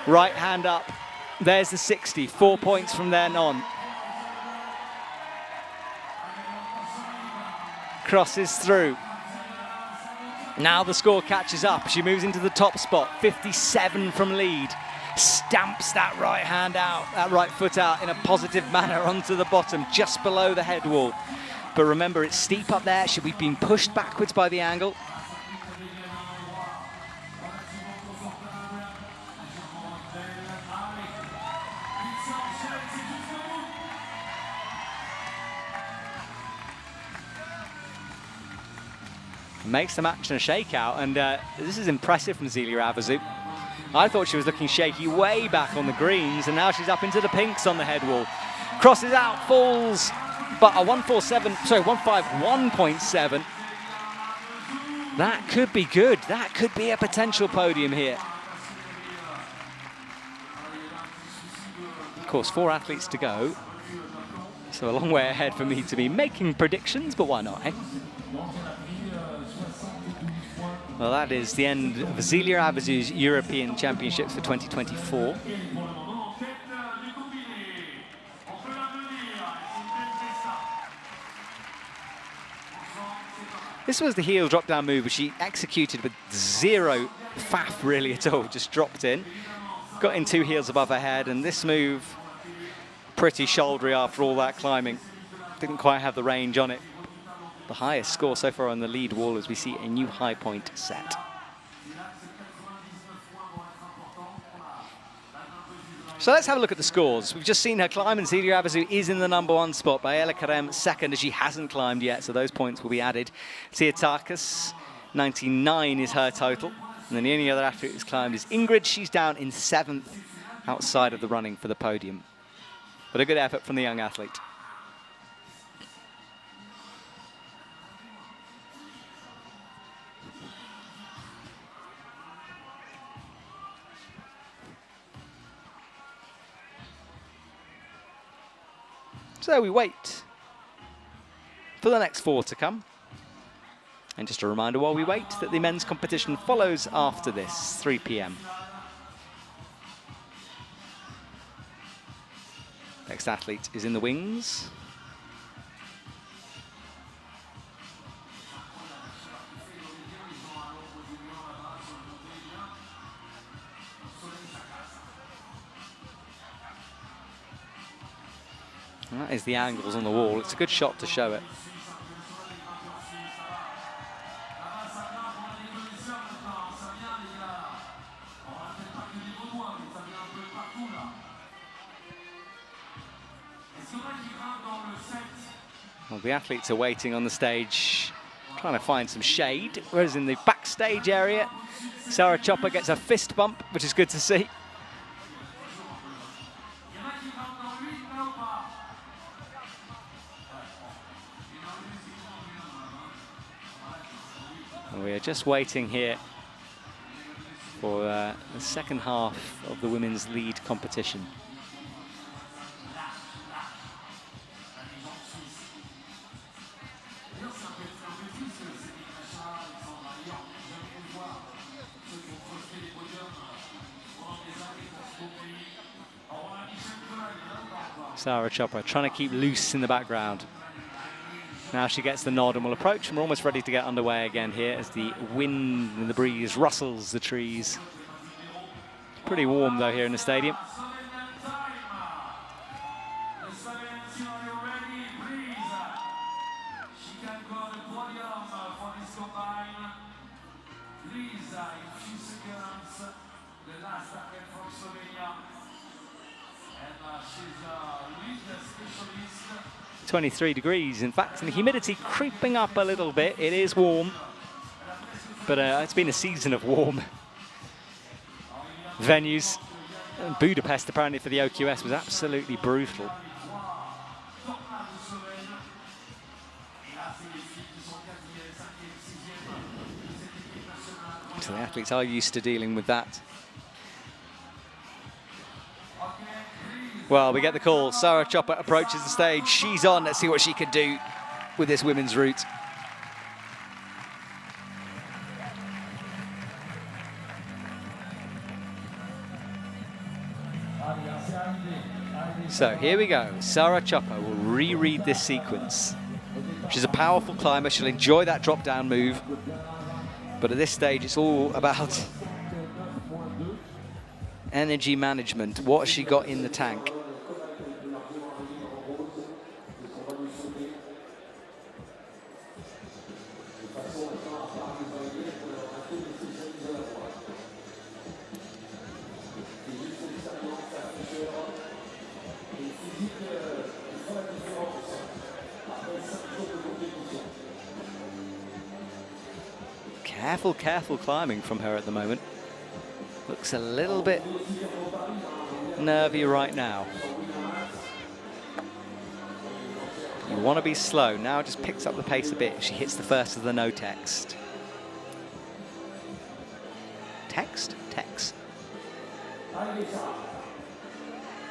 Right hand up, there's the 60, 4 points from then on. Crosses through. Now the score catches up. She moves into the top spot, 57 from lead. Stamps that right hand out, that right foot out in a positive manner onto the bottom, just below the head wall. But remember, it's steep up there. She'll be being pushed backwards by the angle. Makes the match in a shakeout, and this is impressive from Celia Avezou. I thought she was looking shaky way back on the greens, and now she's up into the pinks on the head wall. Crosses out, falls, but a 151.7. That could be good. That could be a potential podium here. Of course, 4 athletes to go, so a long way ahead for me to be making predictions, but why not, eh? Well, that is the end of Celia Avezou's European Championships for 2024. This was the heel drop-down move, which she executed with 0 faff really at all, just dropped in. Got in 2 heels above her head, and this move, pretty shouldery after all that climbing. Didn't quite have the range on it. The highest score so far on the lead wall as we see a new high point set. So let's have a look at the scores. We've just seen her climb, and Celia Avezou is in the #1 spot. Baela Karem second, as she hasn't climbed yet, so those points will be added. Tsiatakis, 99 is her total. And then the only other athlete who's climbed is Ingrid. She's down in 7th outside of the running for the podium. But a good effort from the young athlete. So we wait for the next 4 to come. And just a reminder while we wait that the men's competition follows after this, 3 p.m. Next athlete is in the wings. And that is the angles on the wall. It's a good shot to show it. Well, the athletes are waiting on the stage, trying to find some shade, whereas in the backstage area, Sarah Chopper gets a fist bump, which is good to see. And we are just waiting here for the second half of the women's lead competition. Sarah Chopra trying to keep loose in the background. Now she gets the nod and will approach, and we're almost ready to get underway again here as the wind and the breeze rustles the trees. Pretty warm though here in the stadium. She's 23 degrees, in fact, and the humidity creeping up a little bit. It is warm, but it's been a season of warm venues. And Budapest, apparently, for the OQS was absolutely brutal. So the athletes are used to dealing with that. Well, we get the call. Sarah Chopper approaches the stage. She's on. Let's see what she can do with this women's route. So here we go. Sarah Chopper will reread this sequence. She's a powerful climber. She'll enjoy that drop-down move. But at this stage, it's all about energy management. What has she got in the tank? Careful climbing from her at the moment. Looks a little bit nervy right now. You want to be slow. Now it just picks up the pace a bit. She hits the first of the no text. Text?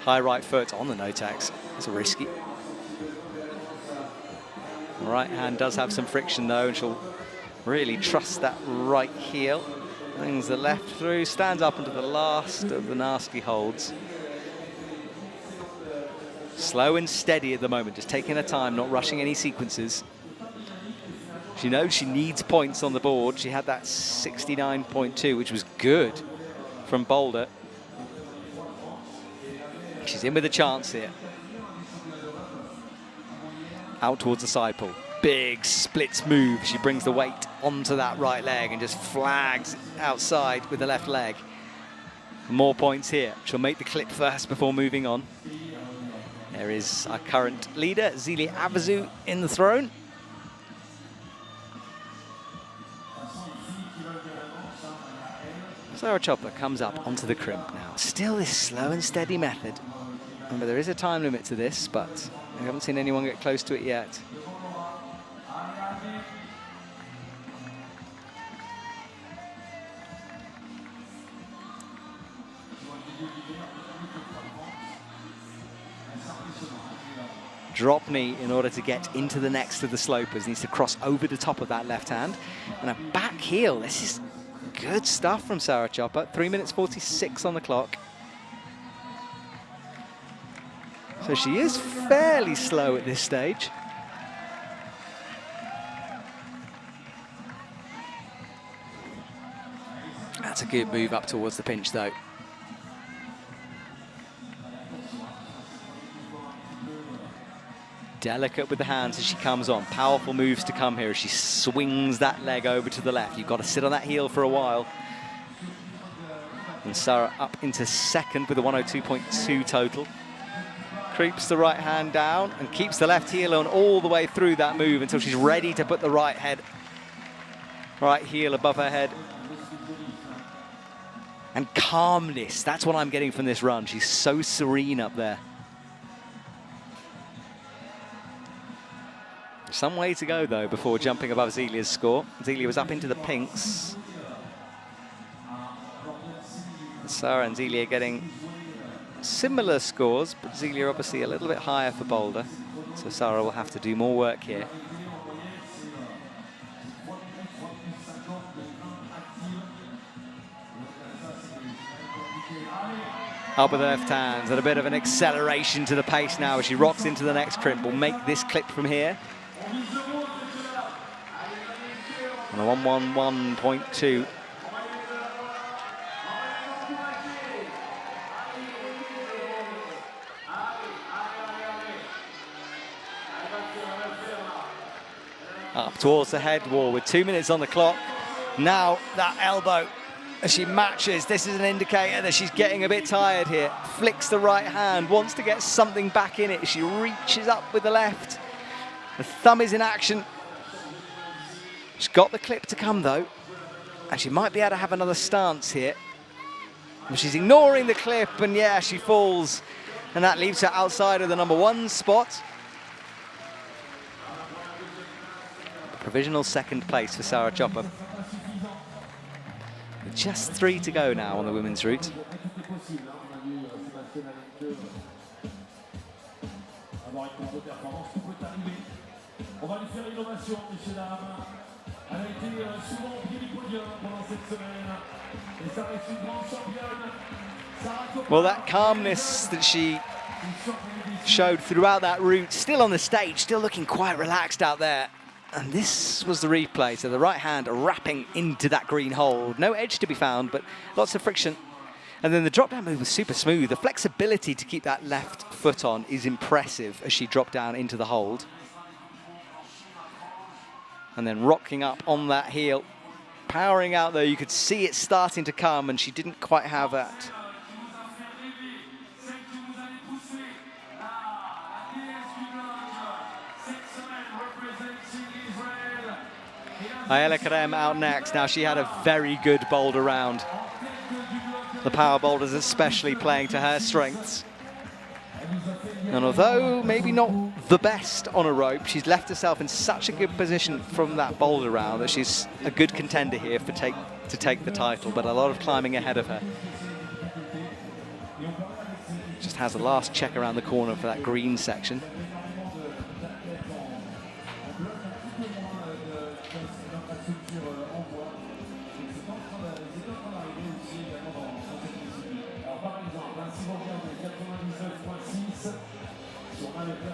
High right foot on the no text. That's risky. The right hand does have some friction though, and she'll really trust that right heel. Brings the left through, stands up into the last of the nasty holds. Slow and steady at the moment, just taking her time, not rushing any sequences. She knows she needs points on the board. She had that 69.2, which was good from Boulder. She's in with a chance here. Out towards the side pull. Big splits move. She brings the weight onto that right leg and just flags outside with the left leg. More points here. She'll make the clip first before moving on. There is our current leader, Zili Avazu, in the throne. Sarah Chopper comes up onto the crimp now. Still this slow and steady method. Remember, there is a time limit to this, but we haven't seen anyone get close to it yet. Drop knee in order to get into the next of the slopers. Needs to cross over the top of that left hand. And a back heel. This is good stuff from Sarah Chopper. 3 minutes 46 on the clock. So she is fairly slow at this stage. That's a good move up towards the pinch though. Delicate with the hands as she comes on. Powerful moves to come here as she swings that leg over to the left. You've got to sit on that heel for a while. And Sarah up into second with a 102.2 total. Creeps the right hand down and keeps the left heel on all the way through that move until she's ready to put the right heel above her head. And calmness, that's what I'm getting from this run. She's so serene up there. Some way to go, though, before jumping above Zelia's score. Zelia was up into the pinks. Sarah and Zelia getting similar scores, but Zelia obviously a little bit higher for Boulder. So Sarah will have to do more work here. Up with the left hands and a bit of an acceleration to the pace now as she rocks into the next crimp. We'll make this clip from here. On a 111.2. Up towards the head wall with 2 minutes on the clock. Now that elbow as she matches, this is an indicator that she's getting a bit tired here. Flicks the right hand, wants to get something back in it. She reaches up with the left. The thumb is in action. She's got the clip to come though, and she might be able to have another stance here. And she's ignoring the clip, and yeah, she falls, and that leaves her outside of the #1 spot. Provisional second place for Sarah Chopper. With just 3 to go now on the women's route. Well, that calmness that she showed throughout that route, still on the stage, still looking quite relaxed out there. And this was the replay, so the right hand wrapping into that green hold. No edge to be found, but lots of friction. And then the drop-down move was super smooth. The flexibility to keep that left foot on is impressive as she dropped down into the hold. And then rocking up on that heel, powering out though. You could see it starting to come, and she didn't quite have that. Ayala Karem out next. Now, she had a very good boulder round. The power boulders especially playing to her strengths. And although maybe not the best on a rope, she's left herself in such a good position from that boulder round that she's a good contender here for to take the title, but a lot of climbing ahead of her. Just has the last check around the corner for that green section.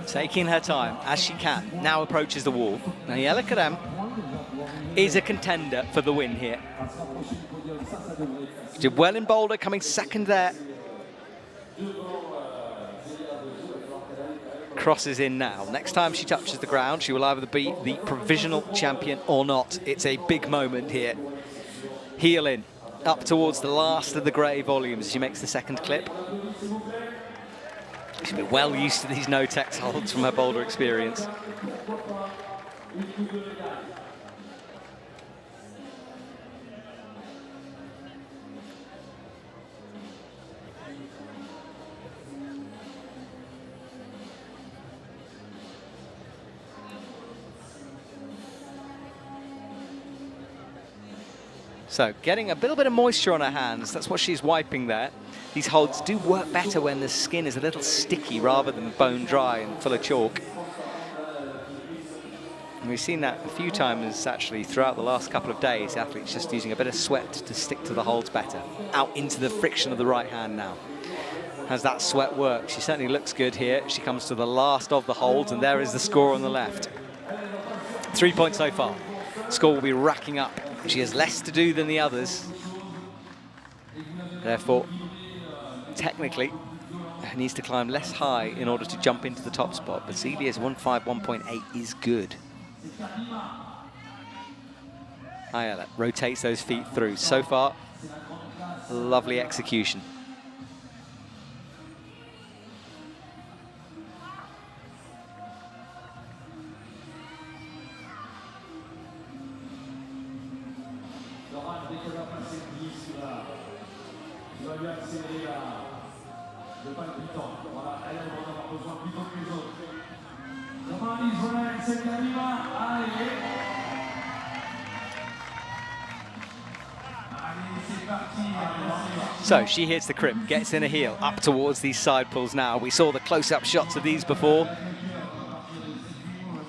Taking her time, as she can, now approaches the wall. Now, Ayala Karem is a contender for the win here. She did well in Boulder, coming second there. Crosses in now. Next time she touches the ground, she will either be the provisional champion or not. It's a big moment here. Heel in, up towards the last of the grey volumes as she makes the second clip. She's been well used to these no-tex holds from her boulder experience. So getting a little bit of moisture on her hands, that's what she's wiping there. These holds do work better when the skin is a little sticky rather than bone dry and full of chalk. And we've seen that a few times actually throughout the last couple of days, athletes just using a bit of sweat to stick to the holds better. Out into the friction of the right hand now. Has that sweat worked? She certainly looks good here. She comes to the last of the holds, and there is the score on the left. 3 points so far. Score will be racking up. She has less to do than the others. Therefore, technically, needs to climb less high in order to jump into the top spot. But Zelia's 151.8 is good. Ayala rotates those feet through. So far, lovely execution. de palpitant. Voilà, elle va avoir besoin plus tôt que les autres. Comment Israël, c'est Kalima. Allez. Allez, c'est parti. So she hits the crimp, gets in a heel, up towards these side pulls now. We saw the close-up shots of these before.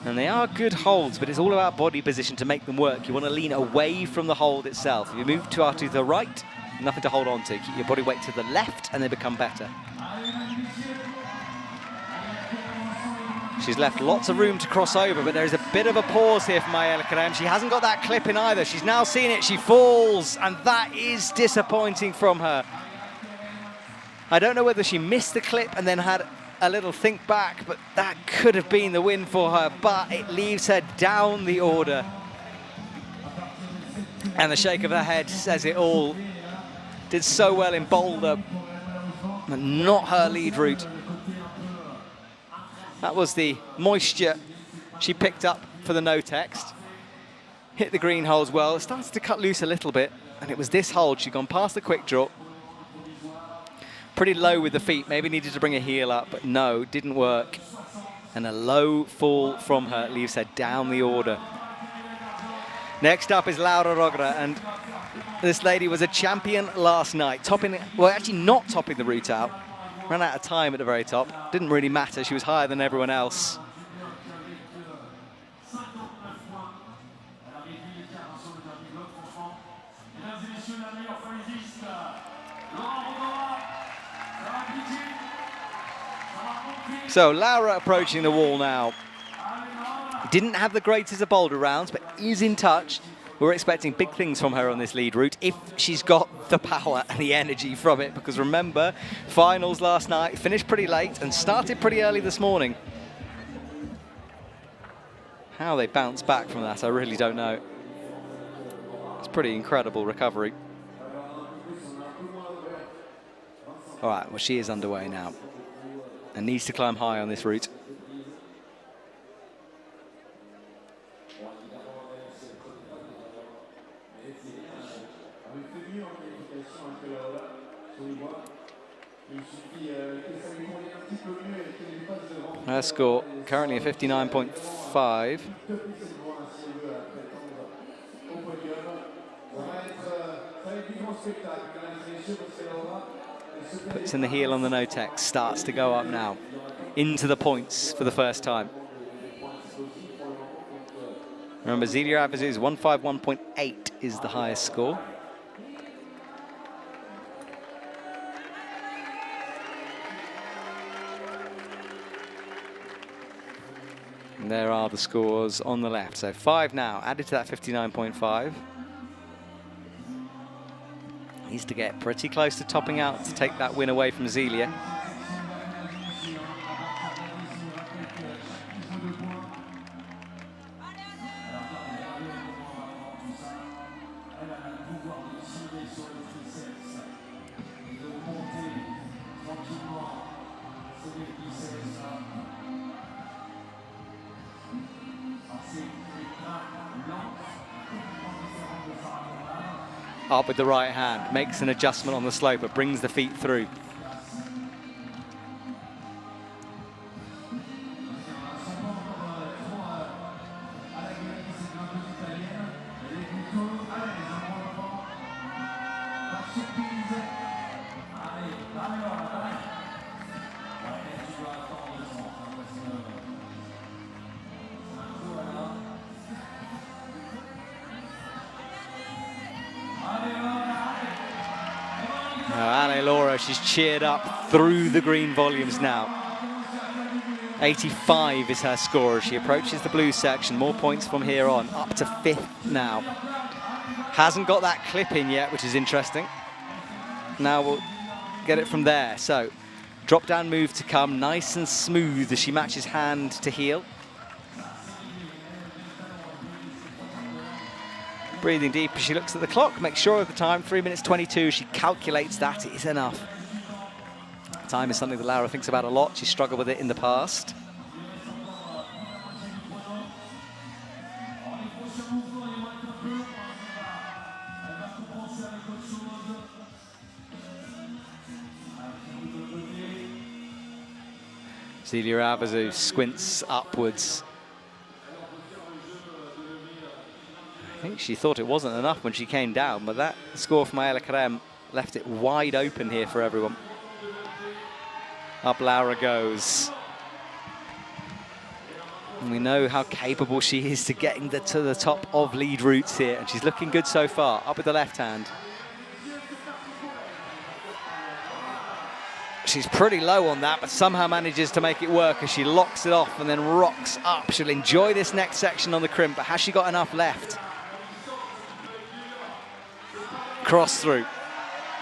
And they are good holds, but it's all about body position to make them work. You want to lean away from the hold itself. If you move to the right, nothing to hold on to. Keep your body weight to the left and they become better. She's left lots of room to cross over, but there's a bit of a pause here for Mayela Karem. She hasn't got that clip in either. She's now seen it, she falls, and that is disappointing from her. I don't know whether she missed the clip and then had a little think back, but that could have been the win for her, but it leaves her down the order. And the shake of her head says it all. Did so well in Boulder, but not her lead route. That was the moisture she picked up for the no text. Hit the green holes well. It started to cut loose a little bit, and it was this hold. She'd gone past the quick draw. Pretty low with the feet, maybe needed to bring a heel up, but no, didn't work. And a low fall from her leaves her down the order. Next up is Laura Rogra, and this lady was a champion last night, topping, well, actually not topping the route out. Ran out of time at the very top. Didn't really matter, she was higher than everyone else. So Laura approaching the wall now. Didn't have the greatest of Boulder rounds, but is in touch. We're expecting big things from her on this lead route if she's got the power and the energy from it, because remember, finals last night, finished pretty late and started pretty early this morning. How they bounce back from that, I really don't know. It's pretty incredible recovery. All right, well, she is underway now and needs to climb high on this route. Her score currently a 59.5. Puts in the heel on the no text, starts to go up now. Into the points for the first time. Remember, Zelia Avizu's 151.8 is the highest score. And there are the scores on the left. So 5 now, added to that 59.5. Needs to get pretty close to topping out to take that win away from Zelia. Up with the right hand, makes an adjustment on the slope, but brings the feet through. She's cheered up through the green volumes now. 85 is her score as she approaches the blue section. More points from here on, up to 5th now. Hasn't got that clip in yet, which is interesting. Now we'll get it from there. So, drop down move to come, nice and smooth as she matches hand to heel. Breathing deep as she looks at the clock, makes sure of the time, 3 minutes 22. She calculates that it is enough. Time is something that Laura thinks about a lot. She's struggled with it in the past. Celia Abazu squints upwards. I think she thought it wasn't enough when she came down, but that score from Ayala Karem left it wide open here for everyone. Up Laura goes. And we know how capable she is to getting to the top of lead routes here, and she's looking good so far. Up with the left hand. She's pretty low on that, but somehow manages to make it work as she locks it off and then rocks up. She'll enjoy this next section on the crimp, but has she got enough left? Cross through.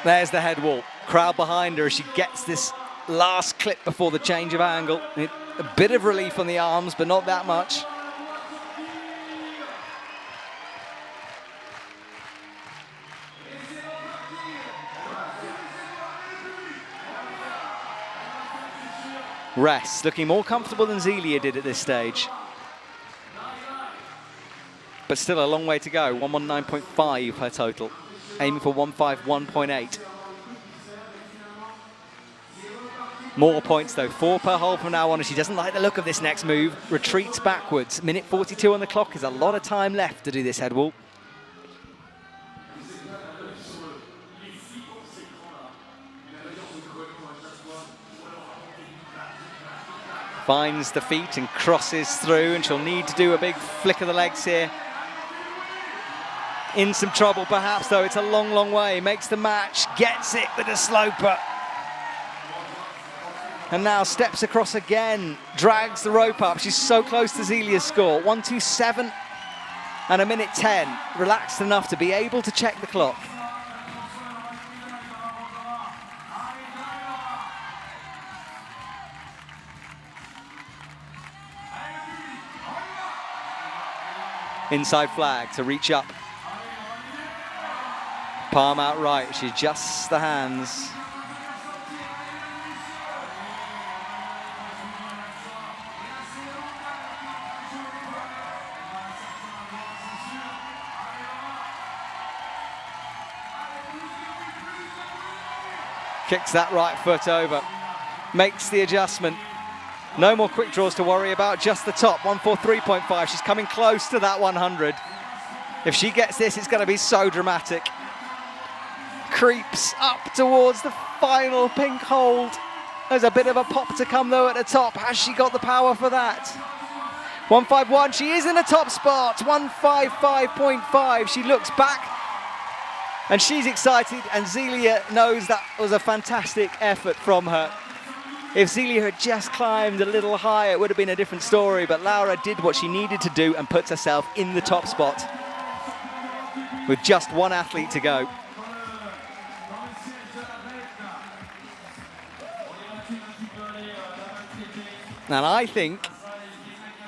There's the head wall. Crowd behind her as she gets this last clip before the change of angle. A bit of relief on the arms, but not that much. Rest, looking more comfortable than Zelia did at this stage. But still a long way to go. 119.5 her total. Aiming for 151.8. More points though, 4 per hole from now on, and she doesn't like the look of this next move. Retreats backwards. Minute 42 on the clock is a lot of time left to do this head wall. Finds the feet and crosses through, and she'll need to do a big flick of the legs here. In some trouble perhaps though, it's a long, long way. Makes the match, gets it with a sloper. And now steps across again, drags the rope up. She's so close to Zelia's score. 1:27 and a minute 10. Relaxed enough to be able to check the clock. Inside flag to reach up. Palm out right, she adjusts the hands. Kicks that right foot over, makes the adjustment. No more quick draws to worry about, just the top, 143.5. She's coming close to that 100. If she gets this, it's going to be so dramatic. Creeps up towards the final pink hold. There's a bit of a pop to come though at the top. Has she got the power for that? 151, she is in the top spot, 155.5. She looks back and she's excited, and Zelia knows that was a fantastic effort from her. If Zelia had just climbed a little higher, it would have been a different story, but Laura did what she needed to do and puts herself in the top spot with just one athlete to go. And I think,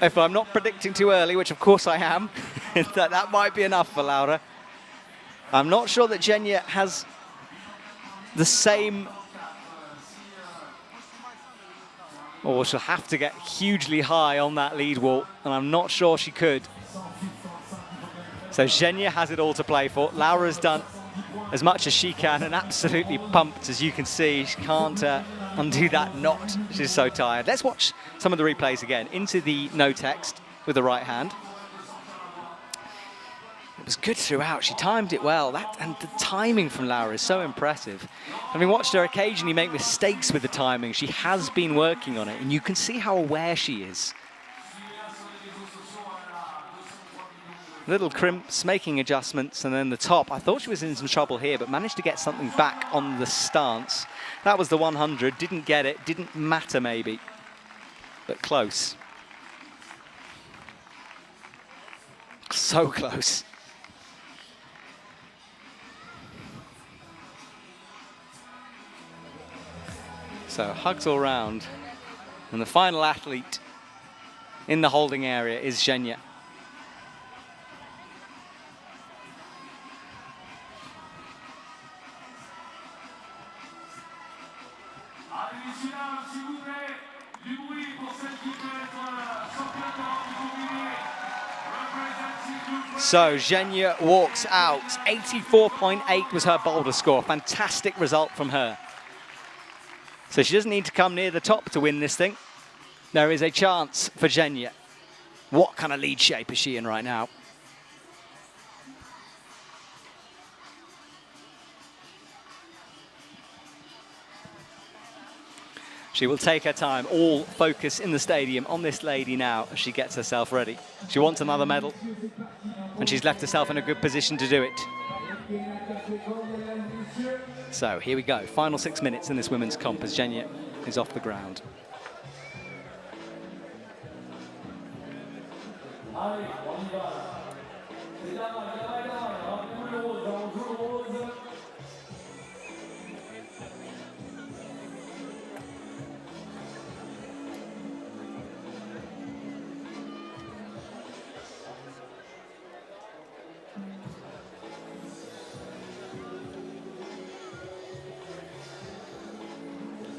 if I'm not predicting too early, which of course I am, that might be enough for Laura. I'm not sure that Genya has the same, or she'll have to get hugely high on that lead wall, and I'm not sure she could. So Genya has it all to play for. Laura's done as much as she can and absolutely pumped, as you can see. She can't undo that knot. She's so tired. Let's watch some of the replays again. Into the no text with the right hand. It was good throughout. She timed it well. And the timing from Laura is so impressive. Having watched her occasionally make mistakes with the timing, she has been working on it, and you can see how aware she is. Little crimps, making adjustments, and then the top. I thought she was in some trouble here, but managed to get something back on the stance. That was the 100. Didn't get it. Didn't matter, maybe, but close. So close. So hugs all round, and the final athlete in the holding area is Genya. So Genya walks out. 84.8 was her Boulder score. Fantastic result from her. So she doesn't need to come near the top to win this thing. There is a chance for Zhenya. What kind of lead shape is she in right now? She will take her time. All focus in the stadium on this lady now as she gets herself ready. She wants another medal, and she's left herself in a good position to do it. So here we go. Final 6 minutes in this women's comp as Zhenya is off the ground.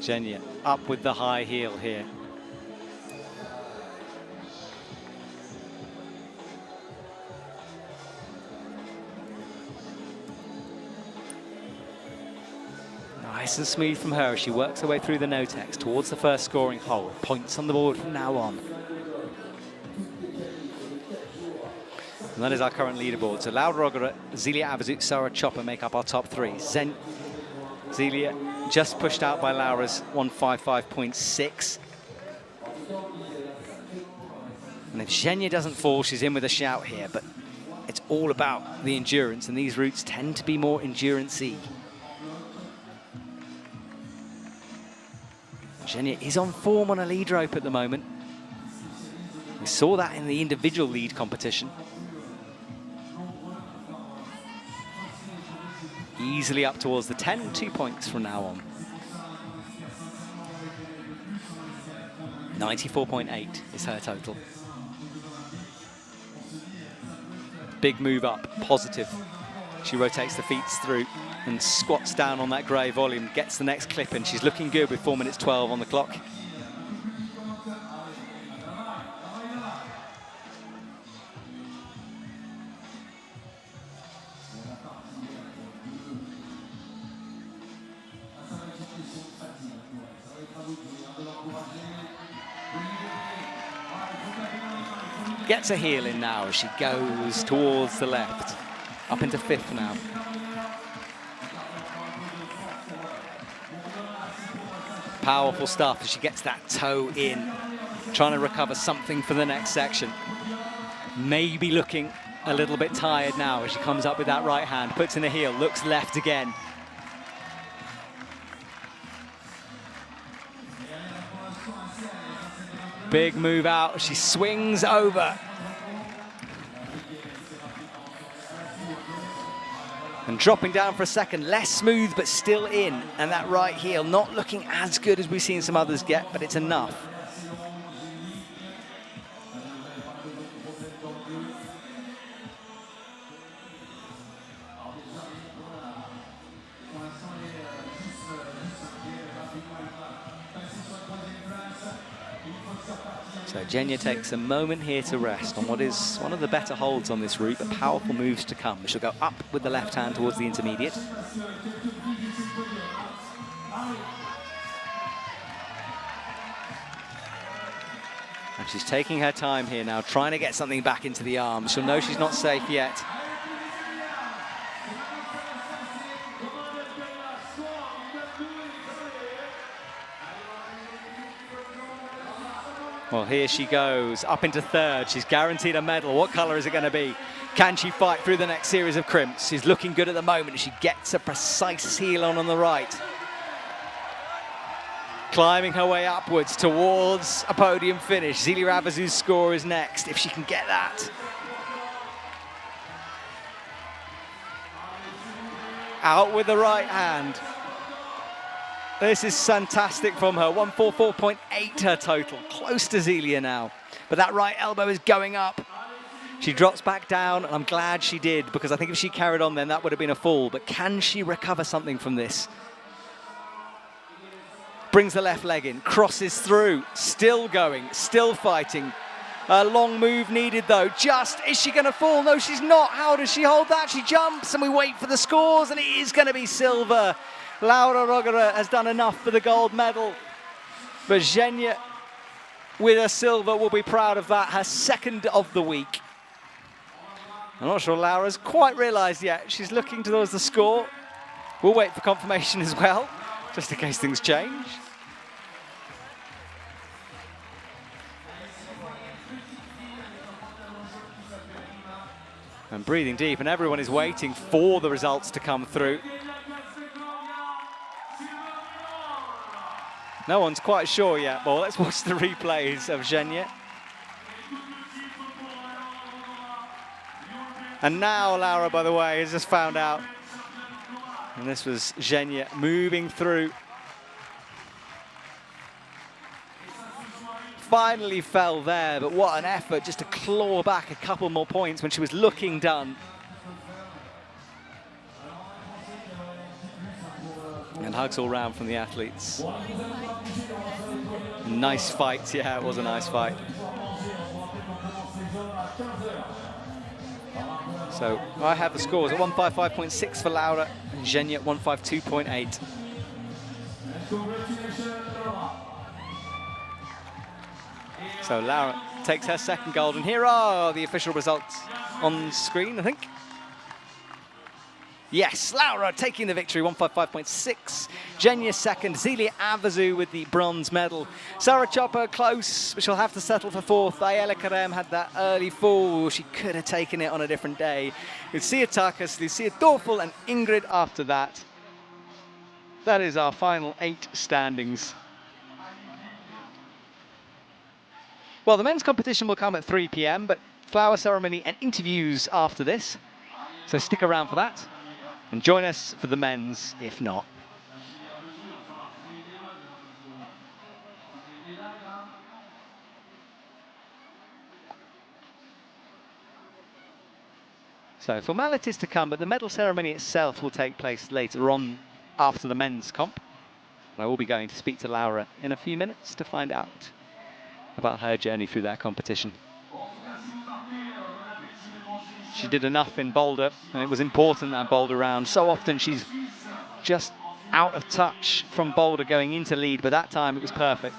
Zhenya up with the high heel here. Nice and smooth from her as she works her way through the no-tex towards the first scoring hole. Points on the board from now on. And that is our current leaderboard. So Laura Rogera, Zelia Avazut, Sarah Chopper make up our top three. Zelia just pushed out by Laura's 155.6. And if Zhenya doesn't fall, she's in with a shout here, but it's all about the endurance, and these routes tend to be more endurance-y. Zhenya is on form on a lead rope at the moment. We saw that in the individual lead competition. Easily up towards the 10, 2 points from now on. 94.8 is her total. Big move up, positive. She rotates the feet through and squats down on that grey volume, gets the next clip in. She's looking good with 4 minutes 12 on the clock. Gets a heel in now as she goes towards the left. Up into fifth now. Powerful stuff as she gets that toe in, trying to recover something for the next section. Maybe looking a little bit tired now as she comes up with that right hand, puts in a heel, looks left again. Big move out, she swings over. And dropping down for a second, less smooth but still in. And that right heel not looking as good as we've seen some others get, but it's enough. So Zhenya takes a moment here to rest on what is one of the better holds on this route, but powerful moves to come. She'll go up with the left hand towards the intermediate. And she's taking her time here now, trying to get something back into the arms. She'll know she's not safe yet. Well, here she goes, up into third. She's guaranteed a medal. What color is it going to be? Can she fight through the next series of crimps? She's looking good at the moment. She gets a precise heel on the right. Climbing her way upwards towards a podium finish. Zelia Avazut's score is next, if she can get that. Out with the right hand. This is fantastic from her. 144.8 her total. Close to Zelia now. But that right elbow is going up. She drops back down, and I'm glad she did, because I think if she carried on then that would have been a fall. But can she recover something from this? Brings the left leg in, crosses through, still going, still fighting. A long move needed though. Is she going to fall? No, she's not. How does she hold that? She jumps, and we wait for the scores, and it is going to be silver. Laura Rogera has done enough for the gold medal. But Zhenya with a silver, will be proud of that, her second of the week. I'm not sure Laura's quite realised yet. She's looking towards the score. We'll wait for confirmation as well, just in case things change. And breathing deep, and everyone is waiting for the results to come through. No one's quite sure yet. Well, let's watch the replays of Zhenya. And now Laura, by the way, has just found out. And this was Zhenya moving through. Finally fell there, but what an effort just to claw back a couple more points when she was looking done. And hugs all round from the athletes. Nice fight, yeah, it was a nice fight. So I have the scores at 155.6 for Laura and Zhenya at 152.8. So Laura takes her second gold, and here are the official results on screen, I think. Yes, Laura taking the victory, 155.6. Zhenya second, Zelia Avazu with the bronze medal. Sarah Chopper close, but she'll have to settle for fourth. Ayala Karem had that early fall. She could have taken it on a different day. Lucia Takas, Lucia Dorfel, and Ingrid after that. That is our final 8 standings. Well, the men's competition will come at 3 p.m, but flower ceremony and interviews after this. So stick around for that. And join us for the men's, if not. So formalities to come, but the medal ceremony itself will take place later on after the men's comp. And I will be going to speak to Laura in a few minutes to find out about her journey through that competition. She did enough in Boulder, and it was important that Boulder round. So often she's just out of touch from Boulder going into lead, but that time it was perfect.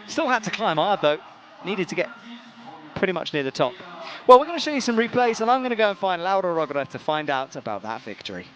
Still had to climb hard though, needed to get pretty much near the top. Well, we're going to show you some replays, and I'm going to go and find Laura Rogoda to find out about that victory.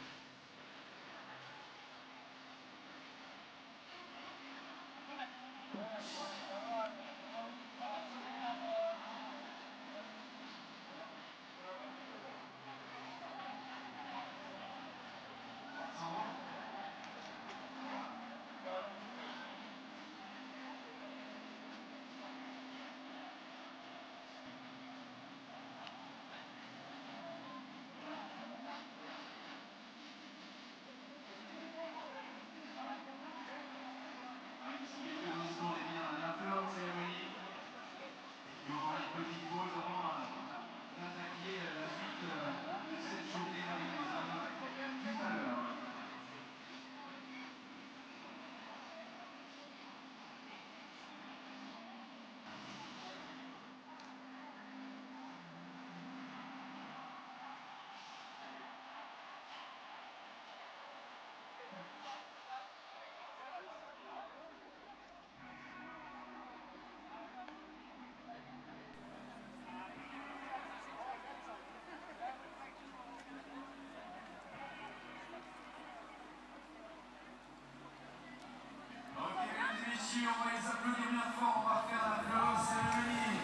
On va les applaudir bien fort, on va faire la flower cérémonie.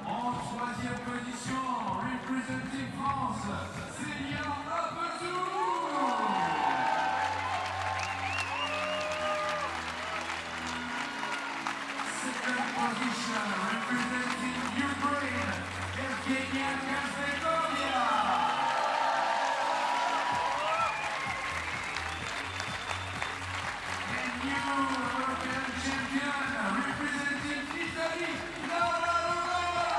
En troisième position, representing France, Zelia Avazu. Second position, representing Ukraine, Evgenia Kastekovia. And you, European champion, representing Italy, Laura Rogoda.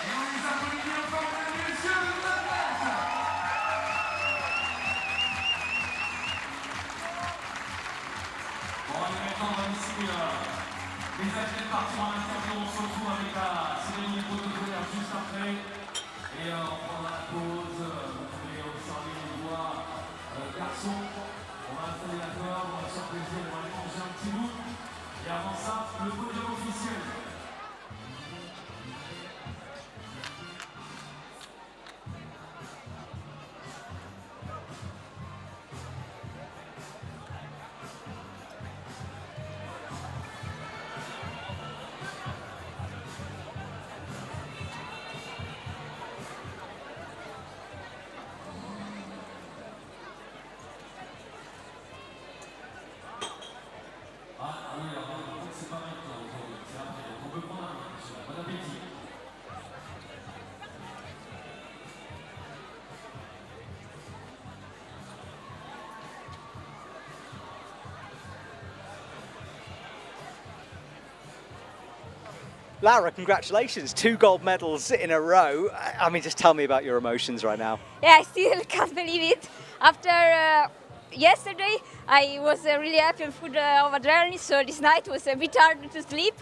Et on les applaudit bien fort, mesdames et messieurs, de la place. Bon, allez, maintenant, on va ici les athlètes partiront à l'interview. On se retrouve avec la cérémonie protocolaire juste après. Et on prendra la pause. Vous pouvez observer les voix garçons. On va installer la corde. faire plaisir, on va aller manger un petit bout. Et avant ça, le podium officiel. Laura, congratulations, 2 gold medals in a row. I mean, just tell me about your emotions right now. Yeah, I still can't believe it. After yesterday, I was really happy and full of adrenaline, so this night was a bit hard to sleep.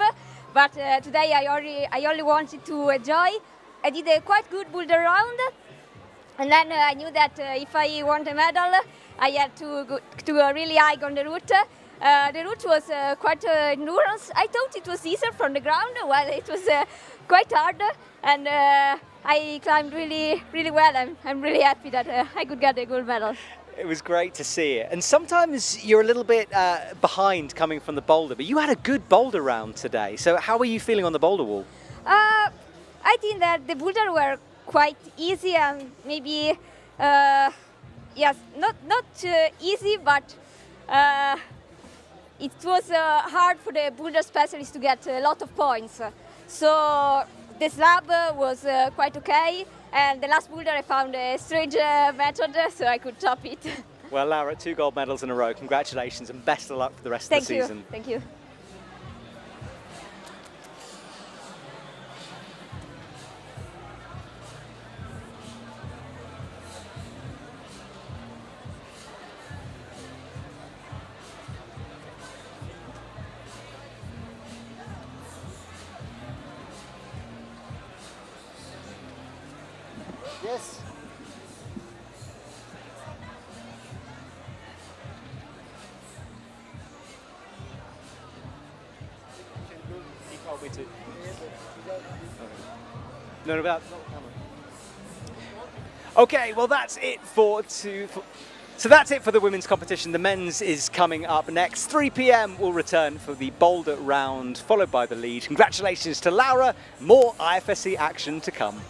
But today I only wanted to enjoy. I did a quite good boulder round, and then I knew that if I want a medal, I had to go really high on the route. The route was quite endurance. I thought it was easier from the ground, while it was quite hard, and I climbed really, really well. I'm really happy that I could get a gold medal. It was great to see it. And sometimes you're a little bit behind coming from the boulder, but you had a good boulder round today. So how are you feeling on the boulder wall? I think that the boulders were quite easy and maybe, yes, not easy, but it was hard for the boulder specialists to get a lot of points. So the slab was quite okay, and the last boulder I found a strange method, so I could top it. Well, Laura, 2 gold medals in a row. Congratulations and best of luck for the rest of the season. Thank you. Yes. He told me to. No, about. Okay, well that's it so that's it for the women's competition. The men's is coming up next. 3 p.m. we'll return for the boulder round, followed by the lead. Congratulations to Laura. More IFSC action to come.